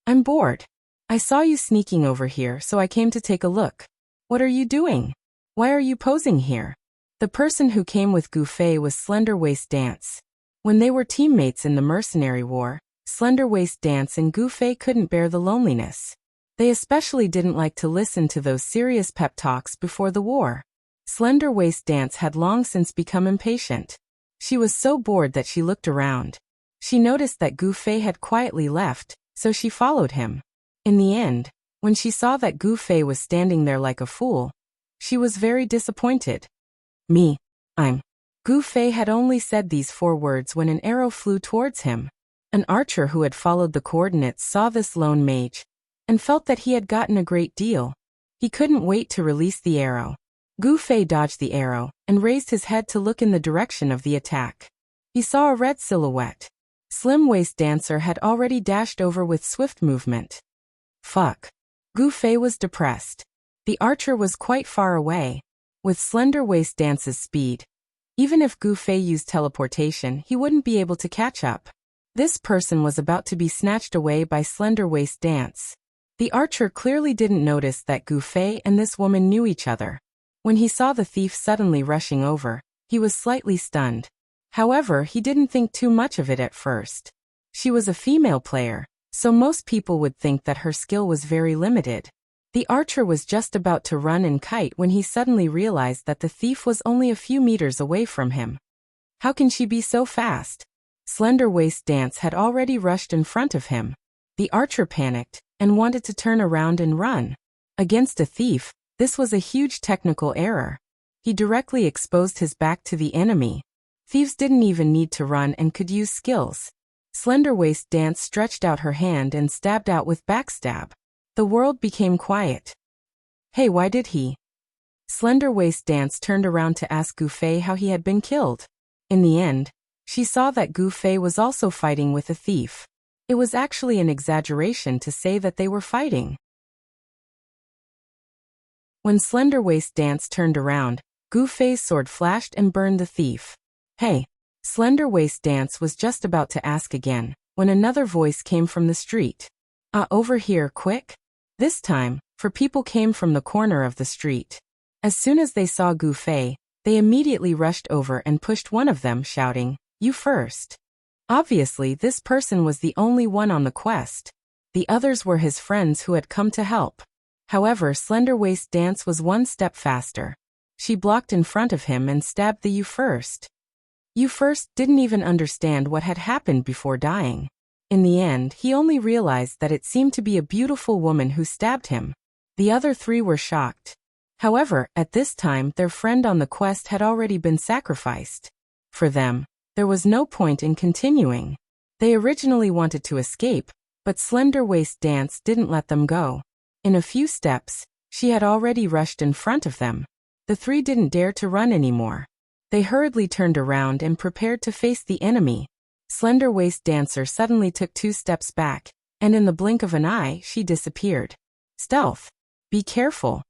Speaker 1: I'm bored. I saw you sneaking over here, so I came to take a look. What are you doing? Why are you posing here? The person who came with Gu Fei was Slender Waist Dance. When they were teammates in the mercenary war, Slender Waist Dance and Gu Fei couldn't bear the loneliness. They especially didn't like to listen to those serious pep talks before the war. Slender Waist Dance had long since become impatient. She was so bored that she looked around. She noticed that Gu Fei had quietly left, so she followed him. In the end, when she saw that Gu Fei was standing there like a fool, she was very disappointed. I'm. Gu Fei had only said these 4 words when an arrow flew towards him. An archer who had followed the coordinates saw this lone mage and felt that he had gotten a great deal. He couldn't wait to release the arrow. Gu Fei dodged the arrow and raised his head to look in the direction of the attack. He saw a red silhouette. Slim Waist Dancer had already dashed over with swift movement. Fuck. Gu Fei was depressed. The archer was quite far away. With Slender Waist Dance's speed, even if Gu Fei used teleportation, he wouldn't be able to catch up. This person was about to be snatched away by Slender Waist Dance. The archer clearly didn't notice that Gu Fei and this woman knew each other. When he saw the thief suddenly rushing over, he was slightly stunned. However, he didn't think too much of it at first. She was a female player, so most people would think that her skill was very limited. The archer was just about to run and kite when he suddenly realized that the thief was only a few meters away from him. How can she be so fast? Slender Waist Dance had already rushed in front of him. The archer panicked and wanted to turn around and run. Against a thief, this was a huge technical error. He directly exposed his back to the enemy. Thieves didn't even need to run and could use skills. Slender Waist Dance stretched out her hand and stabbed out with backstab. The world became quiet. Hey, why did he? Slender Waist Dance turned around to ask Gu Fei how he had been killed. In the end, she saw that Gu Fei was also fighting with a thief. It was actually an exaggeration to say that they were fighting. When Slender Waist Dance turned around, Gu Fei's sword flashed and burned the thief. Hey! Slender Waist Dance was just about to ask again, when another voice came from the street. Over here, quick! This time, 4 people came from the corner of the street. As soon as they saw Gu Fei, they immediately rushed over and pushed one of them, shouting, "You first!" Obviously, this person was the only one on the quest. The others were his friends who had come to help. However, Slender Waist Dance was 1 step faster. She blocked in front of him and stabbed the "You first." You First didn't even understand what had happened before dying. In the end, he only realized that it seemed to be a beautiful woman who stabbed him. The other 3 were shocked. However, at this time, their friend on the quest had already been sacrificed. For them, there was no point in continuing. They originally wanted to escape, but Slender Waist Dance didn't let them go. In a few steps, she had already rushed in front of them. The 3 didn't dare to run anymore. They hurriedly turned around and prepared to face the enemy. Slender Waist Dancer suddenly took 2 steps back, and in the blink of an eye, she disappeared. Stealth. Be careful.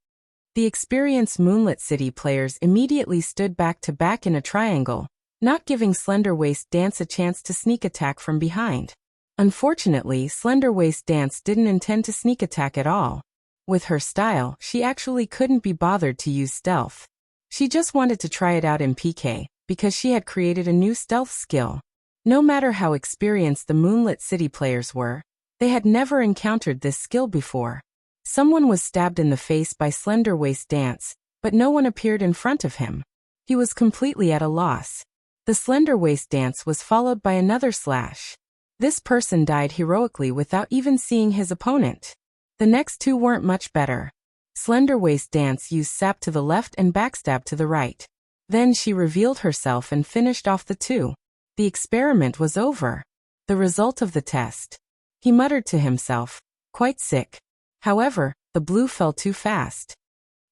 Speaker 1: The experienced Moonlit City players immediately stood back to back in a triangle, not giving Slender Waist Dance a chance to sneak attack from behind. Unfortunately, Slender Waist Dance didn't intend to sneak attack at all. With her style, she actually couldn't be bothered to use stealth. She just wanted to try it out in PK, because she had created a new stealth skill. No matter how experienced the Moonlit City players were, they had never encountered this skill before. Someone was stabbed in the face by Slender Waist Dance, but no one appeared in front of him. He was completely at a loss. The Slender Waist Dance was followed by another slash. This person died heroically without even seeing his opponent. The next 2 weren't much better. Slender Waist Dance used sap to the left and backstab to the right. Then she revealed herself and finished off the 2. The experiment was over. The result of the test. He muttered to himself, quite sick. However, the blue fell too fast.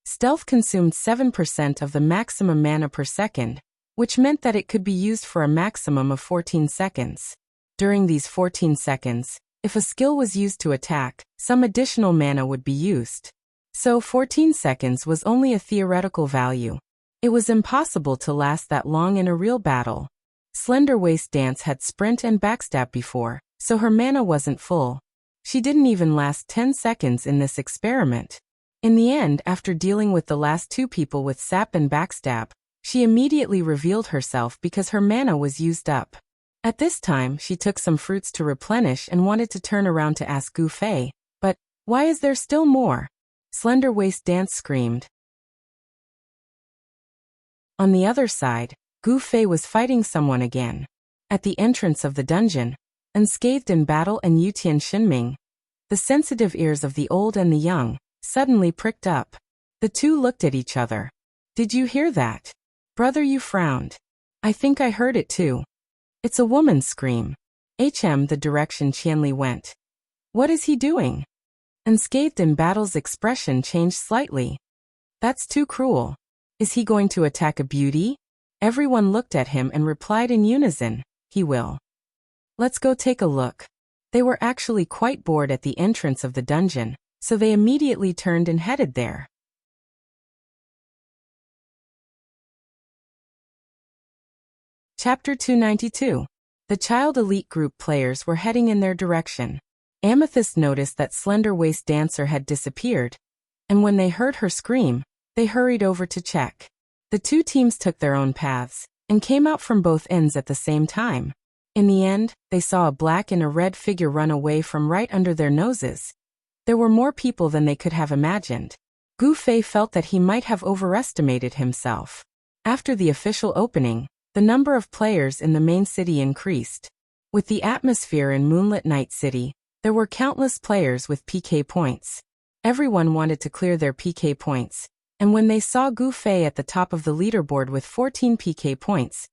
Speaker 1: Stealth consumed 7% of the maximum mana per second, which meant that it could be used for a maximum of 14 seconds. During these 14 seconds, if a skill was used to attack, some additional mana would be used. So 14 seconds was only a theoretical value. It was impossible to last that long in a real battle. Slender Waist Dance had sprint and backstab before, so her mana wasn't full. She didn't even last 10 seconds in this experiment. In the end, after dealing with the last 2 people with sap and backstab, she immediately revealed herself because her mana was used up. At this time, she took some fruits to replenish and wanted to turn around to ask Gu Fei, but why is there still more? Slender Waist Dance screamed. On the other side, Gu Fei was fighting someone again. At the entrance of the dungeon, unscathed in battle and Yutian Shinming, the sensitive ears of the old and the young suddenly pricked up. The two looked at each other. Did you hear that? Brother, you frowned. I think I heard it too. It's a woman's scream. The direction Qianli went. What is he doing? Unscathed in battle's expression changed slightly. That's too cruel. Is he going to attack a beauty? Everyone looked at him and replied in unison, he will. Let's go take a look. They were actually quite bored at the entrance of the dungeon, so they immediately turned and headed there. Chapter 292. The child elite group players were heading in their direction. Amethyst noticed that slender-waist dancer had disappeared, and when they heard her scream, they hurried over to check. The two teams took their own paths, and came out from both ends at the same time. In the end, they saw a black and a red figure run away from right under their noses. There were more people than they could have imagined. Gu Fei felt that he might have overestimated himself. After the official opening, the number of players in the main city increased. With the atmosphere in Moonlit Night City, there were countless players with PK points. Everyone wanted to clear their PK points, and when they saw Gu Fei at the top of the leaderboard with 14 PK points,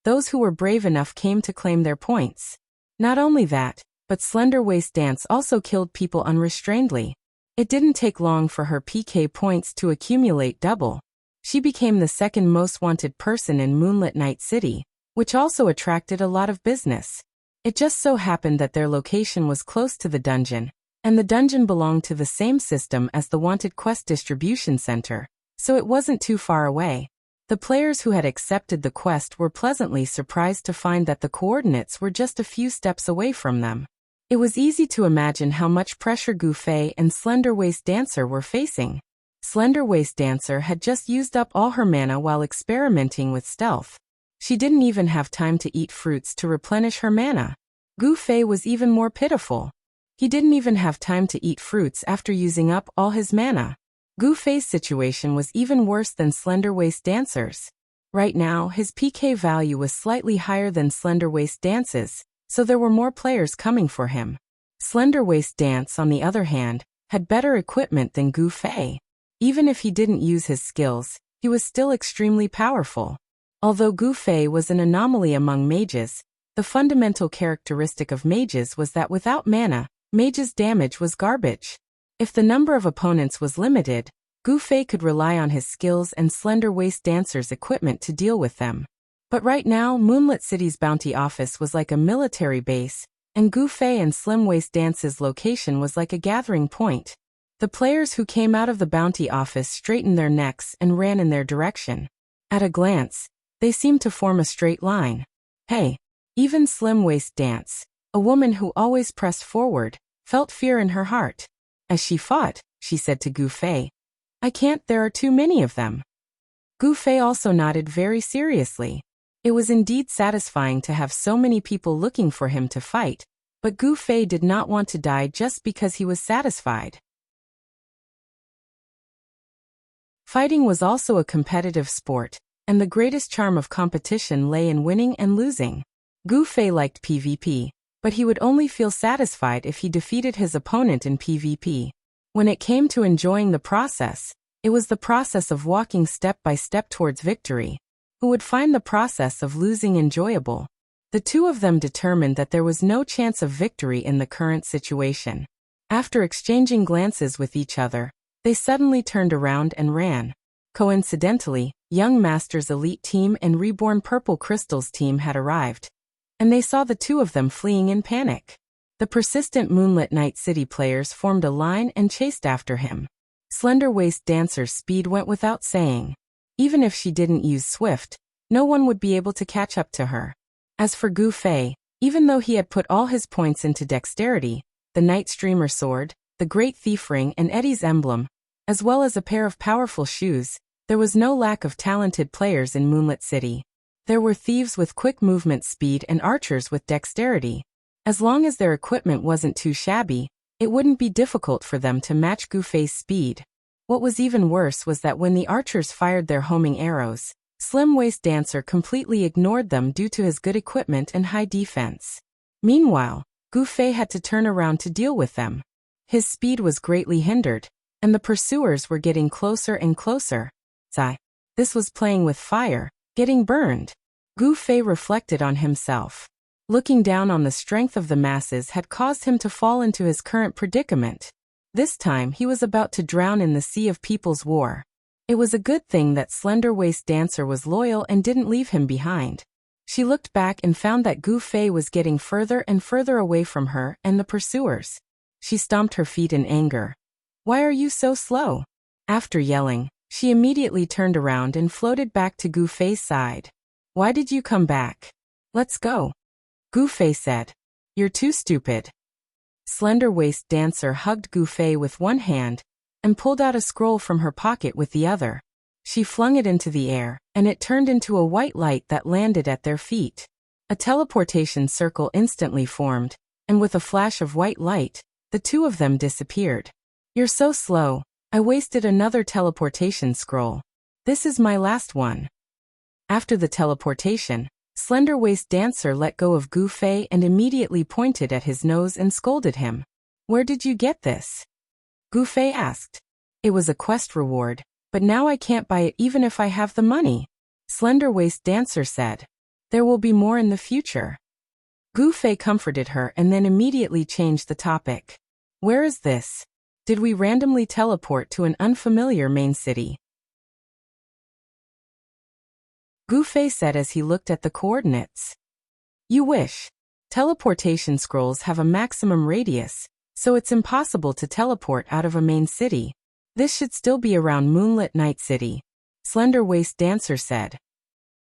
Speaker 1: those who were brave enough came to claim their points. Not only that, but Slender Waist Dance also killed people unrestrainedly. It didn't take long for her PK points to accumulate double. She became the second most wanted person in Moonlit Night City, which also attracted a lot of business. It just so happened that their location was close to the dungeon, and the dungeon belonged to the same system as the Wanted Quest distribution center, so it wasn't too far away. The players who had accepted the quest were pleasantly surprised to find that the coordinates were just a few steps away from them. It was easy to imagine how much pressure Gu Fei and Slender Waist Dancer were facing. Slender Waist Dancer had just used up all her mana while experimenting with stealth. She didn't even have time to eat fruits to replenish her mana. Gu Fei was even more pitiful. He didn't even have time to eat fruits after using up all his mana. Gu Fei's situation was even worse than Slender Waist Dancer's. Right now, his PK value was slightly higher than Slender Waist Dance's, so there were more players coming for him. Slender Waist Dance, on the other hand, had better equipment than Gu Fei. Even if he didn't use his skills, he was still extremely powerful. Although Gu Fei was an anomaly among mages, the fundamental characteristic of mages was that without mana, mages' damage was garbage. If the number of opponents was limited, Gu Fei could rely on his skills and Slender Waist Dancer's equipment to deal with them. But right now, Moonlit City's bounty office was like a military base, and Gu Fei and Slim Waist Dance's location was like a gathering point. The players who came out of the bounty office straightened their necks and ran in their direction. At a glance, they seemed to form a straight line. Hey! Even Slim Waist Dance, a woman who always pressed forward, felt fear in her heart. As she fought, she said to Gu Fei, "I can't, there are too many of them." Gu Fei also nodded very seriously. It was indeed satisfying to have so many people looking for him to fight, but Gu Fei did not want to die just because he was satisfied. Fighting was also a competitive sport, and the greatest charm of competition lay in winning and losing. Gu Fei liked PvP, but he would only feel satisfied if he defeated his opponent in PvP. When it came to enjoying the process, it was the process of walking step by step towards victory. Who would find the process of losing enjoyable? The two of them determined that there was no chance of victory in the current situation. After exchanging glances with each other, they suddenly turned around and ran. Coincidentally, Young Master's elite team and Reborn Purple Crystal's team had arrived, and they saw the two of them fleeing in panic. The persistent Moonlit Night City players formed a line and chased after him. Slender Waist Dancer's speed went without saying. Even if she didn't use Swift, no one would be able to catch up to her. As for Gu Fei, even though he had put all his points into dexterity, the Night Streamer sword, the Great Thief Ring and Eddie's emblem, as well as a pair of powerful shoes, there was no lack of talented players in Moonlit City. There were thieves with quick movement speed and archers with dexterity. As long as their equipment wasn't too shabby, it wouldn't be difficult for them to match Gu Fei's speed. What was even worse was that when the archers fired their homing arrows, Slim-waist dancer completely ignored them due to his good equipment and high defense. Meanwhile, Gu Fei had to turn around to deal with them. His speed was greatly hindered, and the pursuers were getting closer and closer. This was playing with fire, getting burned. Gu Fei reflected on himself. Looking down on the strength of the masses had caused him to fall into his current predicament. This time he was about to drown in the sea of people's war. It was a good thing that slender-waist dancer was loyal and didn't leave him behind. She looked back and found that Gu Fei was getting further and further away from her and the pursuers. She stomped her feet in anger. "Why are you so slow?" After yelling, she immediately turned around and floated back to Gu Fei's side. "Why did you come back? Let's go." Gu Fei said. "You're too stupid." Slender-waist dancer hugged Gu Fei with one hand and pulled out a scroll from her pocket with the other. She flung it into the air, and it turned into a white light that landed at their feet. A teleportation circle instantly formed, and with a flash of white light, the two of them disappeared. "You're so slow. I wasted another teleportation scroll. This is my last one." After the teleportation, slender-waist dancer let go of Gu Fei and immediately pointed at his nose and scolded him. "Where did you get this?" Gu Fei asked. "It was a quest reward, but now I can't buy it even if I have the money," slender-waist dancer said. "There will be more in the future." Gu Fei comforted her and then immediately changed the topic. "Where is this? Did we randomly teleport to an unfamiliar main city?" Gu Fei said as he looked at the coordinates. "You wish. Teleportation scrolls have a maximum radius, so it's impossible to teleport out of a main city. This should still be around Moonlit Night City," slender-waist dancer said.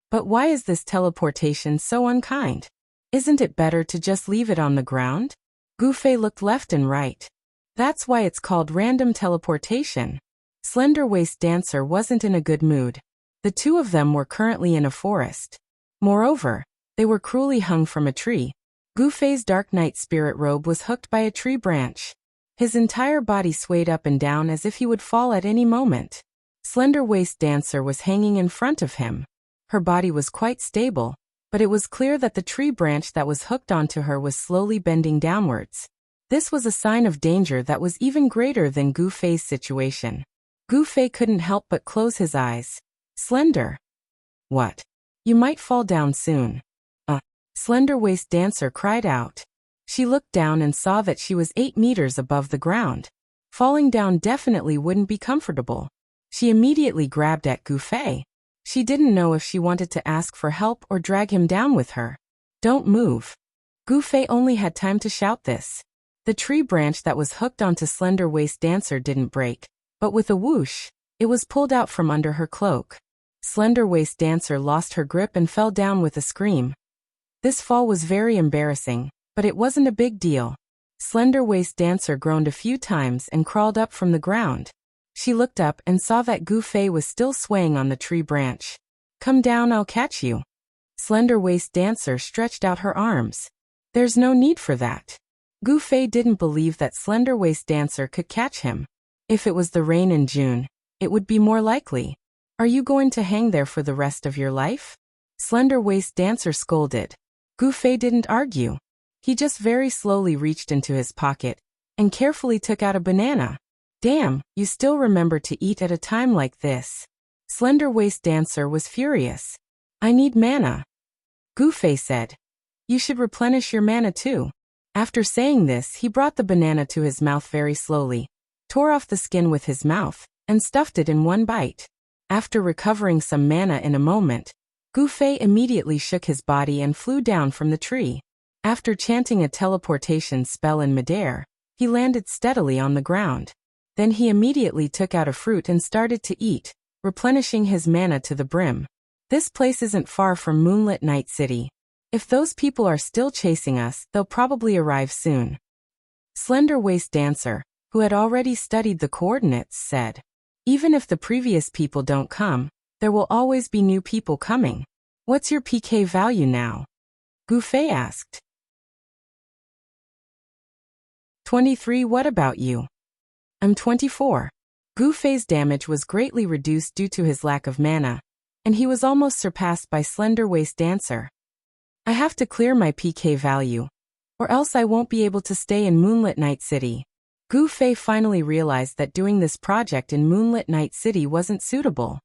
Speaker 1: "But why is this teleportation so unkind? Isn't it better to just leave it on the ground?" Gu Fei looked left and right. "That's why it's called random teleportation." Slender-waist dancer wasn't in a good mood. The two of them were currently in a forest. Moreover, they were cruelly hung from a tree. Gu Fei's dark night spirit robe was hooked by a tree branch. His entire body swayed up and down as if he would fall at any moment. Slender-waist dancer was hanging in front of him. Her body was quite stable, but it was clear that the tree branch that was hooked onto her was slowly bending downwards. This was a sign of danger that was even greater than Gu Fei's situation. Gu Fei couldn't help but close his eyes. "Slender. What? You might fall down soon." Slender-waist dancer cried out. She looked down and saw that she was 8 meters above the ground. Falling down definitely wouldn't be comfortable. She immediately grabbed at Gu Fei. She didn't know if she wanted to ask for help or drag him down with her. "Don't move." Gu Fei only had time to shout this. The tree branch that was hooked onto slender-waist dancer didn't break, but with a whoosh, it was pulled out from under her cloak. Slender-waist dancer lost her grip and fell down with a scream. This fall was very embarrassing, but it wasn't a big deal. Slender-waist dancer groaned a few times and crawled up from the ground. She looked up and saw that Gu Fei was still swaying on the tree branch. "Come down, I'll catch you." Slender-waist dancer stretched out her arms. "There's no need for that." Gu Fei didn't believe that slender-waist dancer could catch him. If it was the rain in June, it would be more likely. "Are you going to hang there for the rest of your life?" Slender-waist dancer scolded. Gu Fei didn't argue. He just very slowly reached into his pocket and carefully took out a banana. "Damn, you still remember to eat at a time like this." Slender-waist dancer was furious. "I need mana." Gu Fei said. "You should replenish your mana too." After saying this, he brought the banana to his mouth very slowly, tore off the skin with his mouth, and stuffed it in one bite. After recovering some mana in a moment, Gu Fei immediately shook his body and flew down from the tree. After chanting a teleportation spell in midair, he landed steadily on the ground. Then he immediately took out a fruit and started to eat, replenishing his mana to the brim. This place isn't far from Moonlit Night City. If those people are still chasing us, they'll probably arrive soon. Slender-waist dancer, who had already studied the coordinates, said. "Even if the previous people don't come, there will always be new people coming. What's your PK value now?" Gu Fei asked. 23. What about you? I'm 24. Gu Fei's damage was greatly reduced due to his lack of mana. and he was almost surpassed by Slender Waist Dancer. I have to clear my PK value, or else I won't be able to stay in Moonlit Night City. Gu Fei finally realized that doing this project in Moonlit Night City wasn't suitable.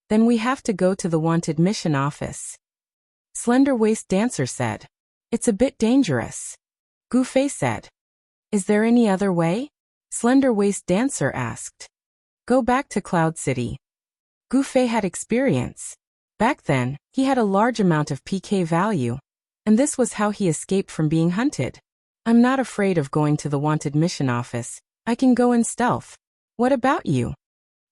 Speaker 1: Then we have to go to the wanted mission office. Slender Waist Dancer said. It's a bit dangerous. Gu Fei said. Is there any other way? Slender Waist Dancer asked. Go back to Cloud City. Gu Fei had experience. Back then, he had a large amount of PK value, and this was how he escaped from being hunted. I'm not afraid of going to the wanted mission office. I can go in stealth. What about you?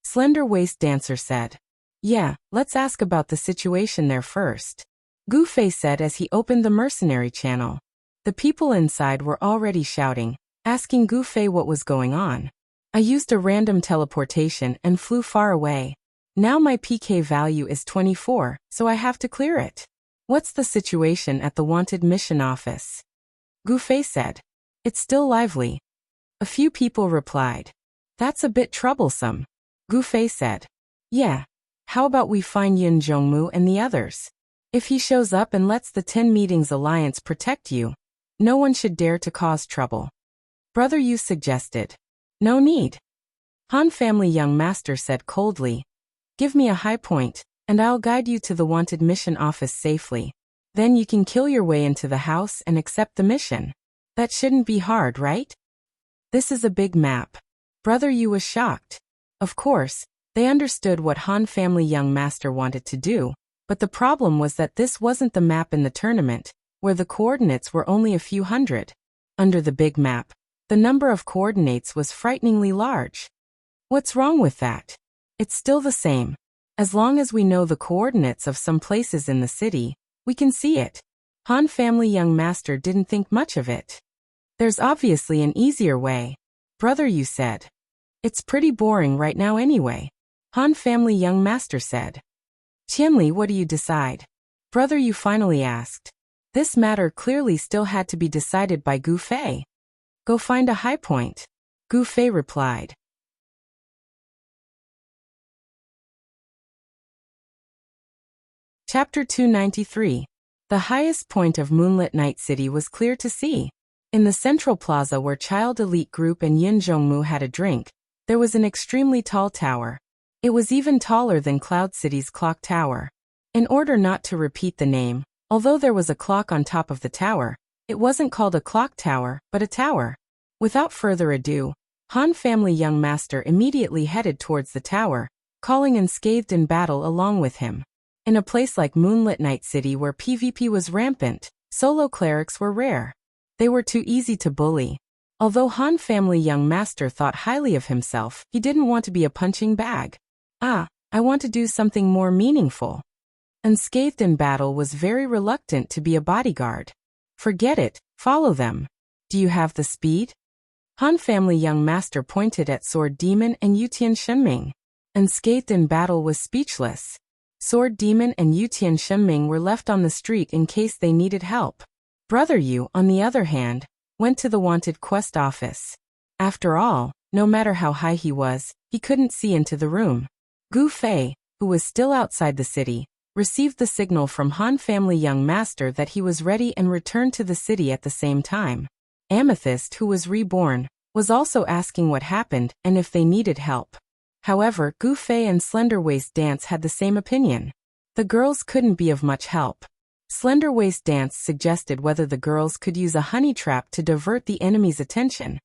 Speaker 1: Slender Waist Dancer said. Yeah, let's ask about the situation there first. Gu Fei said as he opened the mercenary channel. The people inside were already shouting, asking Gu Fei what was going on. I used a random teleportation and flew far away. Now my PK value is 24, so I have to clear it. What's the situation at the wanted mission office? Gu Fei said. It's still lively. A few people replied. That's a bit troublesome. Gu Fei said. Yeah. How about we find Yin Zhongmu and the others? If he shows up and lets the 10 Meetings Alliance protect you, no one should dare to cause trouble. Brother Yu suggested. No need. Han Family Young Master said coldly. Give me a high point, and I'll guide you to the wanted mission office safely. Then you can kill your way into the house and accept the mission. That shouldn't be hard, right? This is a big map. Brother Yu was shocked. Of course, they understood what Han Family Young Master wanted to do, but the problem was that this wasn't the map in the tournament, where the coordinates were only a few hundred. Under the big map, the number of coordinates was frighteningly large. What's wrong with that? It's still the same. As long as we know the coordinates of some places in the city, we can see it. Han Family Young Master didn't think much of it. There's obviously an easier way. Brother Yu said. It's pretty boring right now anyway. Han Family Young Master said. Qianli, what do you decide? Brother Yu finally asked. This matter clearly still had to be decided by Gu Fei. Go find a high point. Gu Fei replied. Chapter 293. The highest point of Moonlit Night City was clear to see. In the central plaza where Child Elite Group and Yin Zhongmu had a drink, there was an extremely tall tower. It was even taller than Cloud City's clock tower. In order not to repeat the name, although there was a clock on top of the tower, it wasn't called a clock tower, but a tower. Without further ado, Han Family Young Master immediately headed towards the tower, calling Unscathed in Battle along with him. In a place like Moonlit Night City where PvP was rampant, solo clerics were rare. They were too easy to bully. Although Han Family Young Master thought highly of himself, he didn't want to be a punching bag. I want to do something more meaningful. Unscathed in Battle was very reluctant to be a bodyguard. Forget it, follow them. Do you have the speed? Han Family Young Master pointed at Sword Demon and Yutian Shenming. Unscathed in Battle was speechless. Sword Demon and Yutian Shenming were left on the street in case they needed help. Brother Yu, on the other hand, went to the wanted quest office. After all, no matter how high he was, he couldn't see into the room. Gu Fei, who was still outside the city, received the signal from Han Family Young Master that he was ready and returned to the city at the same time. Amethyst, who was reborn, was also asking what happened and if they needed help. However, Gu Fei and Slender Waist Dance had the same opinion. The girls couldn't be of much help. Slender Waist Dance suggested whether the girls could use a honey trap to divert the enemy's attention,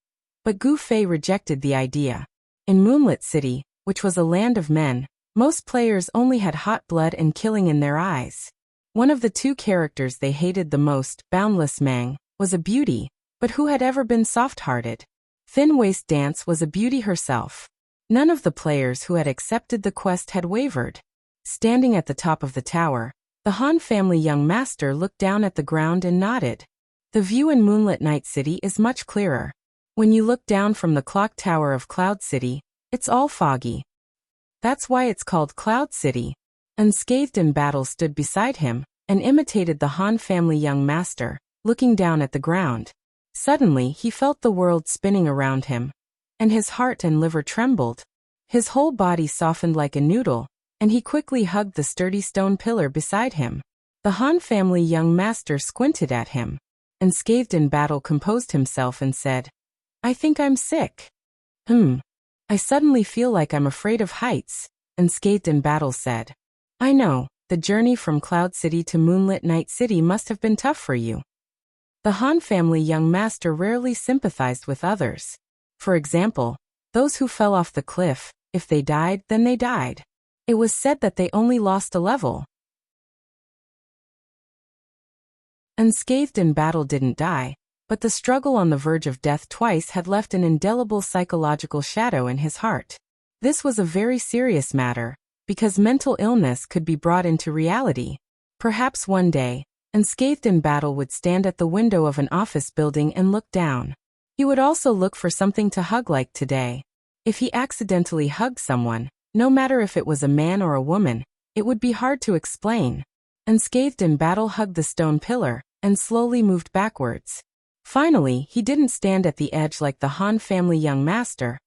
Speaker 1: but Gu Fei rejected the idea. In Moonlit City, which was a land of men, most players only had hot blood and killing in their eyes. One of the two characters they hated the most, Boundless Mang, was a beauty, but who had ever been soft-hearted? Thin Waist Dance was a beauty herself. None of the players who had accepted the quest had wavered. Standing at the top of the tower, the Han Family Young Master looked down at the ground and nodded. The view in Moonlit Night City is much clearer. When you look down from the clock tower of Cloud City, it's all foggy. That's why it's called Cloud City. Unscathed in Battle stood beside him and imitated the Han Family Young Master, looking down at the ground. Suddenly he felt the world spinning around him, and his heart and liver trembled. His whole body softened like a noodle, and he quickly hugged the sturdy stone pillar beside him. The Han family young master squinted at him. Unscathed in battle composed himself and said, "I think I'm sick." I suddenly feel like I'm afraid of heights," Unscathed in battle said. "I know, the journey from Cloud City to Moonlit Night City must have been tough for you." The Han family young master rarely sympathized with others. For example, those who fell off the cliff, if they died, then they died. It was said that they only lost a level. Unscathed in battle didn't die, but the struggle on the verge of death twice had left an indelible psychological shadow in his heart. This was a very serious matter, because mental illness could be brought into reality. Perhaps one day, Unscathed in battle would stand at the window of an office building and look down. He would also look for something to hug like today. If he accidentally hugged someone, no matter if it was a man or a woman, it would be hard to explain. Unscathed in battle hugged the stone pillar, and slowly moved backwards. Finally, he didn't stand at the edge like the Han family young master,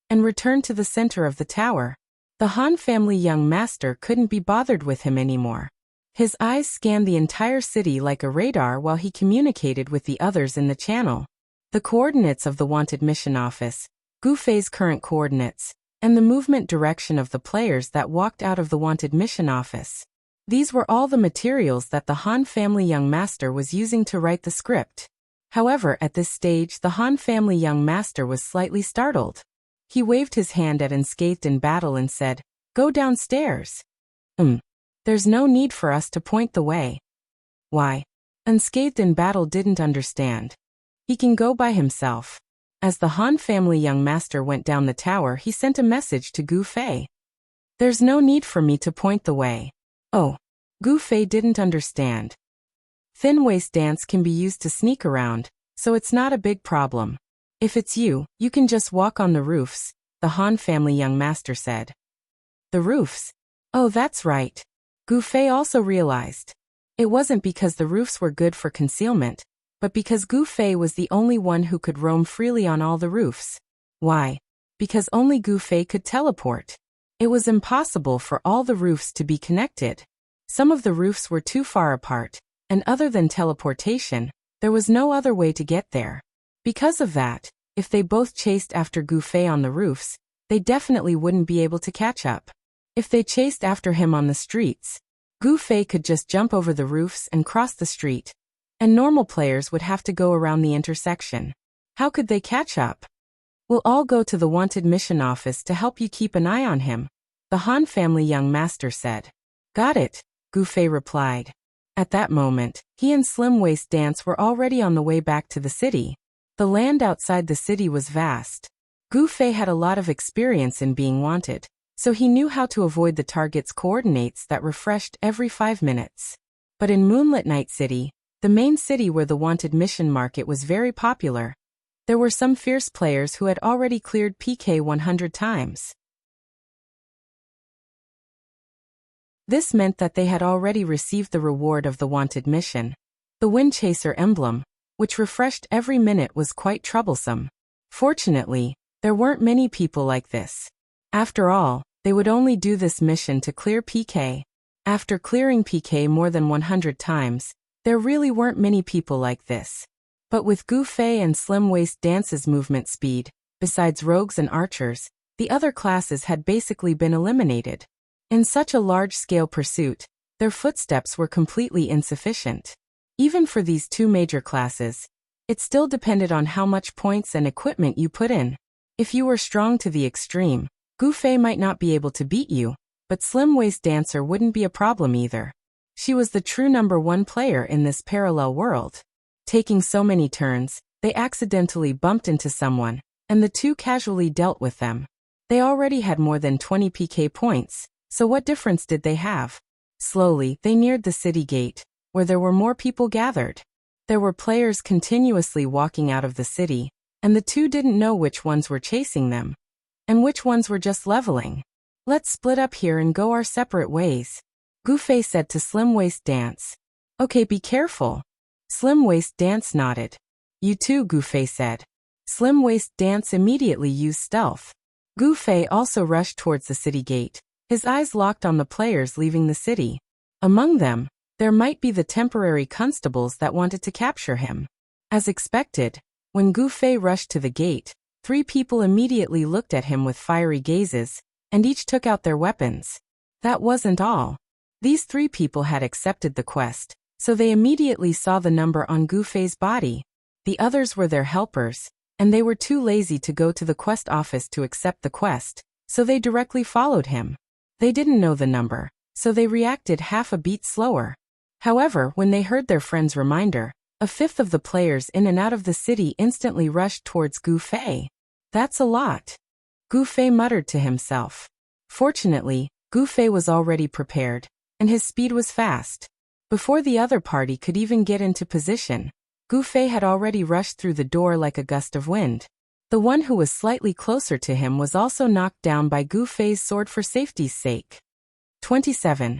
Speaker 1: and returned to the center of the tower. The Han family young master couldn't be bothered with him anymore. His eyes scanned the entire city like a radar while he communicated with the others in the channel. The coordinates of the wanted mission office, Gu Fei's current coordinates, and the movement direction of the players that walked out of the wanted mission office. These were all the materials that the Han family young master was using to write the script. However, at this stage the Han family young master was slightly startled. He waved his hand at Unscathed in battle and said, "Go downstairs." There's no need for us to point the way." "Why?" Unscathed in battle didn't understand. "He can go by himself." As the Han family young master went down the tower, he sent a message to Gu Fei. "There's no need for me to point the way." Oh. Gu Fei didn't understand. Thin waist dance can be used to sneak around, so it's not a big problem. "If it's you, you can just walk on the roofs," the Han family young master said. "The roofs? Oh, that's right." Gu Fei also realized. It wasn't because the roofs were good for concealment, but because Gu Fei was the only one who could roam freely on all the roofs. Why? Because only Gu Fei could teleport. It was impossible for all the roofs to be connected. Some of the roofs were too far apart, and other than teleportation, there was no other way to get there. Because of that, if they both chased after Gu Fei on the roofs, they definitely wouldn't be able to catch up. If they chased after him on the streets, Gu Fei could just jump over the roofs and cross the street, and normal players would have to go around the intersection. How could they catch up? "We'll all go to the wanted mission office to help you keep an eye on him," the Han family young master said. "Got it," Gu Fei replied. At that moment, he and Slim Waist Dance were already on the way back to the city. The land outside the city was vast. Gu Fei had a lot of experience in being wanted, so he knew how to avoid the target's coordinates that refreshed every 5 minutes. But in Moonlit Night City, the main city where the wanted mission market was very popular, there were some fierce players who had already cleared PK 100 times. This meant that they had already received the reward of the wanted mission. The Wind Chaser emblem, which refreshed every minute, was quite troublesome. Fortunately, there weren't many people like this. After all, they would only do this mission to clear PK. After clearing PK more than 100 times, there really weren't many people like this. But with Gu Fei and Slim Waist Dance's movement speed, besides rogues and archers, the other classes had basically been eliminated. In such a large-scale pursuit, their footsteps were completely insufficient. Even for these two major classes, it still depended on how much points and equipment you put in. If you were strong to the extreme, Gu Fei might not be able to beat you, but Slim Waist Dancer wouldn't be a problem either. She was the true #1 player in this parallel world. Taking so many turns, they accidentally bumped into someone, and the two casually dealt with them. They already had more than 20 PK points, so what difference did they have? Slowly, they neared the city gate, where there were more people gathered. There were players continuously walking out of the city, and the two didn't know which ones were chasing them, and which ones were just leveling. "Let's split up here and go our separate ways," Gu Fei said to Slim Waist Dance. "Okay, be careful." Slim Waist Dance nodded. "You too," Gu Fei said. Slim Waist Dance immediately used stealth. Gu Fei also rushed towards the city gate, His eyes locked on the players leaving the city. Among them, there might be the temporary constables that wanted to capture him. As expected, when Gu Fei rushed to the gate, 3 people immediately looked at him with fiery gazes, and each took out their weapons. That wasn't all. These 3 people had accepted the quest, so they immediately saw the number on Gu Fei's body. The others were their helpers, and they were too lazy to go to the quest office to accept the quest, so they directly followed him. They didn't know the number, so they reacted half a beat slower. However, when they heard their friend's reminder, a fifth of the players in and out of the city instantly rushed towards Gu Fei. That's a lot. Gu Fei muttered to himself. Fortunately, Gu Fei was already prepared, and his speed was fast. Before the other party could even get into position, Gu Fei had already rushed through the door like a gust of wind. The one who was slightly closer to him was also knocked down by Gu Fei's sword for safety's sake. 27.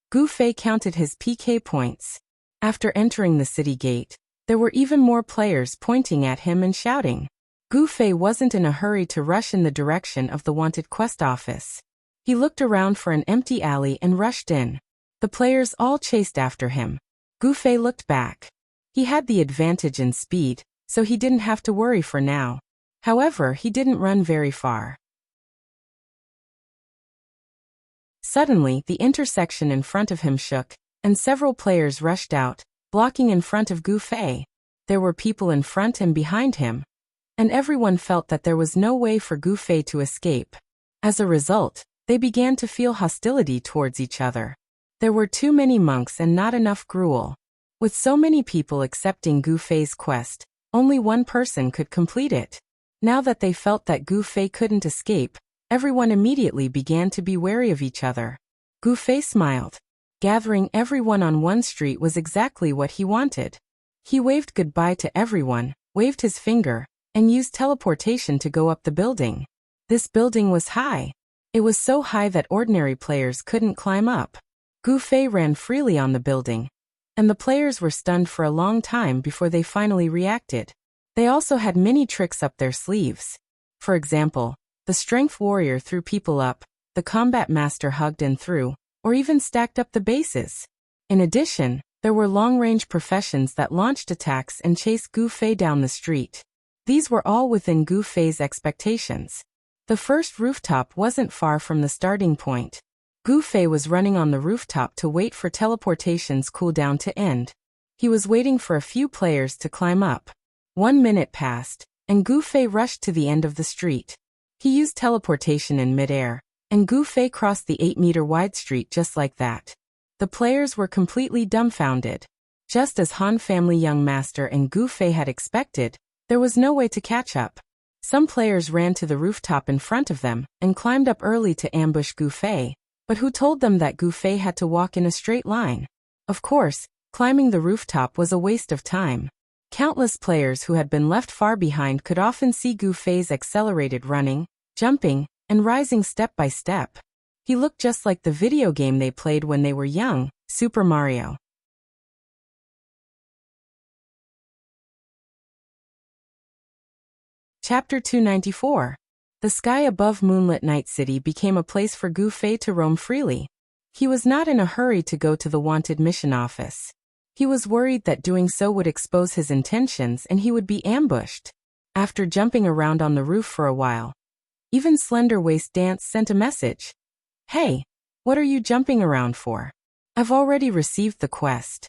Speaker 1: Gu Fei counted his PK points. After entering the city gate, there were even more players pointing at him and shouting. Gu Fei wasn't in a hurry to rush in the direction of the wanted quest office. He looked around for an empty alley and rushed in. The players all chased after him. Gu Fei looked back. He had the advantage in speed, so he didn't have to worry for now. However, he didn't run very far. Suddenly, the intersection in front of him shook, and several players rushed out, blocking in front of Gu Fei. There were people in front and behind him, and everyone felt that there was no way for Gu Fei to escape. As a result, they began to feel hostility towards each other. There were too many monks and not enough gruel. With so many people accepting Gu Fei's quest, only one person could complete it. Now that they felt that Gu Fei couldn't escape, everyone immediately began to be wary of each other. Gu Fei smiled. Gathering everyone on one street was exactly what he wanted. He waved goodbye to everyone, waved his finger, and used teleportation to go up the building. This building was high. It was so high that ordinary players couldn't climb up. Gu Fei ran freely on the building, and the players were stunned for a long time before they finally reacted. They also had many tricks up their sleeves. For example, the strength warrior threw people up, the combat master hugged and threw, or even stacked up the bases. In addition, there were long-range professions that launched attacks and chased Gu Fei down the street. These were all within Gu Fei's expectations. The first rooftop wasn't far from the starting point. Gu Fei was running on the rooftop to wait for teleportation's cooldown to end. He was waiting for a few players to climb up. 1 minute passed, and Gu Fei rushed to the end of the street. He used teleportation in midair, and Gu Fei crossed the 8-meter-wide street just like that. The players were completely dumbfounded. Just as Han family young master and Gu Fei had expected, there was no way to catch up. Some players ran to the rooftop in front of them and climbed up early to ambush Gu Fei, but who told them that Gu Fei had to walk in a straight line? Of course, climbing the rooftop was a waste of time. Countless players who had been left far behind could often see Gu Fei's accelerated running, jumping, and rising step by step. He looked just like the video game they played when they were young, Super Mario. Chapter 294. The sky above moonlit Night City became a place for Gu Fei to roam freely. He was not in a hurry to go to the wanted mission office. He was worried that doing so would expose his intentions and he would be ambushed. After jumping around on the roof for a while, even Slender Waist Dance sent a message. "Hey, what are you jumping around for? I've already received the quest."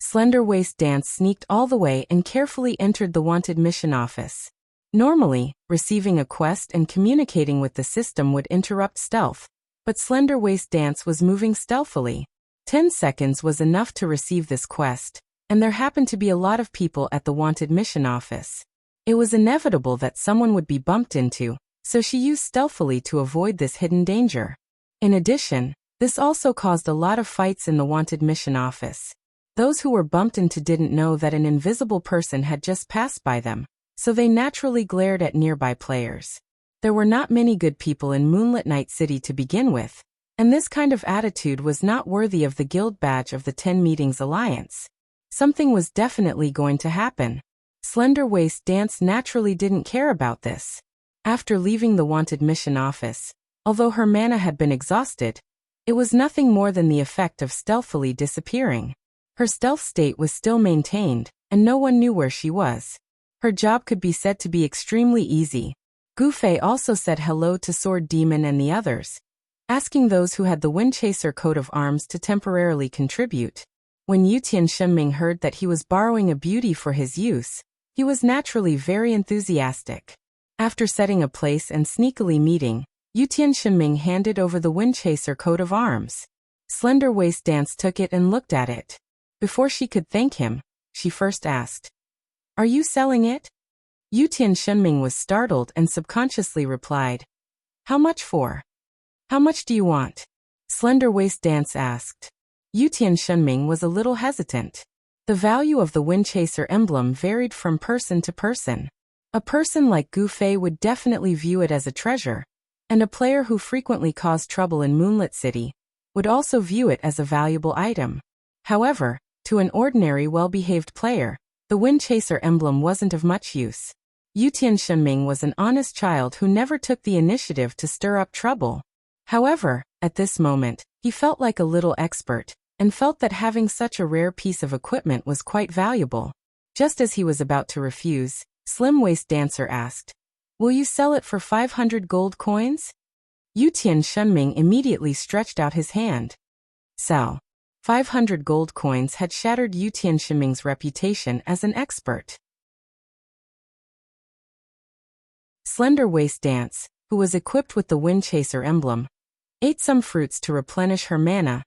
Speaker 1: Slender Waist Dance sneaked all the way and carefully entered the wanted mission office. Normally, receiving a quest and communicating with the system would interrupt stealth, but Slender Waist Dance was moving stealthily. 10 seconds was enough to receive this quest, and there happened to be a lot of people at the wanted mission office. It was inevitable that someone would be bumped into, so she used stealthily to avoid this hidden danger. In addition, this also caused a lot of fights in the wanted mission office. Those who were bumped into didn't know that an invisible person had just passed by them, so they naturally glared at nearby players. There were not many good people in Moonlit Night City to begin with, and this kind of attitude was not worthy of the guild badge of the 10 Meetings Alliance. Something was definitely going to happen. Slender Waist Dance naturally didn't care about this. After leaving the wanted mission office, Although her mana had been exhausted, it was nothing more than the effect of stealthily disappearing. Her stealth state was still maintained, and no one knew where she was. Her job could be said to be extremely easy. Gu Fei also said hello to Sword Demon and the others, asking those who had the Windchaser coat of arms to temporarily contribute. When Yutian Shenming heard that he was borrowing a beauty for his use, he was naturally very enthusiastic. After setting a place and sneakily meeting, Yutian Shenming handed over the Windchaser coat of arms. Slender Waist Dance took it and looked at it. Before she could thank him, she first asked, "Are you selling it?" Yutian Shenming was startled and subconsciously replied, "How much for?" "How much do you want?" Slender Waist Dance asked. Yutian Shenming was a little hesitant. The value of the Windchaser emblem varied from person to person. A person like Gu Fei would definitely view it as a treasure, and a player who frequently caused trouble in Moonlit City would also view it as a valuable item. However, to an ordinary well-behaved player, the Windchaser emblem wasn't of much use. Yutian Shenming was an honest child who never took the initiative to stir up trouble. However, at this moment, he felt like a little expert, and felt that having such a rare piece of equipment was quite valuable. Just as he was about to refuse, Slim Waist Dancer asked, "Will you sell it for 500 gold coins?" Yutian Shenming immediately stretched out his hand. Sell. 500 gold coins had shattered Yutian Shenming's reputation as an expert. Slender Waist Dance, who was equipped with the Windchaser emblem, ate some fruits to replenish her mana,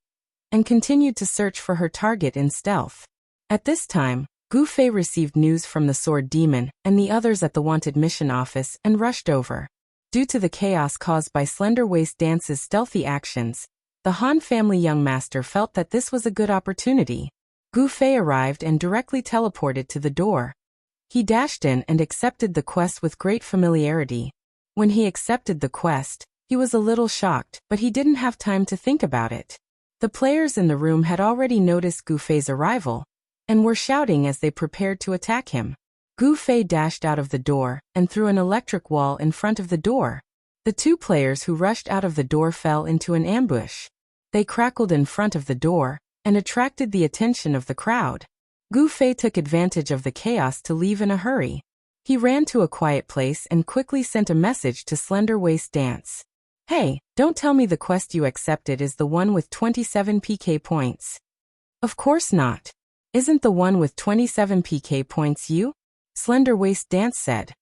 Speaker 1: and continued to search for her target in stealth. At this time, Gu Fei received news from the Sword Demon and the others at the Wanted Mission office and rushed over. Due to the chaos caused by Slender Waist Dance's stealthy actions, the Han family young master felt that this was a good opportunity. Gu Fei arrived and directly teleported to the door. He dashed in and accepted the quest with great familiarity. When he accepted the quest, he was a little shocked, but he didn't have time to think about it. The players in the room had already noticed Gu Fei's arrival, and were shouting as they prepared to attack him. Gu Fei dashed out of the door and through an electric wall in front of the door. The two players who rushed out of the door fell into an ambush. They crackled in front of the door and attracted the attention of the crowd. Gu Fei took advantage of the chaos to leave in a hurry. He ran to a quiet place and quickly sent a message to Slender Waist Dance. "Hey, don't tell me the quest you accepted is the one with 27 PK points." "Of course not. Isn't the one with 27 PK points you?" Slender Waist Dance said.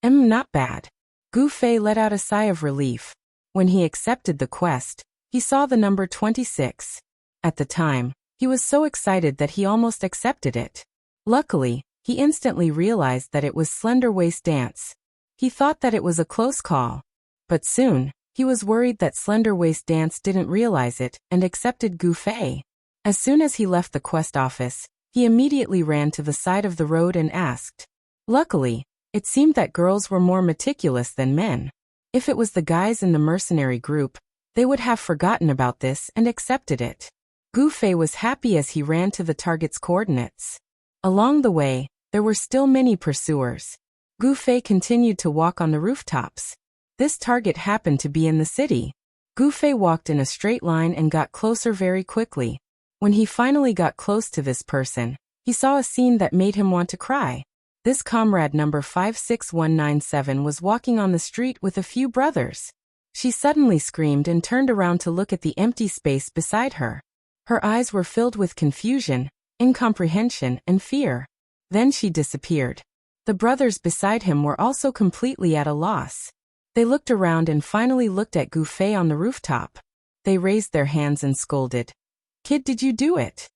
Speaker 1: Not bad." Gu Fei let out a sigh of relief. When he accepted the quest, he saw the number 26. At the time, he was so excited that he almost accepted it. Luckily, he instantly realized that it was Slender Waist Dance. He thought that it was a close call. But soon, he was worried that Slender Waist Dance didn't realize it and accepted Gu Fei. As soon as he left the quest office, he immediately ran to the side of the road and asked. Luckily, it seemed that girls were more meticulous than men. If it was the guys in the mercenary group, they would have forgotten about this and accepted it. Gu Fei was happy as he ran to the target's coordinates. Along the way, there were still many pursuers. Gu Fei continued to walk on the rooftops. This target happened to be in the city. Gu Fei walked in a straight line and got closer very quickly. When he finally got close to this person, he saw a scene that made him want to cry. This comrade number 56197 was walking on the street with a few brothers. She suddenly screamed and turned around to look at the empty space beside her. Her eyes were filled with confusion, incomprehension, and fear. Then she disappeared. The brothers beside him were also completely at a loss. They looked around and finally looked at Gu Fei on the rooftop. They raised their hands and scolded. "Kid, did you do it?"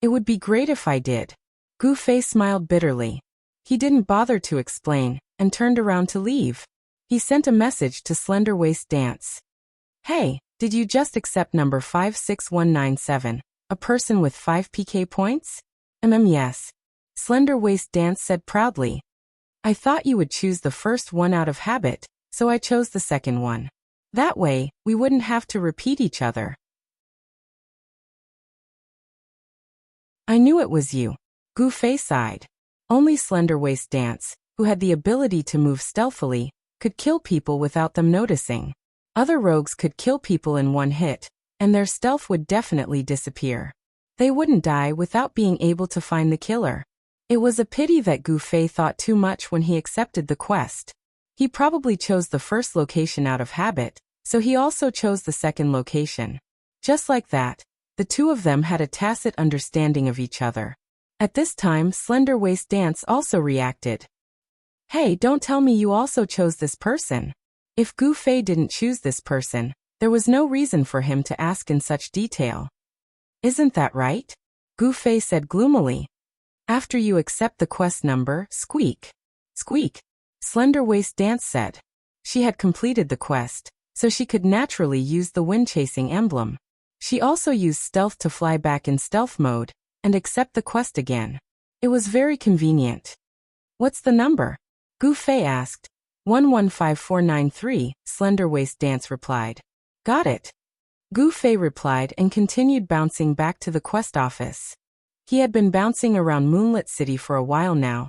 Speaker 1: "It would be great if I did." Gu Fei smiled bitterly. He didn't bother to explain, and turned around to leave. He sent a message to Slender Waist Dance. "Hey, did you just accept number 56197, a person with 5 PK points?" Yes. Slender Waist Dance said proudly. "I thought you would choose the first one out of habit, so I chose the second one. That way, we wouldn't have to repeat each other." "I knew it was you." Gu Fei sighed. Only Slender Waist Dance, who had the ability to move stealthily, could kill people without them noticing. Other rogues could kill people in one hit, and their stealth would definitely disappear. They wouldn't die without being able to find the killer. It was a pity that Gu Fei thought too much when he accepted the quest. He probably chose the first location out of habit, so he also chose the second location. Just like that, the two of them had a tacit understanding of each other. At this time, Slender Waist Dance also reacted. Hey, don't tell me you also chose this person. If Gu Fei didn't choose this person, there was no reason for him to ask in such detail. Isn't that right? Gu Fei said gloomily. After you accept the quest number, squeak. Squeak. Slender Waist Dance said. She had completed the quest, so she could naturally use the wind-chasing emblem. She also used stealth to fly back in stealth mode and accept the quest again. It was very convenient. What's the number? Gu Fei asked. 115493, Slender Waist Dance replied. Got it. Gu Fei replied and continued bouncing back to the quest office. He had been bouncing around Moonlit City for a while now,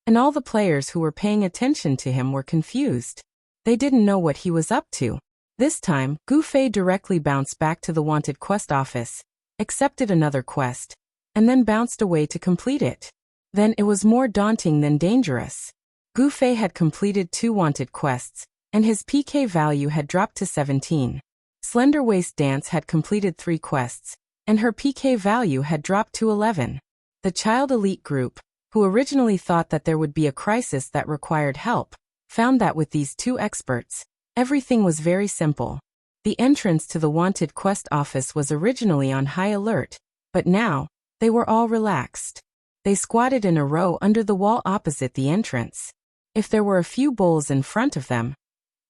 Speaker 1: and all the players who were paying attention to him were confused. They didn't know what he was up to. This time, Gu Fei directly bounced back to the wanted quest office, accepted another quest, and then bounced away to complete it. Then it was more daunting than dangerous. Gu Fei had completed 2 wanted quests, and his PK value had dropped to 17. Slender Waist Dance had completed 3 quests, and her PK value had dropped to 11. The Child Elite group, who originally thought that there would be a crisis that required help, found that with these 2 experts, everything was very simple. The entrance to the wanted quest office was originally on high alert, but now, they were all relaxed. They squatted in a row under the wall opposite the entrance. If there were a few bowls in front of them,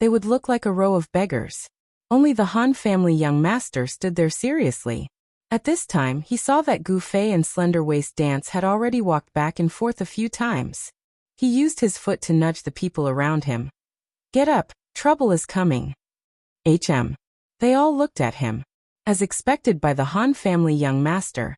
Speaker 1: they would look like a row of beggars. Only the Han family young master stood there seriously. At this time, he saw that Gu Fei and Slender Waist Dance had already walked back and forth a few times. He used his foot to nudge the people around him. Get up, trouble is coming. They all looked at him. As expected by the Han family young master,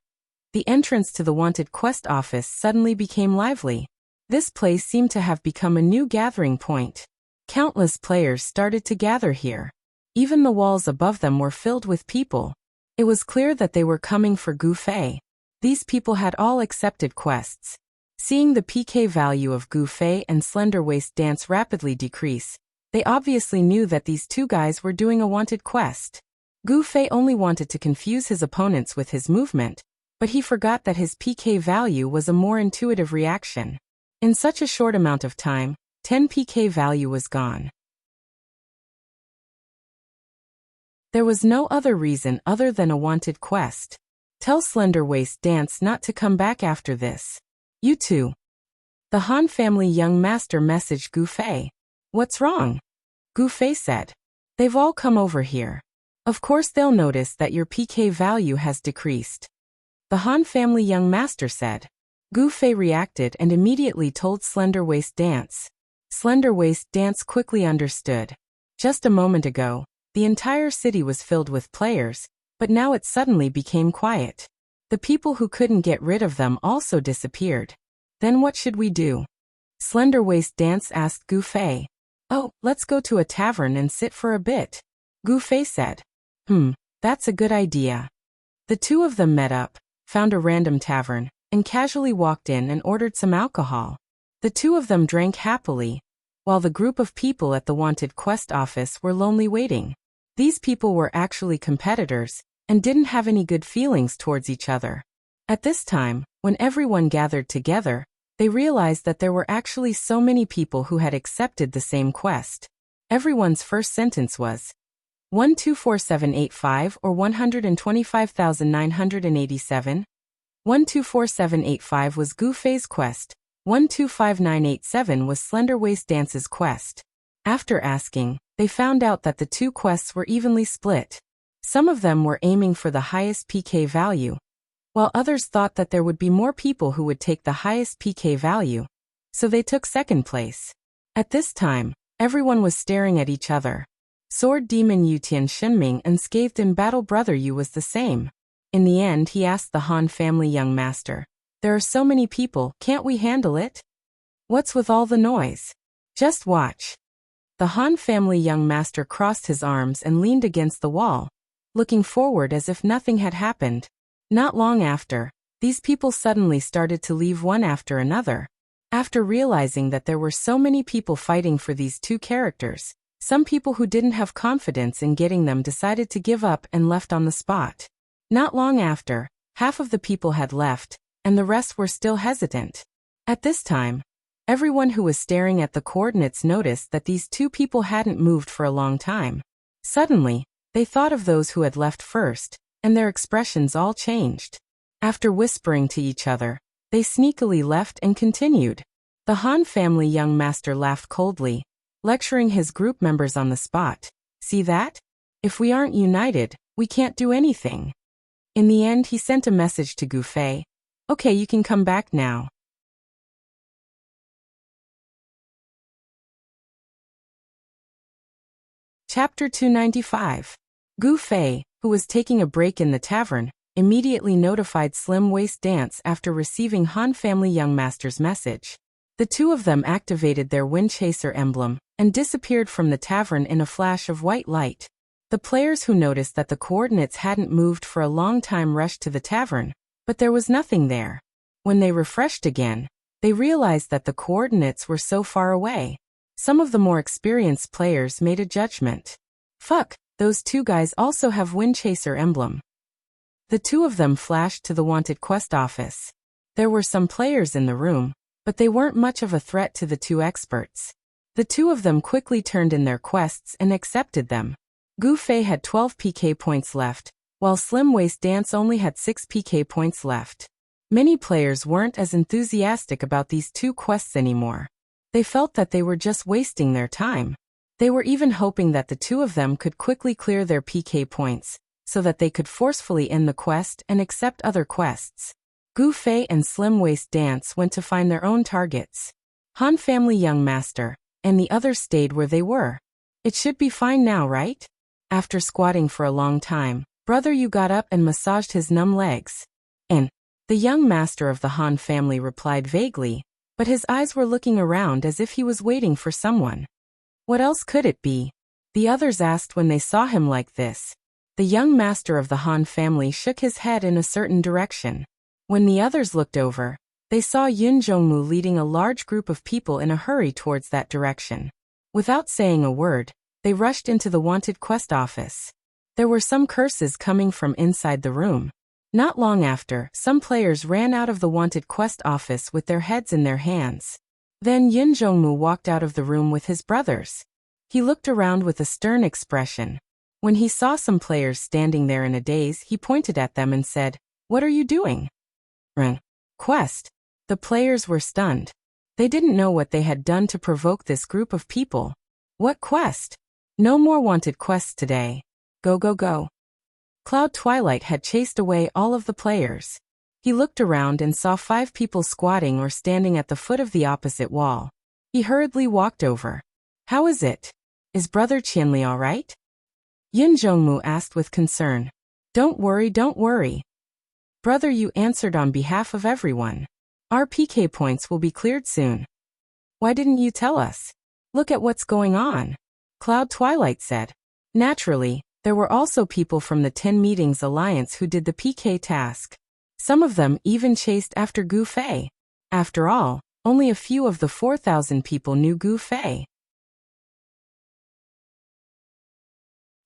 Speaker 1: the entrance to the wanted quest office suddenly became lively. This place seemed to have become a new gathering point. Countless players started to gather here. Even the walls above them were filled with people. It was clear that they were coming for Gu Fei. These people had all accepted quests. Seeing the PK value of Gu Fei and Slender Waist Dance rapidly decrease, they obviously knew that these 2 guys were doing a wanted quest. Gu Fei only wanted to confuse his opponents with his movement, but he forgot that his PK value was a more intuitive reaction. In such a short amount of time, 10 PK value was gone. There was no other reason other than a wanted quest. Tell Slender Waist Dance not to come back after this. You too. The Han family young master messaged Gu Fei. What's wrong? Gu Fei said. They've all come over here. Of course they'll notice that your PK value has decreased. The Han family young master said. Gu Fei reacted and immediately told Slender Waist Dance. Slender Waist Dance quickly understood. Just a moment ago, the entire city was filled with players, but now it suddenly became quiet. The people who couldn't get rid of them also disappeared. Then what should we do? Slender Waist Dance asked Gu Fei. Oh, let's go to a tavern and sit for a bit. Gu Fei said. That's a good idea. The 2 of them met up, found a random tavern, and casually walked in and ordered some alcohol. The 2 of them drank happily, while the group of people at the wanted quest office were lonely waiting. These people were actually competitors, and didn't have any good feelings towards each other. At this time, when everyone gathered together, they realized that there were actually so many people who had accepted the same quest. Everyone's first sentence was 124785 or 125,987. 124785 was Gu Fei's quest. 125987 was Slender Waist Dance's quest. After asking, they found out that the 2 quests were evenly split. Some of them were aiming for the highest PK value, while others thought that there would be more people who would take the highest PK value, so they took second place. At this time, everyone was staring at each other. Sword Demon Yutian Shinming unscathed in Battle Brother Yu was the same. In the end, he asked the Han family young master, "There are so many people, can't we handle it? What's with all the noise? Just watch." The Han family young master crossed his arms and leaned against the wall, looking forward as if nothing had happened. Not long after, these people suddenly started to leave one after another. After realizing that there were so many people fighting for these two characters, some people who didn't have confidence in getting them decided to give up and left on the spot. Not long after, half of the people had left, and the rest were still hesitant. At this time, everyone who was staring at the coordinates noticed that these two people hadn't moved for a long time. Suddenly, they thought of those who had left first, and their expressions all changed. After whispering to each other, they sneakily left and continued. The Han family young master laughed coldly, lecturing his group members on the spot. See that? If we aren't united, we can't do anything. In the end, he sent a message to Gu Fei. Okay, you can come back now. Chapter 295. Gu Fei, who was taking a break in the tavern, immediately notified Slim Waist Dance after receiving Han family young master's message. The two of them activated their Wind Chaser emblem and disappeared from the tavern in a flash of white light. The players who noticed that the coordinates hadn't moved for a long time rushed to the tavern, but there was nothing there. When they refreshed again, they realized that the coordinates were so far away. Some of the more experienced players made a judgment. Fuck, those two guys also have Wind Chaser emblem. The two of them flashed to the wanted quest office. There were some players in the room, but they weren't much of a threat to the two experts. The two of them quickly turned in their quests and accepted them. Gu Fei had 12 PK points left, while Slim Waist Dance only had 6 PK points left. Many players weren't as enthusiastic about these two quests anymore. They felt that they were just wasting their time. They were even hoping that the two of them could quickly clear their PK points, so that they could forcefully end the quest and accept other quests. Gu Fei and Slim Waist Dance went to find their own targets. Han family young master, and the others stayed where they were. It should be fine now, right? After squatting for a long time, Brother Yu got up and massaged his numb legs. And the young master of the Han family replied vaguely, but his eyes were looking around as if he was waiting for someone. What else could it be? The others asked when they saw him like this. The young master of the Han family shook his head in a certain direction. When the others looked over, they saw Yun Zhongmu leading a large group of people in a hurry towards that direction. Without saying a word, they rushed into the wanted quest office. There were some curses coming from inside the room. Not long after, some players ran out of the wanted quest office with their heads in their hands. Then Yun Zhongmu walked out of the room with his brothers. He looked around with a stern expression. When he saw some players standing there in a daze, he pointed at them and said, "What are you doing?" Quest. The players were stunned. They didn't know what they had done to provoke this group of people. What quest? No more wanted quests today. Go, go, go. Cloud Twilight had chased away all of the players. He looked around and saw 5 people squatting or standing at the foot of the opposite wall. He hurriedly walked over. How is it? Is Brother Qianli all right? Yun Zhongmu asked with concern. Don't worry, don't worry. Brother Yu answered on behalf of everyone. Our PK points will be cleared soon. Why didn't you tell us? Look at what's going on. Cloud Twilight said. Naturally, there were also people from the 10 Meetings Alliance who did the PK task. Some of them even chased after Gu Fei. After all, only a few of the 4,000 people knew Gu Fei.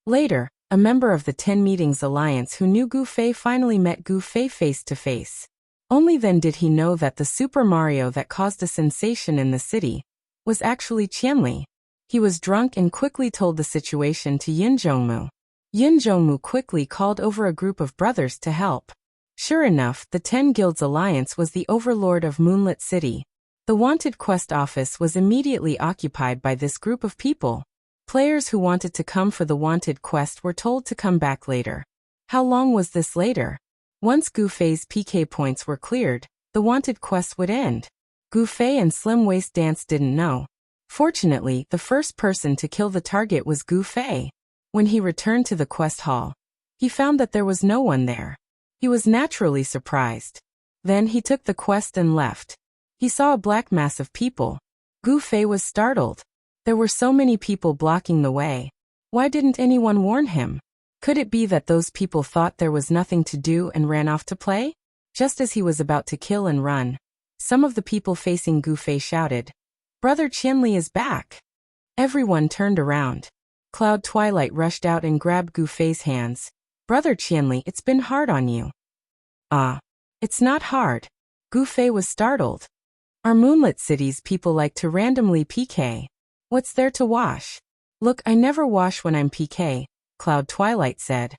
Speaker 1: Later, a member of the 10 Meetings Alliance who knew Gu Fei finally met Gu Fei face to face. Only then did he know that the Super Mario that caused a sensation in the city was actually Qianli. He was drunk and quickly told the situation to Yun Zhongmu. Yun Zhongmu quickly called over a group of brothers to help. Sure enough, the 10 Guilds Alliance was the overlord of Moonlit City. The wanted quest office was immediately occupied by this group of people. Players who wanted to come for the wanted quest were told to come back later. How long was this later? Once Gu Fei's PK points were cleared, the wanted quest would end. Gu Fei and Slim Waist Dance didn't know. Fortunately, the first person to kill the target was Gu Fei. When he returned to the quest hall, he found that there was no one there. He was naturally surprised. Then he took the quest and left. He saw a black mass of people. Gu Fei was startled. There were so many people blocking the way. Why didn't anyone warn him? Could it be that those people thought there was nothing to do and ran off to play? Just as he was about to kill and run, some of the people facing Gu Fei shouted, "Brother Qianli is back!" Everyone turned around. Cloud Twilight rushed out and grabbed Gu Fei's hands. "Brother Qianli, it's been hard on you." "Ah, it's not hard." Gu Fei was startled. "Our moonlit cities people like to randomly PK. What's there to wash?" "Look, I never wash when I'm PK," Cloud Twilight said.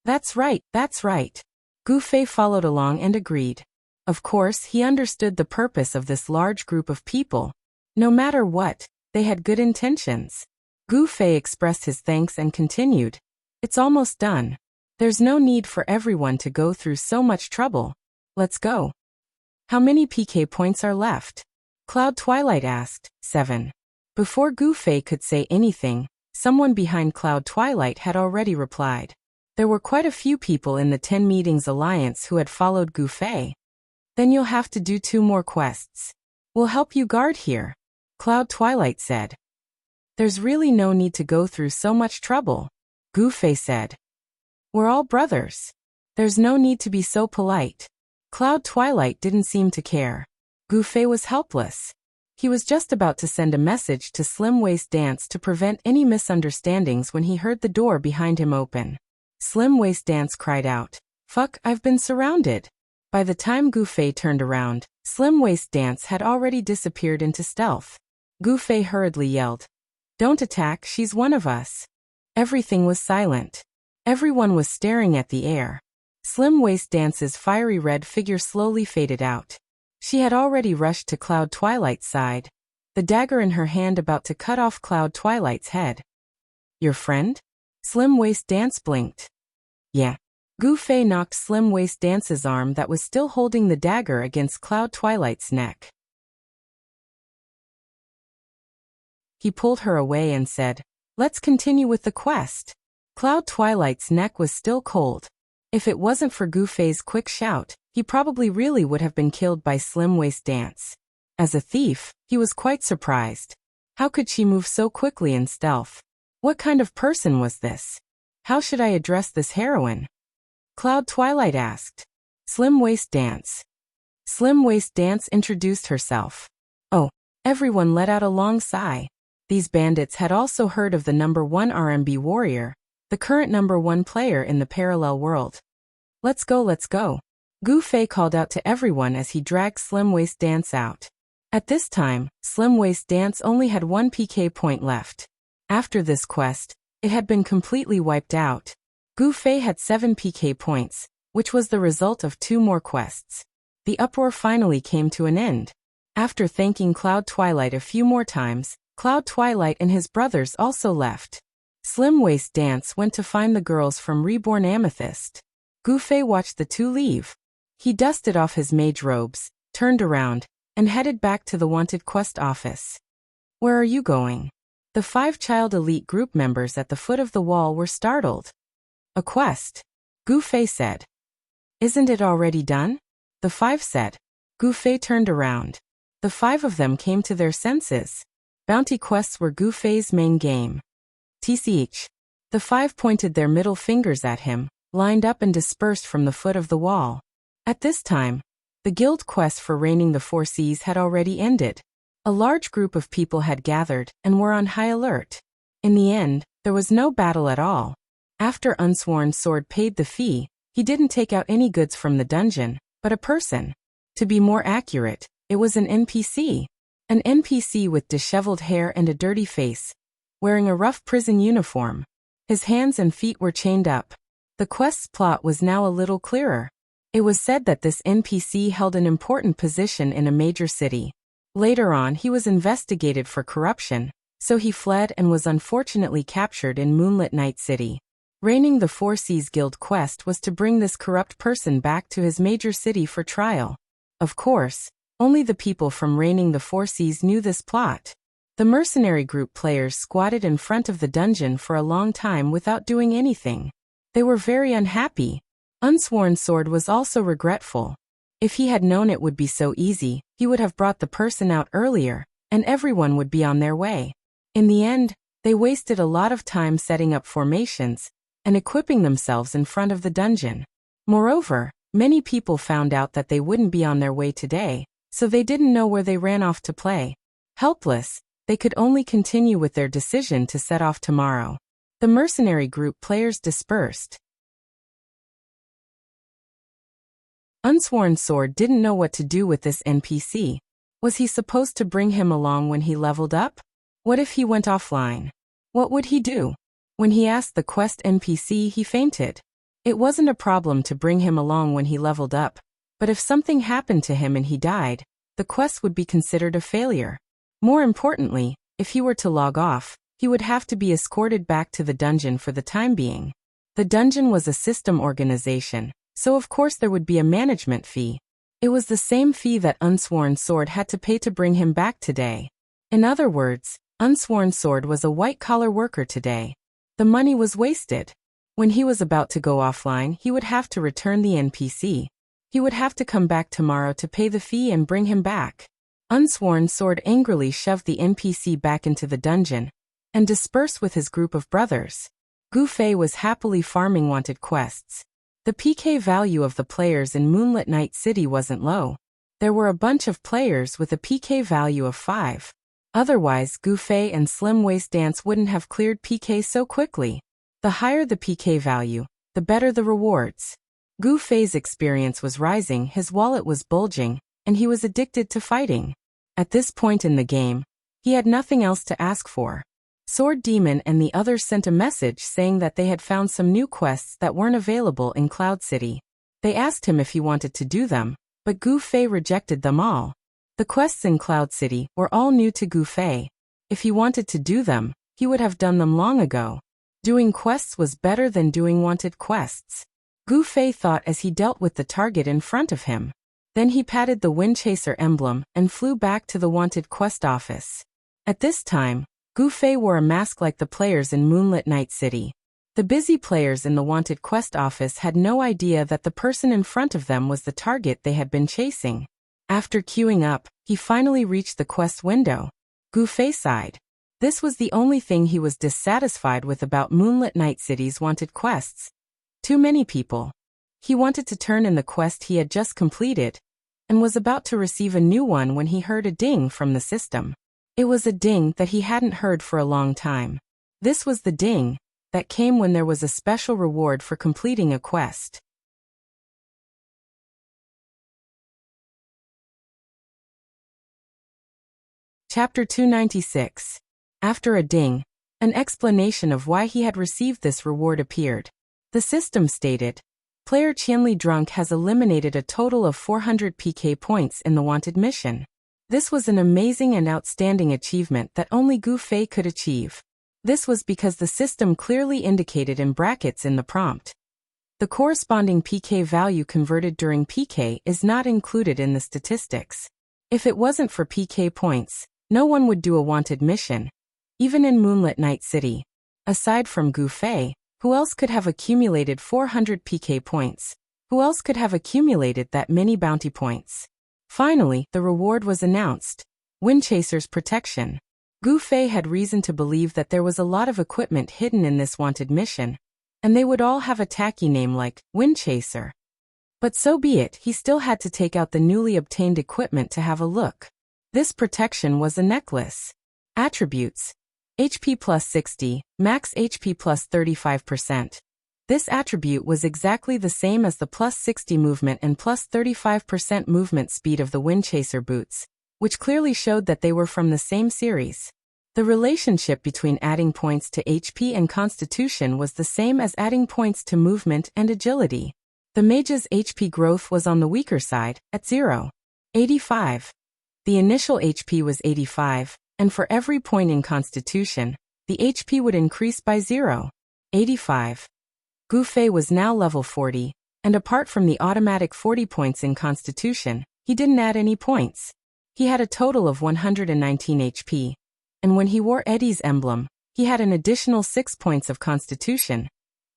Speaker 1: That's right, that's right." Gu Fei followed along and agreed. Of course, he understood the purpose of this large group of people. No matter what, they had good intentions. Gu Fei expressed his thanks and continued, "It's almost done. There's no need for everyone to go through so much trouble. Let's go." "How many PK points are left?" Cloud Twilight asked. 7. Before Gu Fei could say anything, someone behind Cloud Twilight had already replied. There were quite a few people in the 10 Meetings Alliance who had followed Gu Fei. "Then you'll have to do 2 more quests. We'll help you guard here," Cloud Twilight said. "There's really no need to go through so much trouble," Gu Fei said. "We're all brothers. There's no need to be so polite." Cloud Twilight didn't seem to care. Gu Fei was helpless. He was just about to send a message to Slim Waist Dance to prevent any misunderstandings when he heard the door behind him open. Slim Waist Dance cried out, "Fuck, I've been surrounded." By the time Gu Fei turned around, Slim Waist Dance had already disappeared into stealth. Gu Fei hurriedly yelled, "Don't attack, she's one of us." Everything was silent. Everyone was staring at the air. Slim Waist Dance's fiery red figure slowly faded out. She had already rushed to Cloud Twilight's side, the dagger in her hand about to cut off Cloud Twilight's head. "Your friend?" Slim Waist Dance blinked. "Yeah." Gu Fei knocked Slim Waist Dance's arm that was still holding the dagger against Cloud Twilight's neck. He pulled her away and said, "Let's continue with the quest." Cloud Twilight's neck was still cold. If it wasn't for Gu Fei's quick shout, he probably really would have been killed by Slim Waist Dance. As a thief, he was quite surprised. How could she move so quickly in stealth? What kind of person was this? How should I address this heroine? Cloud Twilight asked. Slim Waist Dance. Slim Waist Dance introduced herself. Oh, everyone let out a long sigh. These bandits had also heard of the #1 RMB warrior, the current #1 player in the parallel world. Let's go, let's go. Gu Fei called out to everyone as he dragged Slim Waist Dance out. At this time, Slim Waist Dance only had 1 PK point left. After this quest, it had been completely wiped out. Gu Fei had 7 PK points, which was the result of 2 more quests. The uproar finally came to an end. After thanking Cloud Twilight a few more times, Cloud Twilight and his brothers also left. Slim Waist Dance went to find the girls from Reborn Amethyst. Gu Fei watched the 2 leave. He dusted off his mage robes, turned around, and headed back to the wanted quest office. Where are you going? The 5 child elite group members at the foot of the wall were startled. A quest, Gu Fei said. Isn't it already done? The 5 said. Gu Fei turned around. The 5 of them came to their senses. Bounty quests were Gu Fei's main game. TCH. The 5 pointed their middle fingers at him, lined up and dispersed from the foot of the wall. At this time, the guild quest for reigning the 4 seas had already ended. A large group of people had gathered and were on high alert. In the end, there was no battle at all. After Unsworn Sword paid the fee, he didn't take out any goods from the dungeon, but a person. To be more accurate, it was an NPC. An NPC with disheveled hair and a dirty face, wearing a rough prison uniform. His hands and feet were chained up. The quest's plot was now a little clearer. It was said that this NPC held an important position in a major city. Later on, he was investigated for corruption, so he fled and was unfortunately captured in Moonlit Night City. Reigning the 4 Seas Guild quest was to bring this corrupt person back to his major city for trial. Of course, only the people from Reigning the 4 Seas knew this plot. The mercenary group players squatted in front of the dungeon for a long time without doing anything. They were very unhappy. Unsworn Sword was also regretful. If he had known it would be so easy, he would have brought the person out earlier, and everyone would be on their way. In the end, they wasted a lot of time setting up formations and equipping themselves in front of the dungeon. Moreover, many people found out that they wouldn't be on their way today, so they didn't know where they ran off to play. Helpless, they could only continue with their decision to set off tomorrow. The mercenary group players dispersed. Unsworn Sword didn't know what to do with this NPC. Was he supposed to bring him along when he leveled up? What if he went offline? What would he do? When he asked the quest NPC, he fainted. It wasn't a problem to bring him along when he leveled up, but if something happened to him and he died, the quest would be considered a failure. More importantly, if he were to log off, he would have to be escorted back to the dungeon for the time being. The dungeon was a system organization, so of course there would be a management fee. It was the same fee that Unsworn Sword had to pay to bring him back today. In other words, Unsworn Sword was a white-collar worker today. The money was wasted. When he was about to go offline, he would have to return the NPC. He would have to come back tomorrow to pay the fee and bring him back. Unsworn Sword angrily shoved the NPC back into the dungeon and dispersed with his group of brothers. Gu Fei was happily farming wanted quests. The PK value of the players in Moonlit Night City wasn't low. There were a bunch of players with a PK value of 5. Otherwise, Gu Fei and Slim Waist Dance wouldn't have cleared PK so quickly. The higher the PK value, the better the rewards. Gu Fei's experience was rising, his wallet was bulging, and he was addicted to fighting. At this point in the game, he had nothing else to ask for. Sword Demon and the others sent a message saying that they had found some new quests that weren't available in Cloud City. They asked him if he wanted to do them, but Gu Fei rejected them all. The quests in Cloud City were all new to Gu Fei. If he wanted to do them, he would have done them long ago. Doing quests was better than doing wanted quests. Gu Fei thought as he dealt with the target in front of him. Then he patted the Windchaser emblem and flew back to the wanted quest office. At this time, Gu Fei wore a mask like the players in Moonlit Night City. The busy players in the wanted quest office had no idea that the person in front of them was the target they had been chasing. After queuing up, he finally reached the quest window. Gu Fei sighed. This was the only thing he was dissatisfied with about Moonlit Night City's wanted quests. Too many people. He wanted to turn in the quest he had just completed, and was about to receive a new one when he heard a ding from the system. It was a ding that he hadn't heard for a long time. This was the ding that came when there was a special reward for completing a quest. Chapter 296. After a ding, an explanation of why he had received this reward appeared. The system stated, Player Qianli Drunk has eliminated a total of 400 PK points in the wanted mission. This was an amazing and outstanding achievement that only Gu Fei could achieve. This was because the system clearly indicated in brackets in the prompt. The corresponding PK value converted during PK is not included in the statistics. If it wasn't for PK points, no one would do a wanted mission. Even in Moonlit Night City. Aside from Gu Fei, who else could have accumulated 400 PK points? Who else could have accumulated that many bounty points? Finally, the reward was announced. Windchaser's Protection. Gu Fei had reason to believe that there was a lot of equipment hidden in this wanted mission, and they would all have a tacky name like Windchaser. But so be it, he still had to take out the newly obtained equipment to have a look. This protection was a necklace. Attributes. HP plus 60, max HP plus 35%. This attribute was exactly the same as the plus 60 movement and plus 35% movement speed of the Windchaser boots, which clearly showed that they were from the same series. The relationship between adding points to HP and Constitution was the same as adding points to movement and agility. The mage's HP growth was on the weaker side, at 0.85. The initial HP was 85, and for every point in Constitution, the HP would increase by 0.85. Gu Fei was now level 40, and apart from the automatic 40 points in Constitution, he didn't add any points. He had a total of 119 HP, and when he wore Eddie's emblem, he had an additional 6 points of Constitution,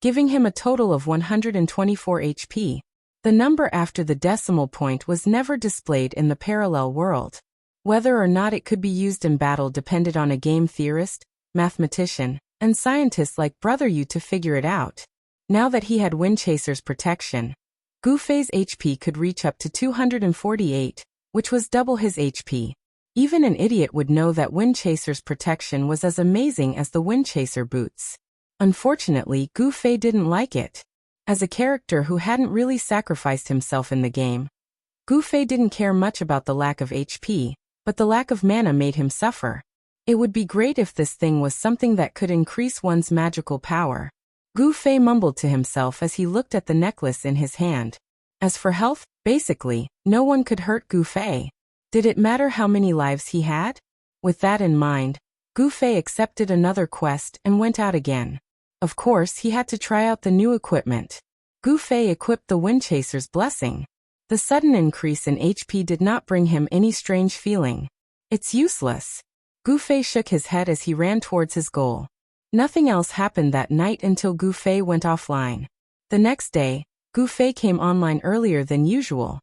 Speaker 1: giving him a total of 124 HP. The number after the decimal point was never displayed in the parallel world. Whether or not it could be used in battle depended on a game theorist mathematician, and scientists like Brother Yu to figure it out. Now that he had Windchaser's protection, Gu Fei's HP could reach up to 248, which was double his HP. Even an idiot would know that Windchaser's protection was as amazing as the Windchaser boots. Unfortunately, Gu Fei didn't like it. As a character who hadn't really sacrificed himself in the game, Gu Fei didn't care much about the lack of HP, but the lack of mana made him suffer. It would be great if this thing was something that could increase one's magical power. Gu Fei mumbled to himself as he looked at the necklace in his hand. As for health, basically, no one could hurt Gu Fei. Did it matter how many lives he had? With that in mind, Gu Fei accepted another quest and went out again. Of course, he had to try out the new equipment. Gu Fei equipped the Windchaser's blessing. The sudden increase in HP did not bring him any strange feeling. It's useless. Gu Fei shook his head as he ran towards his goal. Nothing else happened that night until Gu Fei went offline. The next day, Gu Fei came online earlier than usual.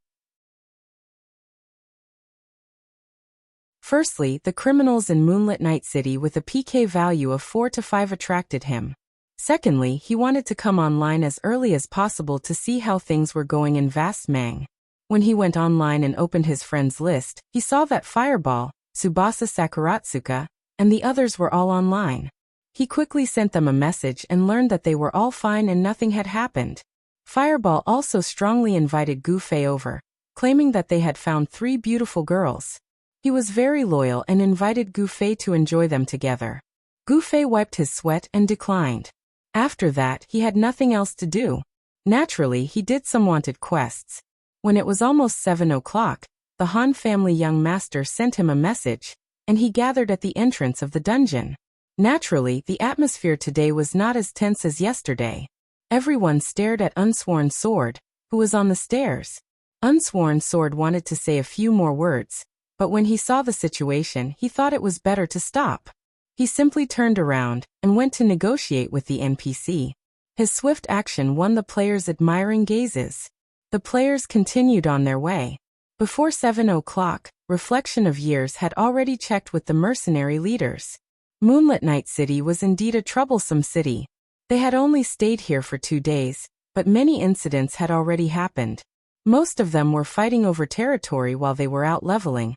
Speaker 1: Firstly, the criminals in Moonlit Night City with a PK value of 4 to 5 attracted him. Secondly, he wanted to come online as early as possible to see how things were going in Vast Mang. When he went online and opened his friends list, he saw that Fireball, Tsubasa Sakuratsuka, and the others were all online. He quickly sent them a message and learned that they were all fine and nothing had happened. Fireball also strongly invited Gu Fei over, claiming that they had found 3 beautiful girls. He was very loyal and invited Gu Fei to enjoy them together. Gu Fei wiped his sweat and declined. After that, he had nothing else to do. Naturally, he did some wanted quests. When it was almost 7 o'clock, the Han family young master sent him a message, and he gathered at the entrance of the dungeon. Naturally, the atmosphere today was not as tense as yesterday. Everyone stared at Unsworn Sword, who was on the stairs. Unsworn Sword wanted to say a few more words, but when he saw the situation, he thought it was better to stop. He simply turned around and went to negotiate with the NPC. His swift action won the players' admiring gazes. The players continued on their way. Before 7 o'clock, Reflection of Years had already checked with the mercenary leaders. Moonlit Night City was indeed a troublesome city. They had only stayed here for 2 days, but many incidents had already happened. Most of them were fighting over territory while they were out leveling,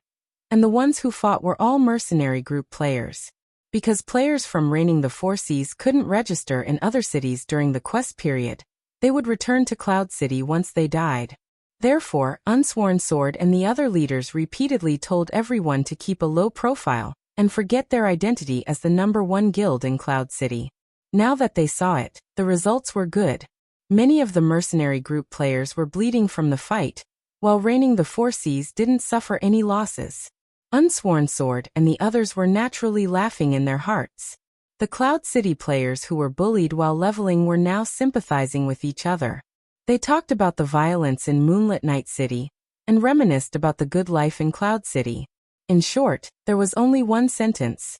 Speaker 1: and the ones who fought were all mercenary group players. Because players from Reigning the Four Seas couldn't register in other cities during the quest period, they would return to Cloud City once they died. Therefore, Unsworn Sword and the other leaders repeatedly told everyone to keep a low profile and forget their identity as the #1 guild in Cloud City. Now that they saw it, the results were good. Many of the mercenary group players were bleeding from the fight, while Reigning the Four Seas didn't suffer any losses. Unsworn Sword and the others were naturally laughing in their hearts. The Cloud City players who were bullied while leveling were now sympathizing with each other. They talked about the violence in Moonlit Night City, and reminisced about the good life in Cloud City. In short, there was only one sentence.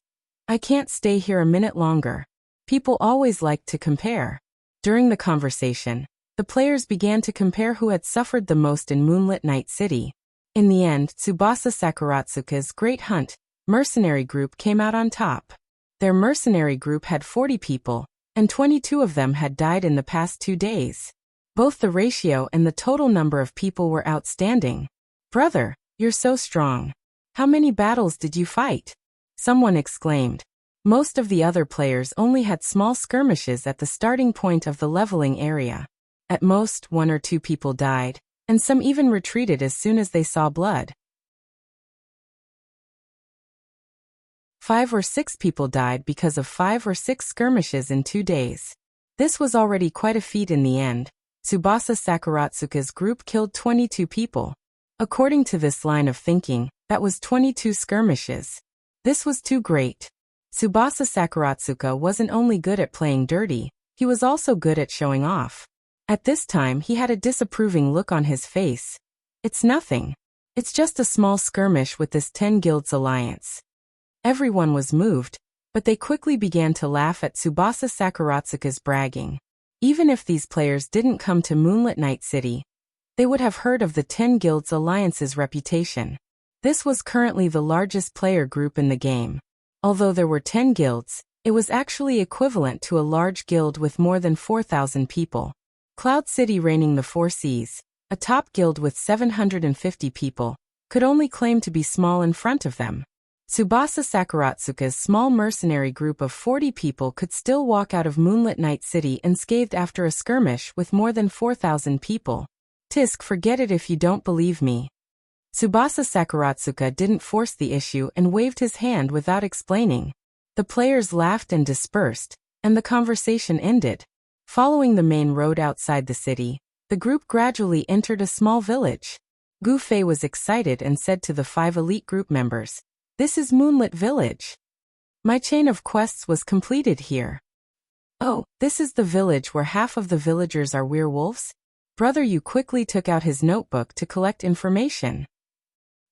Speaker 1: I can't stay here a minute longer. People always liked to compare. During the conversation, the players began to compare who had suffered the most in Moonlit Night City. In the end, Tsubasa Sakuratsuka's Great Hunt mercenary group came out on top. Their mercenary group had 40 people, and 22 of them had died in the past 2 days. Both the ratio and the total number of people were outstanding. Brother, you're so strong. How many battles did you fight? Someone exclaimed. Most of the other players only had small skirmishes at the starting point of the leveling area. At most, 1 or 2 people died, and some even retreated as soon as they saw blood. 5 or 6 people died because of 5 or 6 skirmishes in 2 days. This was already quite a feat in the end. Tsubasa Sakuratsuka's group killed 22 people. According to this line of thinking, that was 22 skirmishes. This was too great. Tsubasa Sakuratsuka wasn't only good at playing dirty, he was also good at showing off. At this time he had a disapproving look on his face. It's nothing. It's just a small skirmish with this 10 guilds alliance. Everyone was moved, but they quickly began to laugh at Tsubasa Sakuratsuka's bragging. Even if these players didn't come to Moonlit Night City, they would have heard of the 10 Guilds Alliance's reputation. This was currently the largest player group in the game. Although there were 10 guilds, It was actually equivalent to a large guild with more than 4,000 people. Cloud City, reigning the four seas, a top guild with 750 people, could only claim to be small in front of them. Tsubasa Sakuratsuka's small mercenary group of 40 people could still walk out of Moonlit Night City unscathed after a skirmish with more than 4,000 people. Tisk, forget it if you don't believe me. Tsubasa Sakuratsuka didn't force the issue and waved his hand without explaining. The players laughed and dispersed, and the conversation ended. Following the main road outside the city, the group gradually entered a small village. Gu Fei was excited and said to the 5 elite group members, "This is Moonlit Village. My chain of quests was completed here." "Oh, this is the village where half of the villagers are werewolves?" Brother Yu quickly took out his notebook to collect information.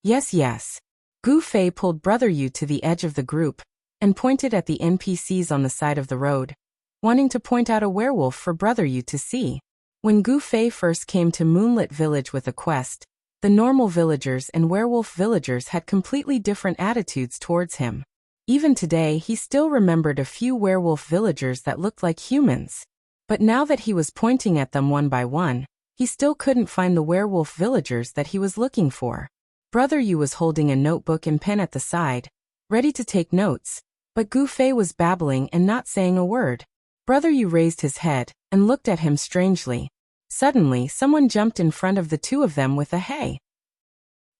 Speaker 1: Yes. Gu Fei pulled Brother Yu to the edge of the group and pointed at the NPCs on the side of the road, wanting to point out a werewolf for Brother Yu to see. When Gu Fei first came to Moonlit Village with a quest, the normal villagers and werewolf villagers had completely different attitudes towards him. Even today, he still remembered a few werewolf villagers that looked like humans. But now that he was pointing at them one by one, he still couldn't find the werewolf villagers that he was looking for. Brother Yu was holding a notebook and pen at the side, ready to take notes, but Gu Fei was babbling and not saying a word. Brother Yu raised his head and looked at him strangely. Suddenly, someone jumped in front of the two of them with a "Hey,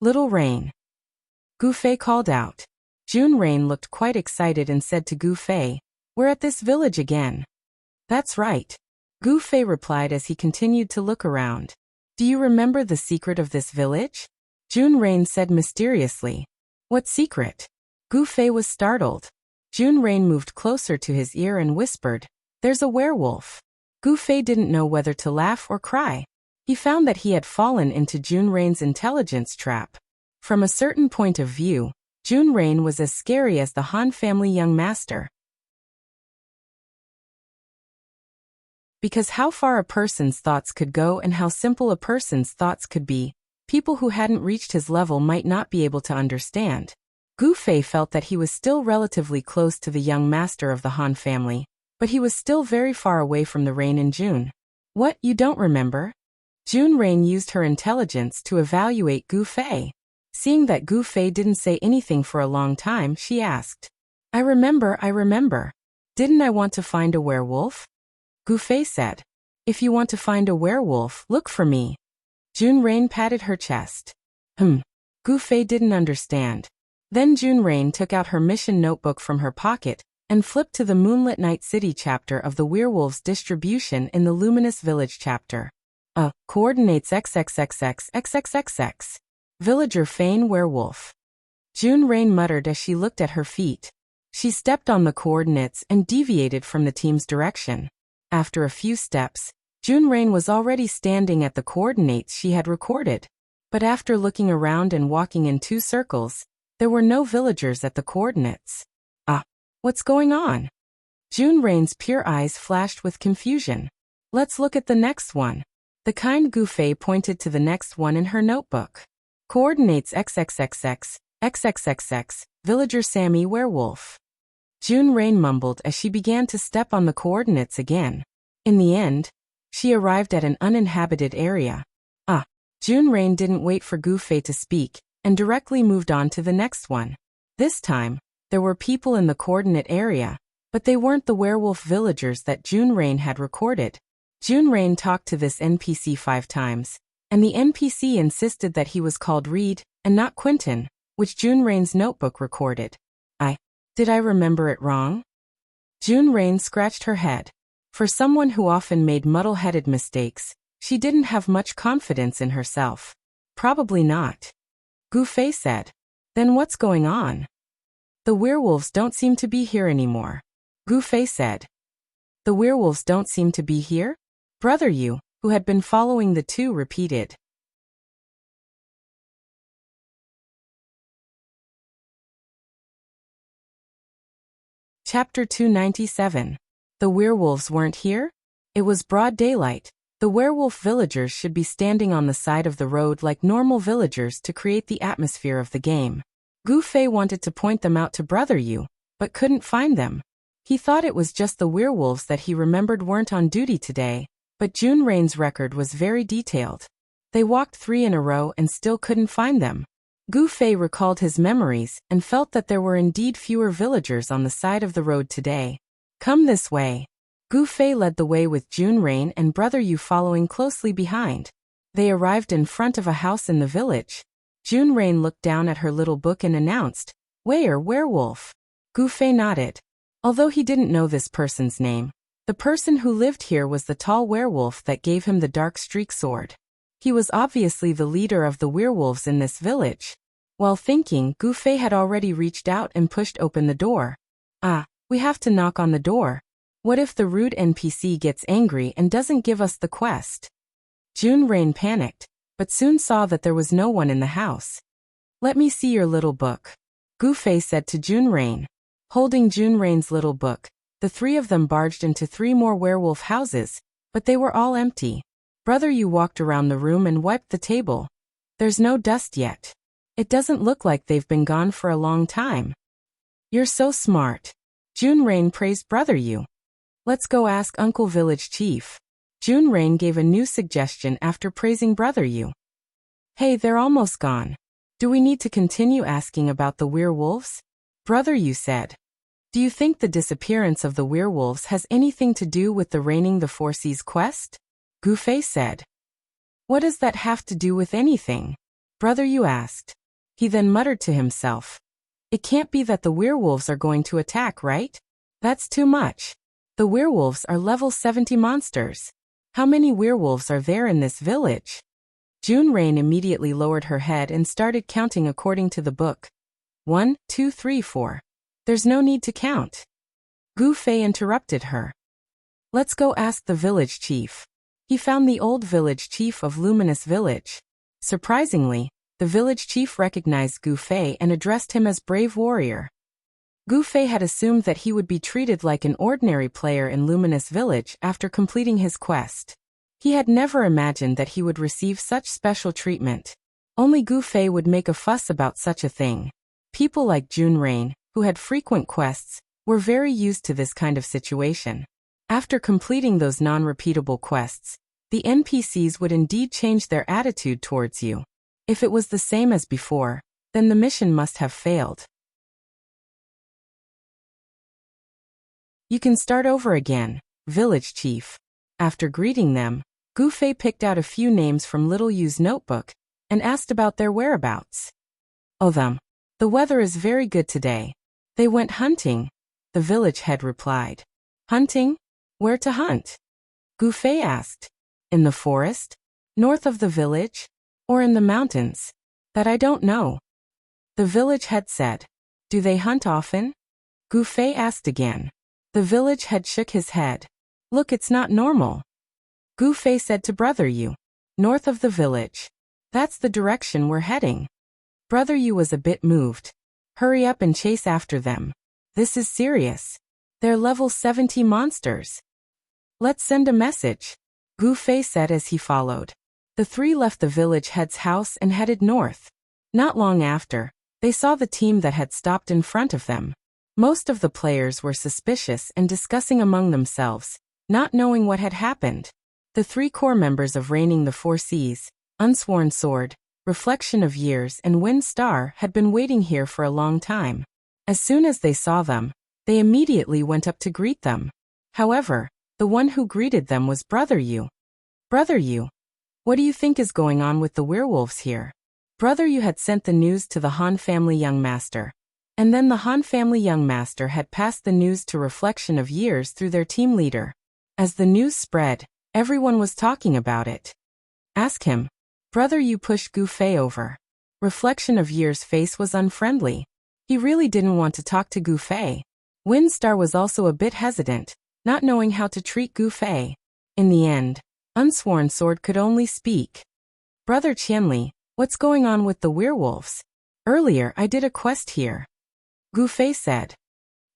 Speaker 1: Little Rain." Gu Fei called out. June Rain looked quite excited and said to Gu Fei, "We're at this village again." "That's right," Gu Fei replied as he continued to look around. "Do you remember the secret of this village?" June Rain said mysteriously. "What secret?" Gu Fei was startled. June Rain moved closer to his ear and whispered, "There's a werewolf." Gu Fei didn't know whether to laugh or cry. He found that he had fallen into June Rain's intelligence trap. From a certain point of view, June Rain was as scary as the Han family young master. Because how far a person's thoughts could go and how simple a person's thoughts could be, people who hadn't reached his level might not be able to understand. Gu Fei felt that he was still relatively close to the young master of the Han family, but he was still very far away from the Rain in June. "What, you don't remember?" June Rain used her intelligence to evaluate Gu Fei. Seeing that Gu Fei didn't say anything for a long time, she asked, I remember. Didn't I want to find a werewolf?" Gu Fei said, "If you want to find a werewolf, look for me." June Rain patted her chest. Gu Fei didn't understand. Then June Rain took out her mission notebook from her pocket and flipped to the Moonlit Night City chapter of the Werewolves distribution in the Luminous Village chapter. Coordinates XXXXXXXX. Villager Fane Werewolf. June Rain muttered as she looked at her feet. She stepped on the coordinates and deviated from the team's direction. After a few steps, June Rain was already standing at the coordinates she had recorded. But after looking around and walking in 2 circles, there were no villagers at the coordinates. What's going on? June Rain's pure eyes flashed with confusion. Let's look at the next one. The kind Gu Fei pointed to the next one in her notebook. Coordinates XXXX, Villager Sammy Werewolf. June Rain mumbled as she began to step on the coordinates again. In the end, she arrived at an uninhabited area. June Rain didn't wait for Gu Fei to speak, and directly moved on to the next one. This time, there were people in the coordinate area, but they weren't the werewolf villagers that June Rain had recorded. June Rain talked to this NPC 5 times, and the NPC insisted that he was called Reed, and not Quentin, which June Rain's notebook recorded. Did I remember it wrong? June Rain scratched her head. For someone who often made muddle-headed mistakes, she didn't have much confidence in herself. Probably not. Gu Fei said. Then what's going on? The werewolves don't seem to be here anymore. Gu Fei said. The werewolves don't seem to be here? Brother Yu, who had been following the two, repeated. Chapter 297. The werewolves weren't here? It was broad daylight. The werewolf villagers should be standing on the side of the road like normal villagers to create the atmosphere of the game. Gu Fei wanted to point them out to Brother Yu, but couldn't find them. He thought it was just the werewolves that he remembered weren't on duty today, but Junrain's record was very detailed. They walked 3 in a row and still couldn't find them. Gu Fei recalled his memories and felt that there were indeed fewer villagers on the side of the road today. Come this way. Gu Fei led the way with Junrain and Brother Yu following closely behind. They arrived in front of a house in the village. Junrain looked down at her little book and announced, "Where, werewolf?" Gu Fei nodded. Although he didn't know this person's name, the person who lived here was the tall werewolf that gave him the dark streak sword. He was obviously the leader of the werewolves in this village. While thinking, Gu Fei had already reached out and pushed open the door. We have to knock on the door. What if the rude NPC gets angry and doesn't give us the quest? Junrain panicked, but soon saw that there was no one in the house. Let me see your little book, Gu Fei said to Junrain. Holding Junrain's little book, the 3 of them barged into 3 more werewolf houses, but they were all empty. Brother Yu walked around the room and wiped the table. There's no dust yet. It doesn't look like they've been gone for a long time. You're so smart. Junrain praised Brother Yu. Let's go ask Uncle Village Chief. Junrain gave a new suggestion after praising Brother Yu. Hey, they're almost gone. Do we need to continue asking about the werewolves? Brother Yu said. Do you think the disappearance of the werewolves has anything to do with the Reigning the Four Seas quest? Gu Fei said. What does that have to do with anything? Brother Yu asked. He then muttered to himself. It can't be that the werewolves are going to attack, right? That's too much. The werewolves are level 70 monsters. How many werewolves are there in this village? Junrain immediately lowered her head and started counting according to the book. 1, 2, 3, 4. There's no need to count. Gu Fei interrupted her. Let's go ask the village chief. He found the old village chief of Luminous Village. Surprisingly, the village chief recognized Gu Fei and addressed him as Brave Warrior. Gu Fei had assumed that he would be treated like an ordinary player in Luminous Village after completing his quest. He had never imagined that he would receive such special treatment. Only Gu Fei would make a fuss about such a thing. People like Junrain, who had frequent quests, were very used to this kind of situation. After completing those non-repeatable quests, the NPCs would indeed change their attitude towards you. If it was the same as before, then the mission must have failed. You can start over again, village chief. After greeting them, Gu Fei picked out a few names from Little Yu's notebook and asked about their whereabouts. Oh them. The weather is very good today. They went hunting, the village head replied. Hunting? Where to hunt? Gu Fei asked. In the forest? North of the village? Or in the mountains? That I don't know. The village head said. Do they hunt often? Gu Fei asked again. The village head shook his head. Look, it's not normal. Gu Fei said to Brother Yu. North of the village. That's the direction we're heading. Brother Yu was a bit moved. Hurry up and chase after them. This is serious. They're level 70 monsters. Let's send a message, Gu Fei said as he followed. The 3 left the village head's house and headed north. Not long after, they saw the team that had stopped in front of them. Most of the players were suspicious and discussing among themselves, not knowing what had happened. The 3 core members of Reigning the Four Seas, Unsworn Sword, Reflection of Years and Wind Star had been waiting here for a long time. As soon as they saw them, they immediately went up to greet them. However, the one who greeted them was Brother Yu. Brother Yu, what do you think is going on with the werewolves here? Brother Yu had sent the news to the Han family young master. And then the Han family young master had passed the news to Reflection of Years through their team leader. As the news spread, everyone was talking about it. Ask him. Brother Yu pushed Gu Fei over. Reflection of Years' face was unfriendly. He really didn't want to talk to Gu Fei. Windstar was also a bit hesitant, not knowing how to treat Gu Fei. In the end, Unsworn Sword could only speak. Brother Qianli, what's going on with the werewolves? Earlier I did a quest here. Gu Fei said.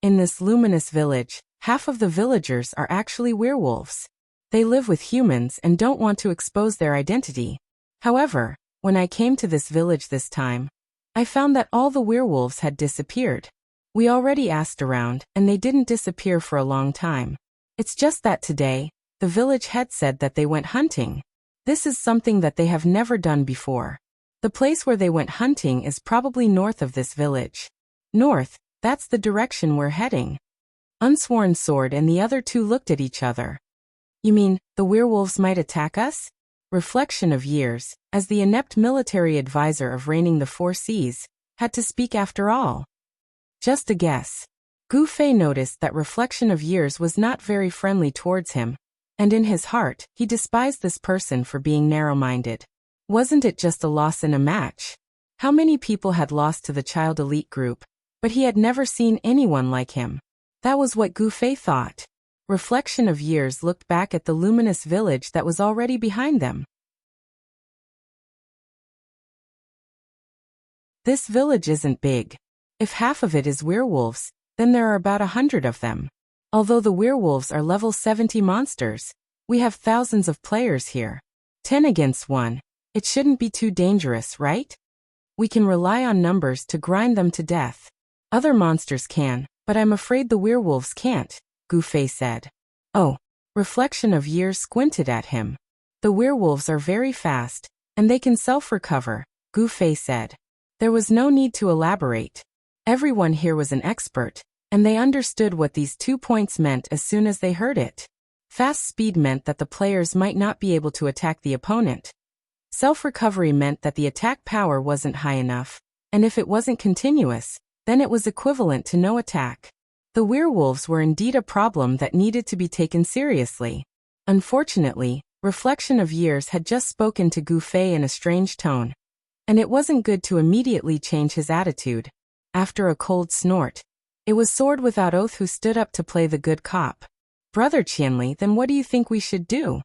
Speaker 1: In this luminous village, half of the villagers are actually werewolves. They live with humans and don't want to expose their identity. However, when I came to this village this time, I found that all the werewolves had disappeared. We already asked around, and they didn't disappear for a long time. It's just that today, the village head said that they went hunting. This is something that they have never done before. The place where they went hunting is probably north of this village. North, that's the direction we're heading. Unsworn Sword and the other two looked at each other. You mean, the werewolves might attack us? Reflection of Years, as the inept military advisor of reigning the Four Seas, had to speak after all. Just a guess. Gu Fei noticed that Reflection of Years was not very friendly towards him, and in his heart, he despised this person for being narrow-minded. Wasn't it just a loss in a match? How many people had lost to the child elite group, but he had never seen anyone like him. That was what Gu Fei thought. Reflection of Years looked back at the luminous village that was already behind them. This village isn't big. If half of it is werewolves, then there are about 100 of them. Although the werewolves are level 70 monsters, we have thousands of players here. 10 against 1. It shouldn't be too dangerous, right? We can rely on numbers to grind them to death. Other monsters can, but I'm afraid the werewolves can't, Gu Fei said. Oh. Reflection of Years squinted at him. The werewolves are very fast, and they can self-recover, Gu Fei said. There was no need to elaborate. Everyone here was an expert, and they understood what these 2 points meant as soon as they heard it. Fast speed meant that the players might not be able to attack the opponent. Self-recovery meant that the attack power wasn't high enough, and if it wasn't continuous, then it was equivalent to no attack. The werewolves were indeed a problem that needed to be taken seriously. Unfortunately, Reflection of Years had just spoken to Gu Fei in a strange tone, and it wasn't good to immediately change his attitude. After a cold snort, it was Sword Without Oath who stood up to play the good cop. Brother Qianli, then what do you think we should do?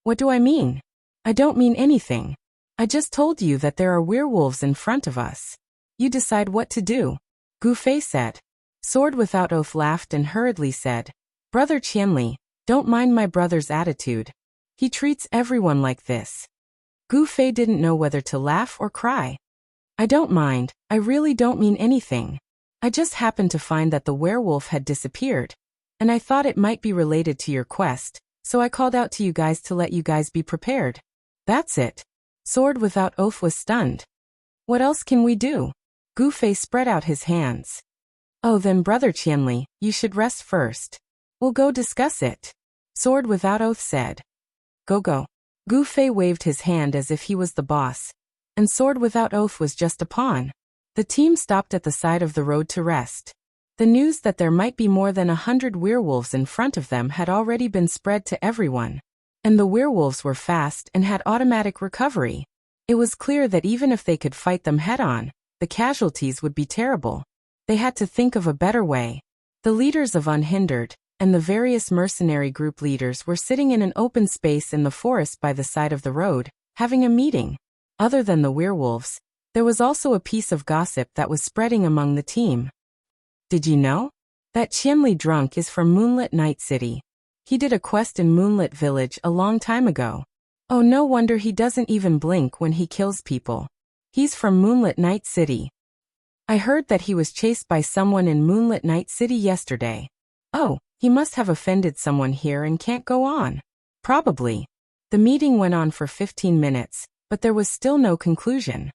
Speaker 1: What do I mean? I don't mean anything. I just told you that there are werewolves in front of us. You decide what to do, Gu Fei said. Sword Without Oath laughed and hurriedly said, Brother Qianli, don't mind my brother's attitude. He treats everyone like this. Gu Fei didn't know whether to laugh or cry. I don't mind, I really don't mean anything. I just happened to find that the werewolf had disappeared, and I thought it might be related to your quest, so I called out to you guys to let you guys be prepared. That's it. Sword Without Oath was stunned. What else can we do? Gu Fei spread out his hands. Oh, then Brother Qianli, you should rest first. We'll go discuss it. Sword Without Oath said. Go. Gu Fei waved his hand as if he was the boss, and Sword Without Oath was just a pawn. The team stopped at the side of the road to rest. The news that there might be more than 100 werewolves in front of them had already been spread to everyone. And the werewolves were fast and had automatic recovery. It was clear that even if they could fight them head-on, the casualties would be terrible. They had to think of a better way. The leaders of Unhindered, and the various mercenary group leaders were sitting in an open space in the forest by the side of the road, having a meeting. Other than the werewolves, there was also a piece of gossip that was spreading among the team. Did you know? That Qianli drunk is from Moonlit Night City. He did a quest in Moonlit Village a long time ago. Oh, no wonder he doesn't even blink when he kills people. He's from Moonlit Night City. I heard that he was chased by someone in Moonlit Night City yesterday. Oh, he must have offended someone here and can't go on. Probably. The meeting went on for 15 minutes, but there was still no conclusion.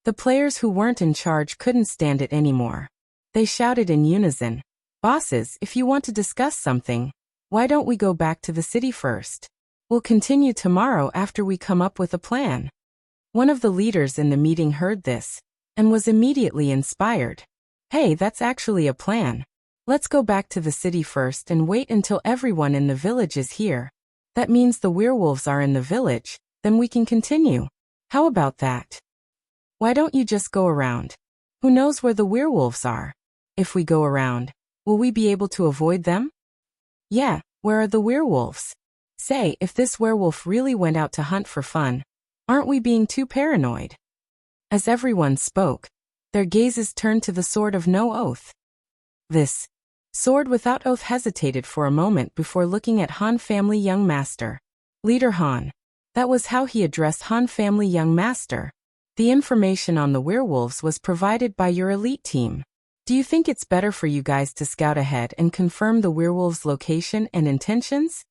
Speaker 1: The players who weren't in charge couldn't stand it anymore. They shouted in unison, Bosses, if you want to discuss something, why don't we go back to the city first? We'll continue tomorrow after we come up with a plan. One of the leaders in the meeting heard this, and was immediately inspired. Hey, that's actually a plan. Let's go back to the city first and wait until everyone in the village is here. That means the werewolves are in the village, then we can continue. How about that? Why don't you just go around? Who knows where the werewolves are? If we go around, will we be able to avoid them? Yeah, where are the werewolves? Say, if this werewolf really went out to hunt for fun, aren't we being too paranoid? As everyone spoke, their gazes turned to the Sword of No Oath. This Sword Without Oath hesitated for a moment before looking at Han Family Young Master. Leader Han. That was how he addressed Han Family Young Master. The information on the werewolves was provided by your elite team. Do you think it's better for you guys to scout ahead and confirm the werewolves' location and intentions?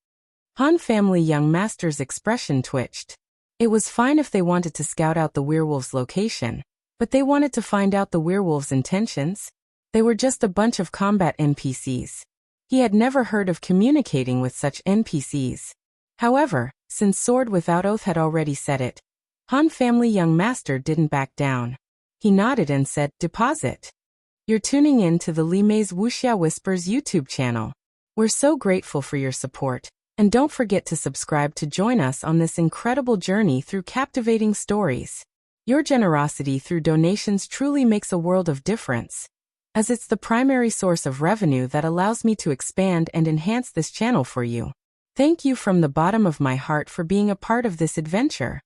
Speaker 1: Han family young master's expression twitched. It was fine if they wanted to scout out the werewolves' location, but they wanted to find out the werewolves' intentions. They were just a bunch of combat NPCs. He had never heard of communicating with such NPCs. However, since Sword Without Oath had already said it, Han family young master didn't back down. He nodded and said, "Deposit." You're tuning in to the Lime's Wuxia Whispers YouTube channel. We're so grateful for your support, and don't forget to subscribe to join us on this incredible journey through captivating stories. Your generosity through donations truly makes a world of difference, as it's the primary source of revenue that allows me to expand and enhance this channel for you. Thank you from the bottom of my heart for being a part of this adventure.